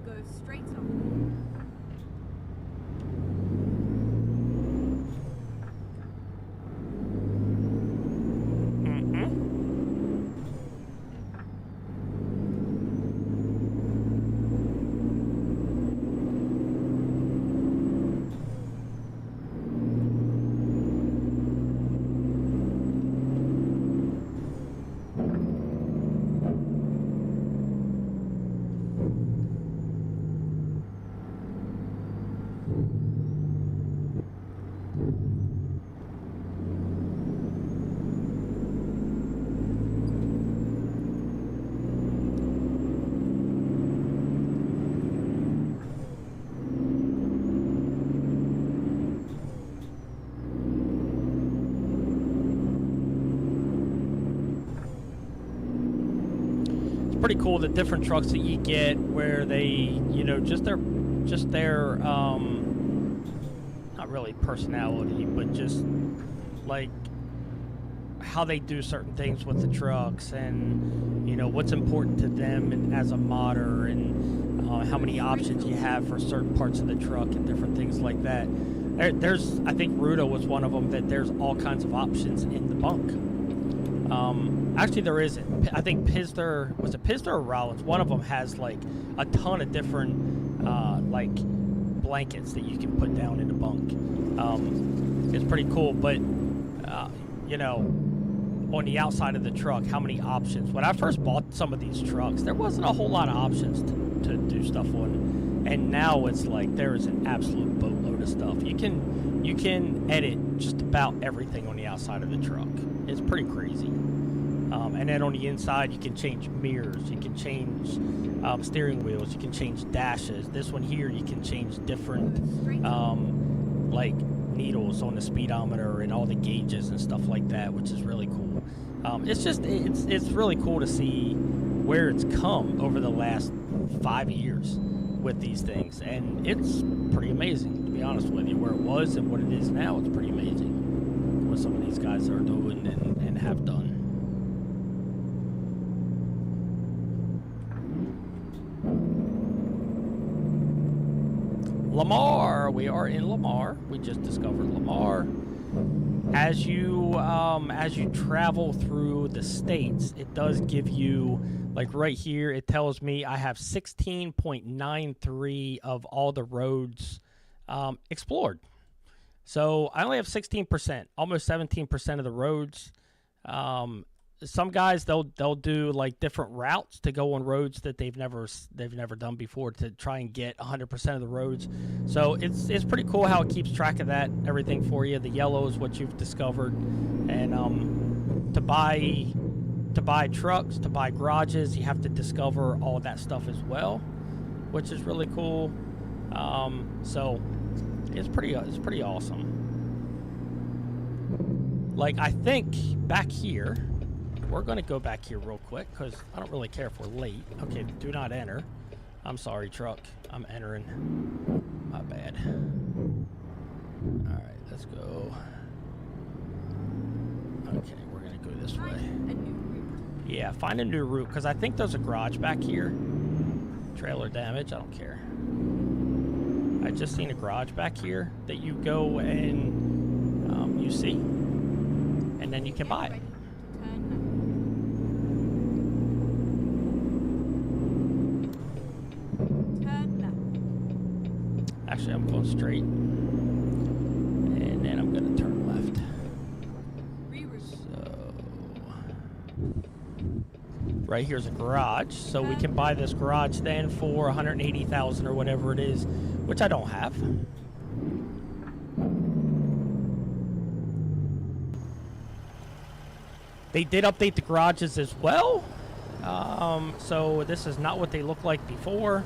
Go straight up. Pretty cool, the different trucks that you get where they, you know, just their not really personality, but just like how they do certain things with the trucks, and you know what's important to them and as a modder, and how many options you have for certain parts of the truck and different things like that. There's, I think Ruta was one of them, that there's all kinds of options in the bunk. Actually, there isn't. I think Pisder, was it Pisder or Rollins? One of them has like a ton of different like blankets that you can put down in the bunk. It's pretty cool, but you know, on the outside of the truck, how many options? When I first bought some of these trucks, there wasn't a whole lot of options to do stuff on, and now it's like there is an absolute boatload of stuff. You can edit just about everything on the outside of the truck. It's pretty crazy. And then on the inside, you can change mirrors, you can change steering wheels, you can change dashes. This one here, you can change different like needles on the speedometer and all the gauges and stuff like that, which is really cool. It's really cool to see where it's come over the last 5 years with these things, and it's pretty amazing, to be honest with you. Where it was and what it is now, it's pretty amazing what some of these guys are doing and have done. Lamar, we are in Lamar. We just discovered Lamar. As you travel through the states, it does give you, like right here, it tells me I have 16.93 of all the roads explored. So I only have 16%, almost 17% of the roads. Some guys, they'll do like different routes to go on roads that they've never done before to try and get 100% of the roads. So it's pretty cool how it keeps track of that, everything for you. The yellow is what you've discovered, and to buy trucks, to buy garages, you have to discover all that stuff as well, which is really cool. So it's pretty awesome. Like, I think back here. We're going to go back here real quick because I don't really care if we're late. Okay, do not enter. I'm sorry, truck. I'm entering. My bad. All right, let's go. Okay, we're going to go this way. Yeah, find a new route because I think there's a garage back here. Trailer damage, I don't care. I just seen a garage back here that you go and you see, and then you can buy it. Actually, I'm going straight, and then I'm going to turn left. So, Right here's a garage, so we can buy this garage then for 180,000 or whatever it is, which I don't have. They did update the garages as well, so this is not what they looked like before.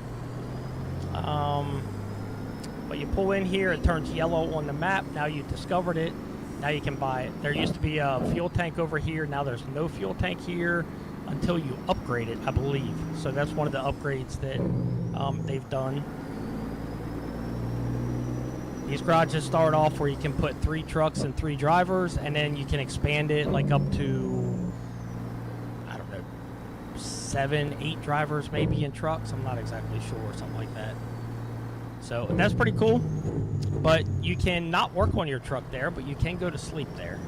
But you pull in here, it turns yellow on the map. Now you discovered it. Now you can buy it. There used to be a fuel tank over here. Now there's no fuel tank here until you upgrade it, I believe. So that's one of the upgrades that they've done. These garages start off where you can put 3 trucks and 3 drivers, and then you can expand it like up to, I don't know, 7, 8 drivers maybe in trucks. I'm not exactly sure, something like that. So that's pretty cool. But you can not work on your truck there, but you can go to sleep there.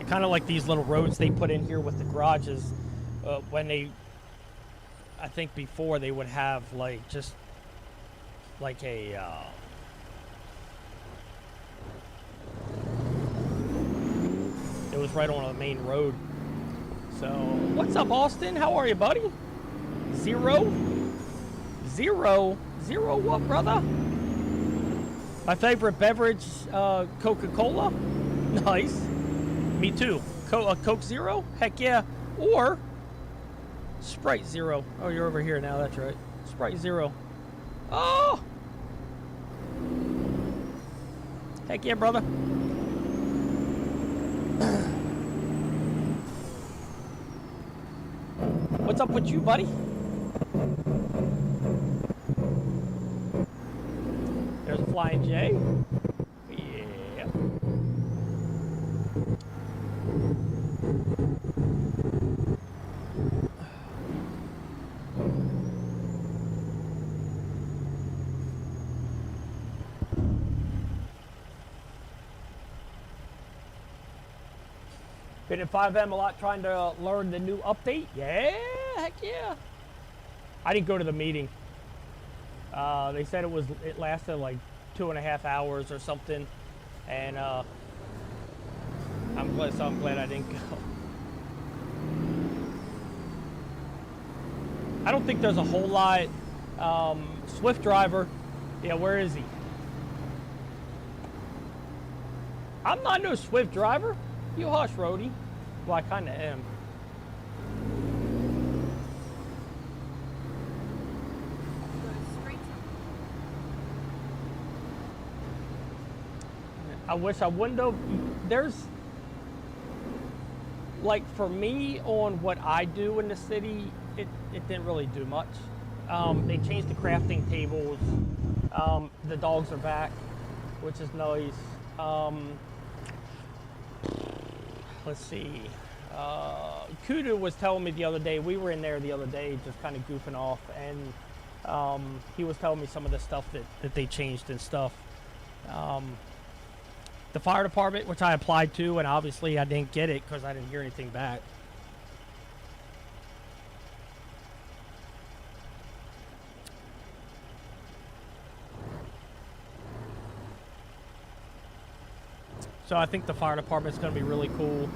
Kind of like these little roads they put in here with the garages. When they, I think before they would have like just like a it was right on a main road. So what's up, Austin? How are you, buddy? Zero what, brother? My favorite beverage, Coca-Cola. Nice. Me too. Coke Zero? Heck yeah. Or Sprite Zero. Oh, you're over here now. That's right. Sprite Zero. Oh! Heck yeah, brother. What's up with you, buddy? There's a Flying J. Yeah. Been in 5M a lot trying to learn the new update. Yeah, heck yeah. I didn't go to the meeting. They said it lasted like 2.5 hours or something, and I'm glad I didn't go. I don't think there's a whole lot. Swift driver, yeah, where is he? I'm not no Swift driver. You hush, Rhodey. Well, I kind of am. I wish I wouldn't have. There's, like, for me on what I do in the city, it didn't really do much. They changed the crafting tables. The dogs are back, which is nice. Let's see. Kudu was telling me the other day, we were in there the other day just kind of goofing off, and he was telling me some of the stuff that they changed and stuff. The fire department, which I applied to, and obviously I didn't get it because I didn't hear anything back. So I think the fire department's going to be really cool.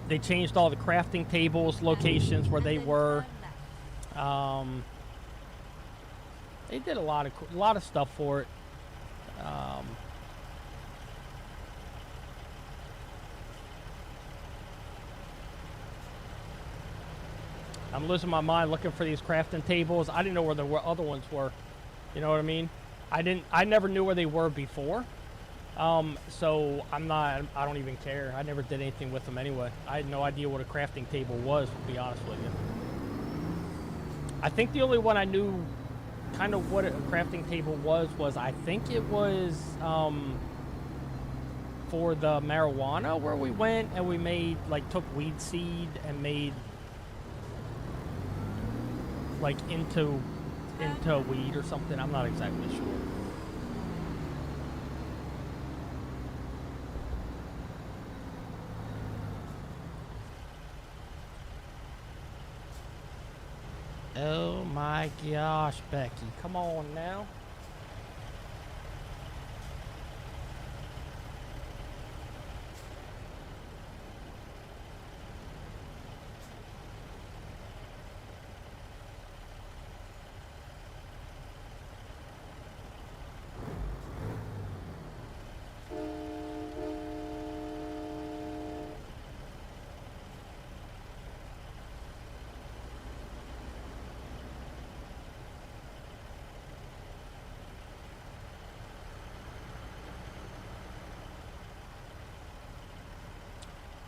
They changed all the crafting tables, locations where they were. They did a lot of stuff for it. I'm losing my mind looking for these crafting tables. I didn't know where the other ones were. You know what I mean? I never knew where they were before. So I don't even care. I never did anything with them anyway. I had no idea what a crafting table was, to be honest with you. I think the only one I knew kind of what a crafting table was I think it was for the marijuana, where we went and we made, like, took weed seed and made, like, into weed or something. I'm not exactly sure. Oh my gosh, Becky. Come on now.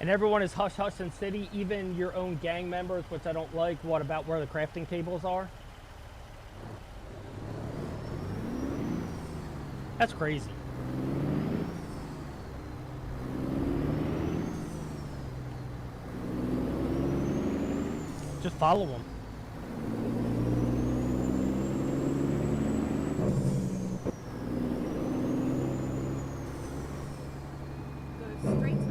And everyone is hush hush in city, even your own gang members, which I don't like. What about where the crafting tables are? That's crazy. Just follow them. Go straight on.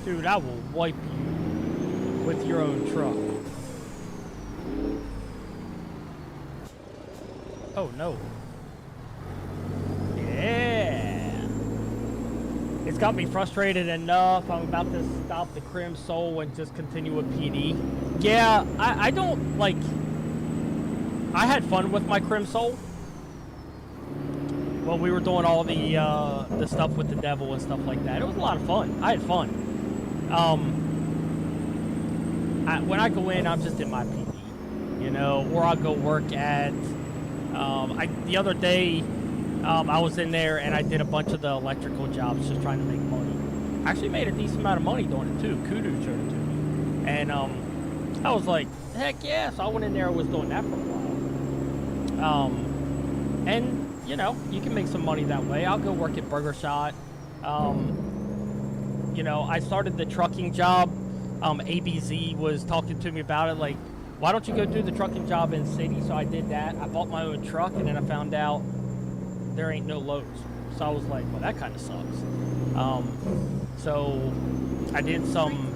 Dude, I will wipe you with your own truck. Oh no. Yeah. It's got me frustrated enough. I'm about to stop the Crim Soul and just continue with PD. Yeah, I don't like. I had fun with my Crim Soul. Well, we were doing all the stuff with the devil and stuff like that. It was a lot of fun. I had fun. When I go in, I'm just in my PD, you know, or I'll go work at. The other day, I was in there and I did a bunch of the electrical jobs, just trying to make money. I actually made a decent amount of money doing it too. Kudu showed it to me, and I was like, heck yeah! So I went in there and was doing that for a while. And you know, you can make some money that way. I'll go work at Burger Shot. You know, I started the trucking job. ABZ was talking to me about it, like, why don't you go do the trucking job in city? So I did that. I bought my own truck, and then I found out there ain't no loads. So I was like, well, that kind of sucks. So I did some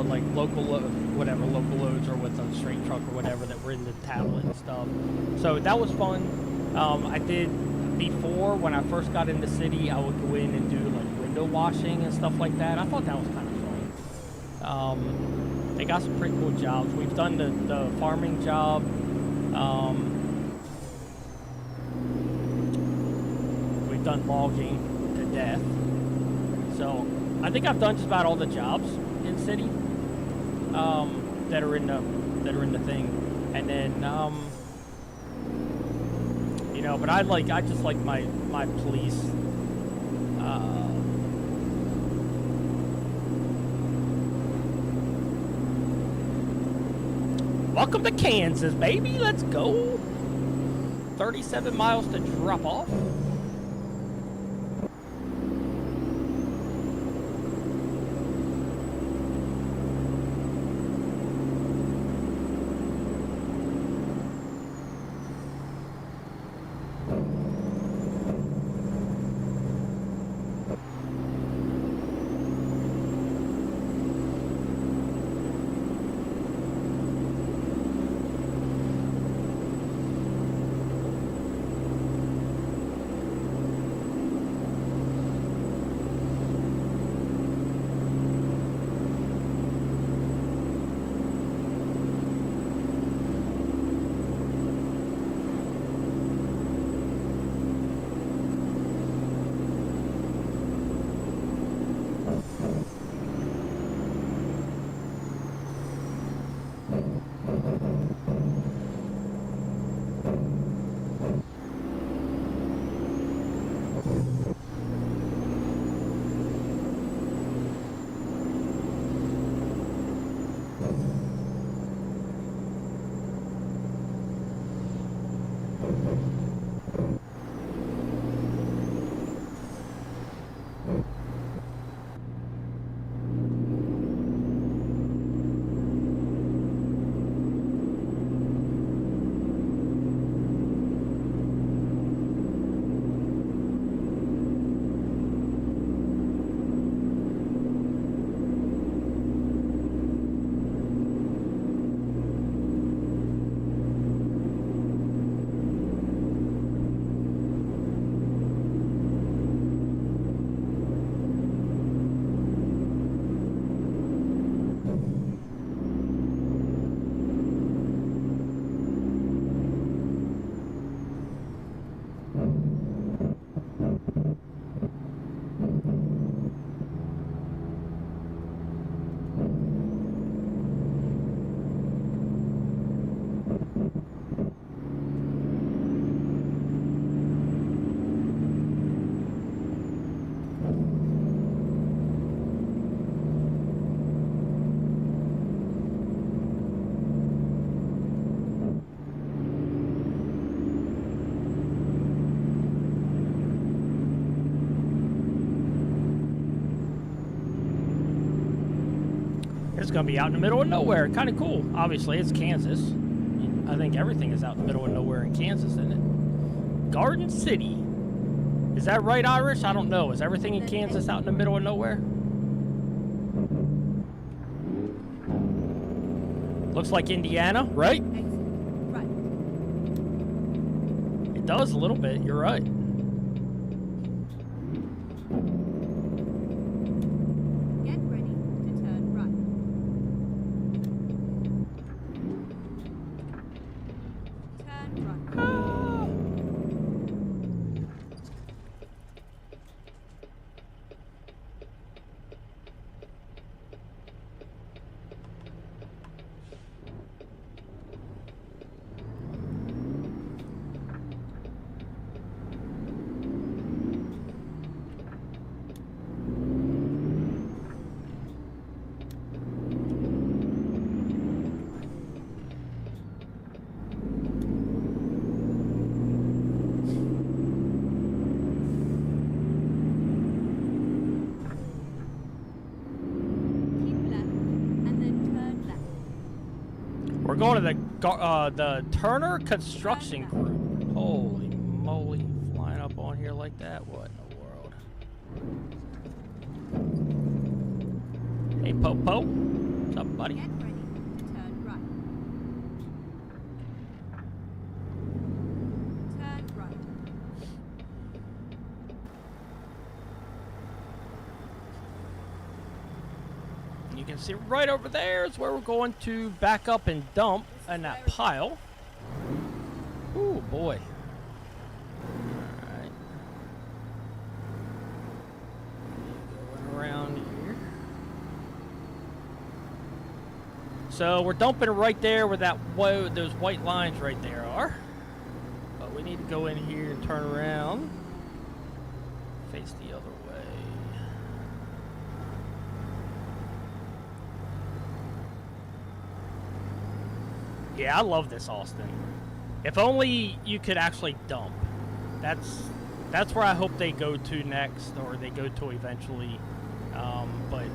like local loads or with a straight truck or whatever that were in the tablet and stuff. So that was fun. I did before, when I first got in the city, I would go in and do like window washing and stuff like that. I thought that was kind of fun. They got some pretty cool jobs. We've done the farming job. We've done logging to death. So I think I've done just about all the jobs in city that are in the thing, and then you know. But I just like my police. Welcome to Kansas, baby. Let's go. 37 miles to drop off. It's gonna be out in the middle of nowhere. Kind of cool. Obviously, it's Kansas. I mean, I think everything is out in the middle of nowhere in Kansas, isn't it? Garden City. Is that right, Irish? I don't know. Is everything in Kansas out in the middle of nowhere? Looks like Indiana, right? Exit. Right. It does a little bit. You're right. Get ready to turn right. Turn right. Ah. Keep left and then turn left. We're going to the Turner Construction Group. Holy moly, flying up on here like that. What in the world? Hey, Popo. What's up, buddy? Get ready to turn right. Turn right. You can see right over there is where we're going to back up and dump in that pile. Ooh, boy. Alright. Going around here. So we're dumping right there where those white lines right there are. But we need to go in here and turn around. Face the other way. Yeah, I love this, Austin. If only you could actually dump. That's where I hope they go to next, or they go to eventually. But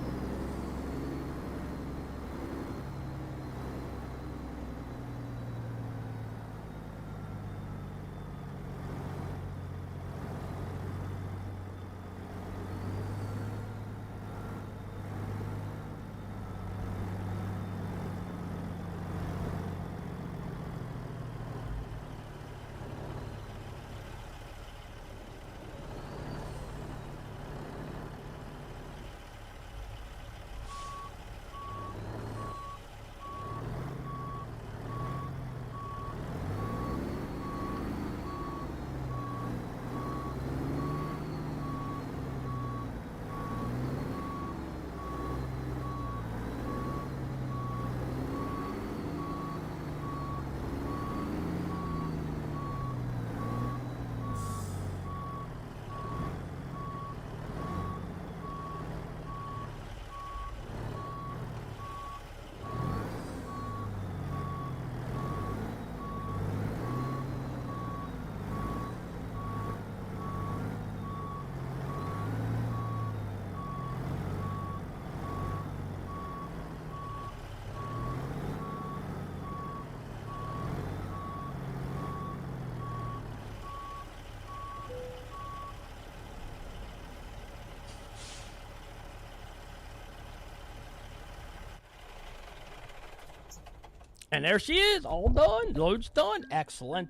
and there she is, all done. Load's done. Excellent.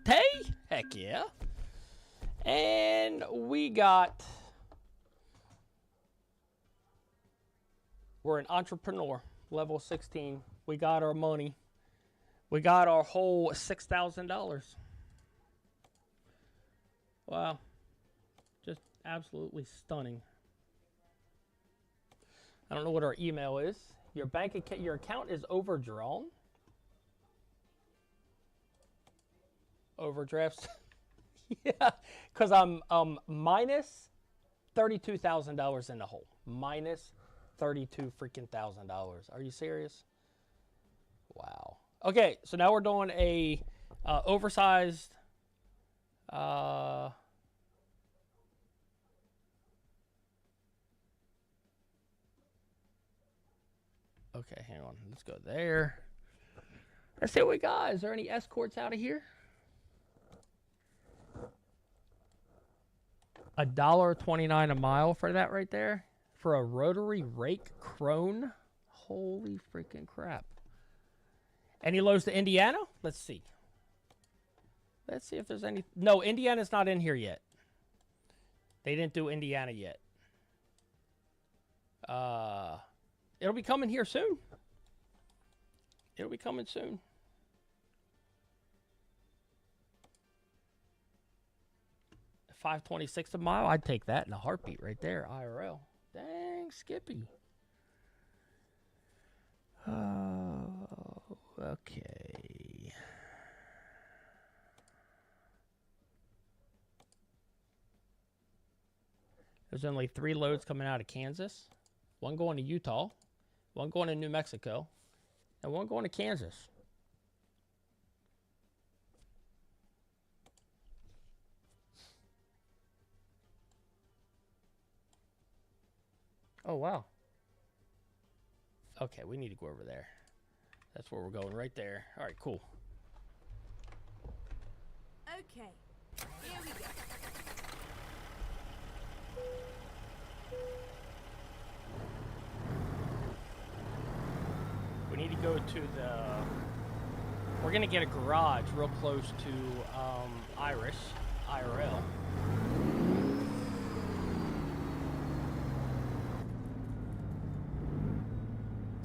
Heck yeah. And we're an entrepreneur, level 16. We got our money. We got our whole $6,000. Wow. Just absolutely stunning. I don't know what our email is. Your account is overdrawn. Overdrafts. Yeah, because I'm minus $32,000 in the hole. Minus $32,000. Are you serious? Wow. Okay, so now we're doing a oversized Okay, hang on. Let's go there. Let's see what we got. Is there any escorts out of here? $1.29 a mile for that right there. For a rotary rake crone. Holy freaking crap. Any loads to Indiana? Let's see. Let's see if there's any. No, Indiana's not in here yet. They didn't do Indiana yet. It'll be coming here soon. It'll be coming soon. $5.26 a mile. I'd take that in a heartbeat right there. IRL. Dang, Skippy. Oh, okay. There's only 3 loads coming out of Kansas. 1 going to Utah. 1 going to New Mexico. And 1 going to Kansas. Oh, wow. Okay, we need to go over there. That's where we're going, right there. All right, cool. Okay, here we go. We need to go to the... We're going to get a garage real close to Iris, IRL.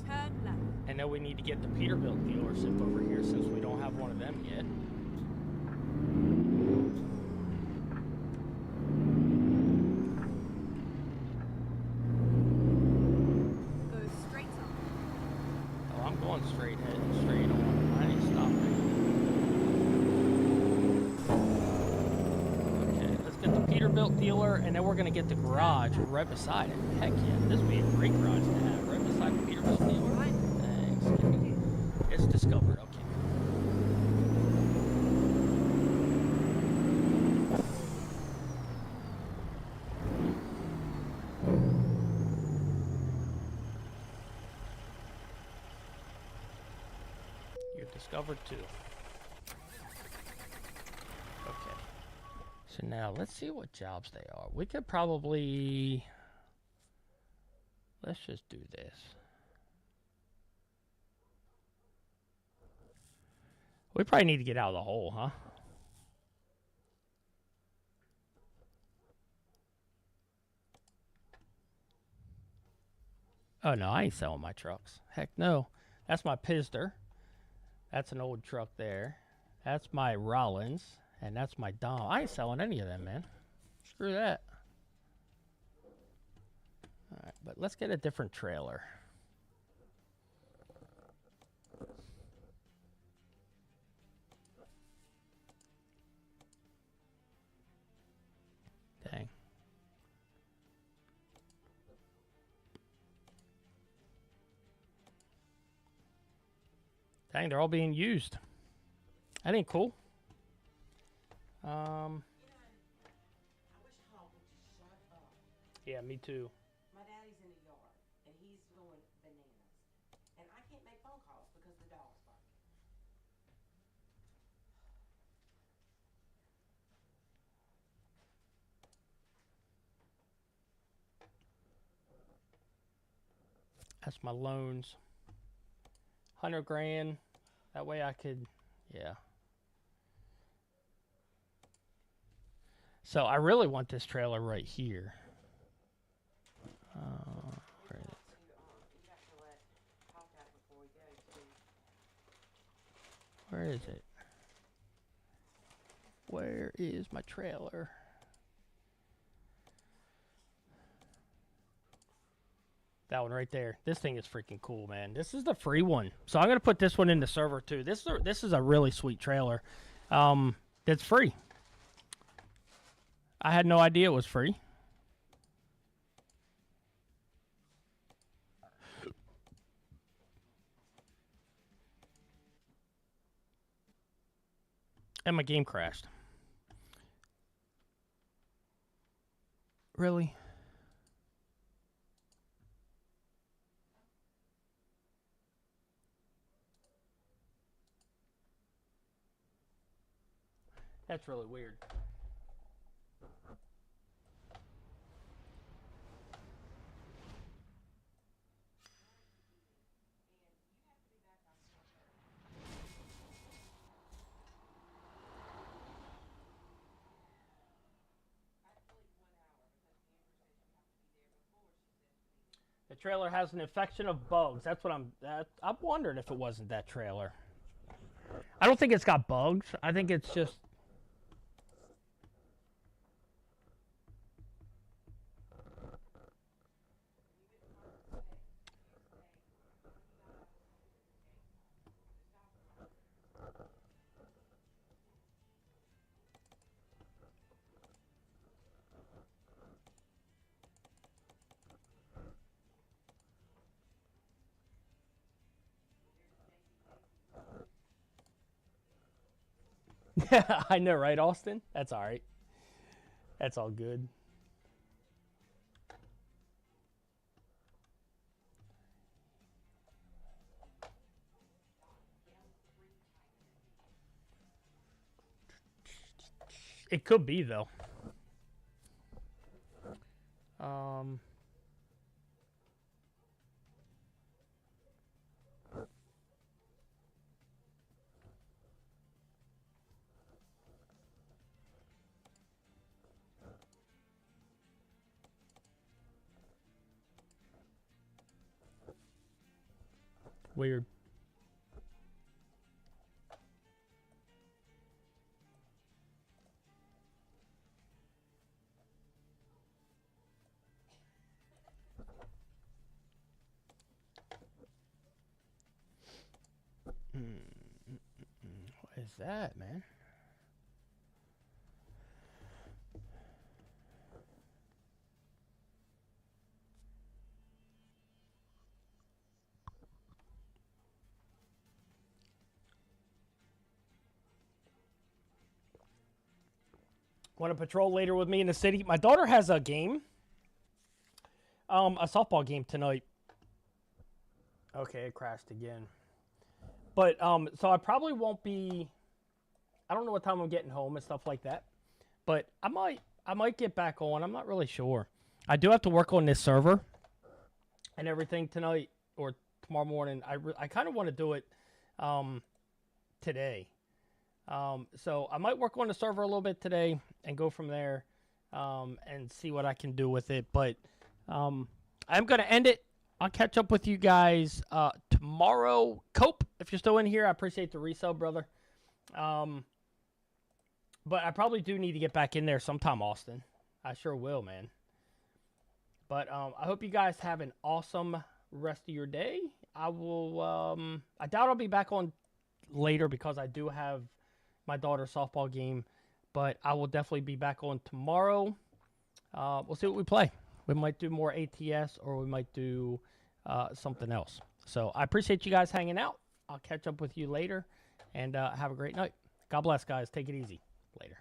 Turn left. And then we need to get the Peterbilt dealership over here since we don't have one of them yet. Go straight on. Oh, I'm going straight ahead, straight on. I ain't stopping. Okay, let's get the Peterbilt dealer, and then we're gonna get the garage right beside it. Heck yeah, this would be a great garage to have right beside the Peterbilt dealer. Right. Thanks. It's discovered. Okay. You're discovered too. Okay. So now let's see what jobs they are. We could probably... Let's just do this. We probably need to get out of the hole, huh? Oh, no, I ain't selling my trucks. Heck no. That's my Pizder. That's an old truck there. That's my Rollins. And that's my Dom. I ain't selling any of them, man. Screw that. All right, but let's get a different trailer. Dang. Dang, they're all being used. That ain't cool. I wish Hog would just shut up. Yeah, me too. My daddy's in the yard, and he's going bananas. And I can't make phone calls because the dog's barking. That's my loans. 100 grand. That way I could, yeah. So I really want this trailer right here. Where is it? You have to let Hog out before he goes, too. Where is it? Where is my trailer? That one right there. This thing is freaking cool, man. This is the free one. So I'm going to put this one in the server, too. This is a really sweet trailer. It's free. I had no idea it was free. And my game crashed. Really? That's really weird. The trailer has an infection of bugs. That's what I'm wondering if it wasn't that trailer. I don't think it's got bugs. I think it's just. I know, right, Austin? That's all right. That's all good. It could be though. Weird. What is that, man? Want to patrol later with me in the city? My daughter has a game. A softball game tonight. Okay, it crashed again. But so I probably won't be. I don't know what time I'm getting home and stuff like that. But I might get back on. I'm not really sure. I do have to work on this server and everything tonight or tomorrow morning. I kind of want to do it today. So I might work on the server a little bit today and go from there and see what I can do with it. But I'm going to end it. I'll catch up with you guys tomorrow. Cope, if you're still in here, I appreciate the resale, brother. But I probably do need to get back in there sometime, Austin. I sure will, man. But I hope you guys have an awesome rest of your day. I doubt I'll be back on later because I do have my daughter's softball game. But I will definitely be back on tomorrow. We'll see what we play. We might do more ATS or we might do something else. So I appreciate you guys hanging out. I'll catch up with you later. And have a great night. God bless, guys. Take it easy. Later.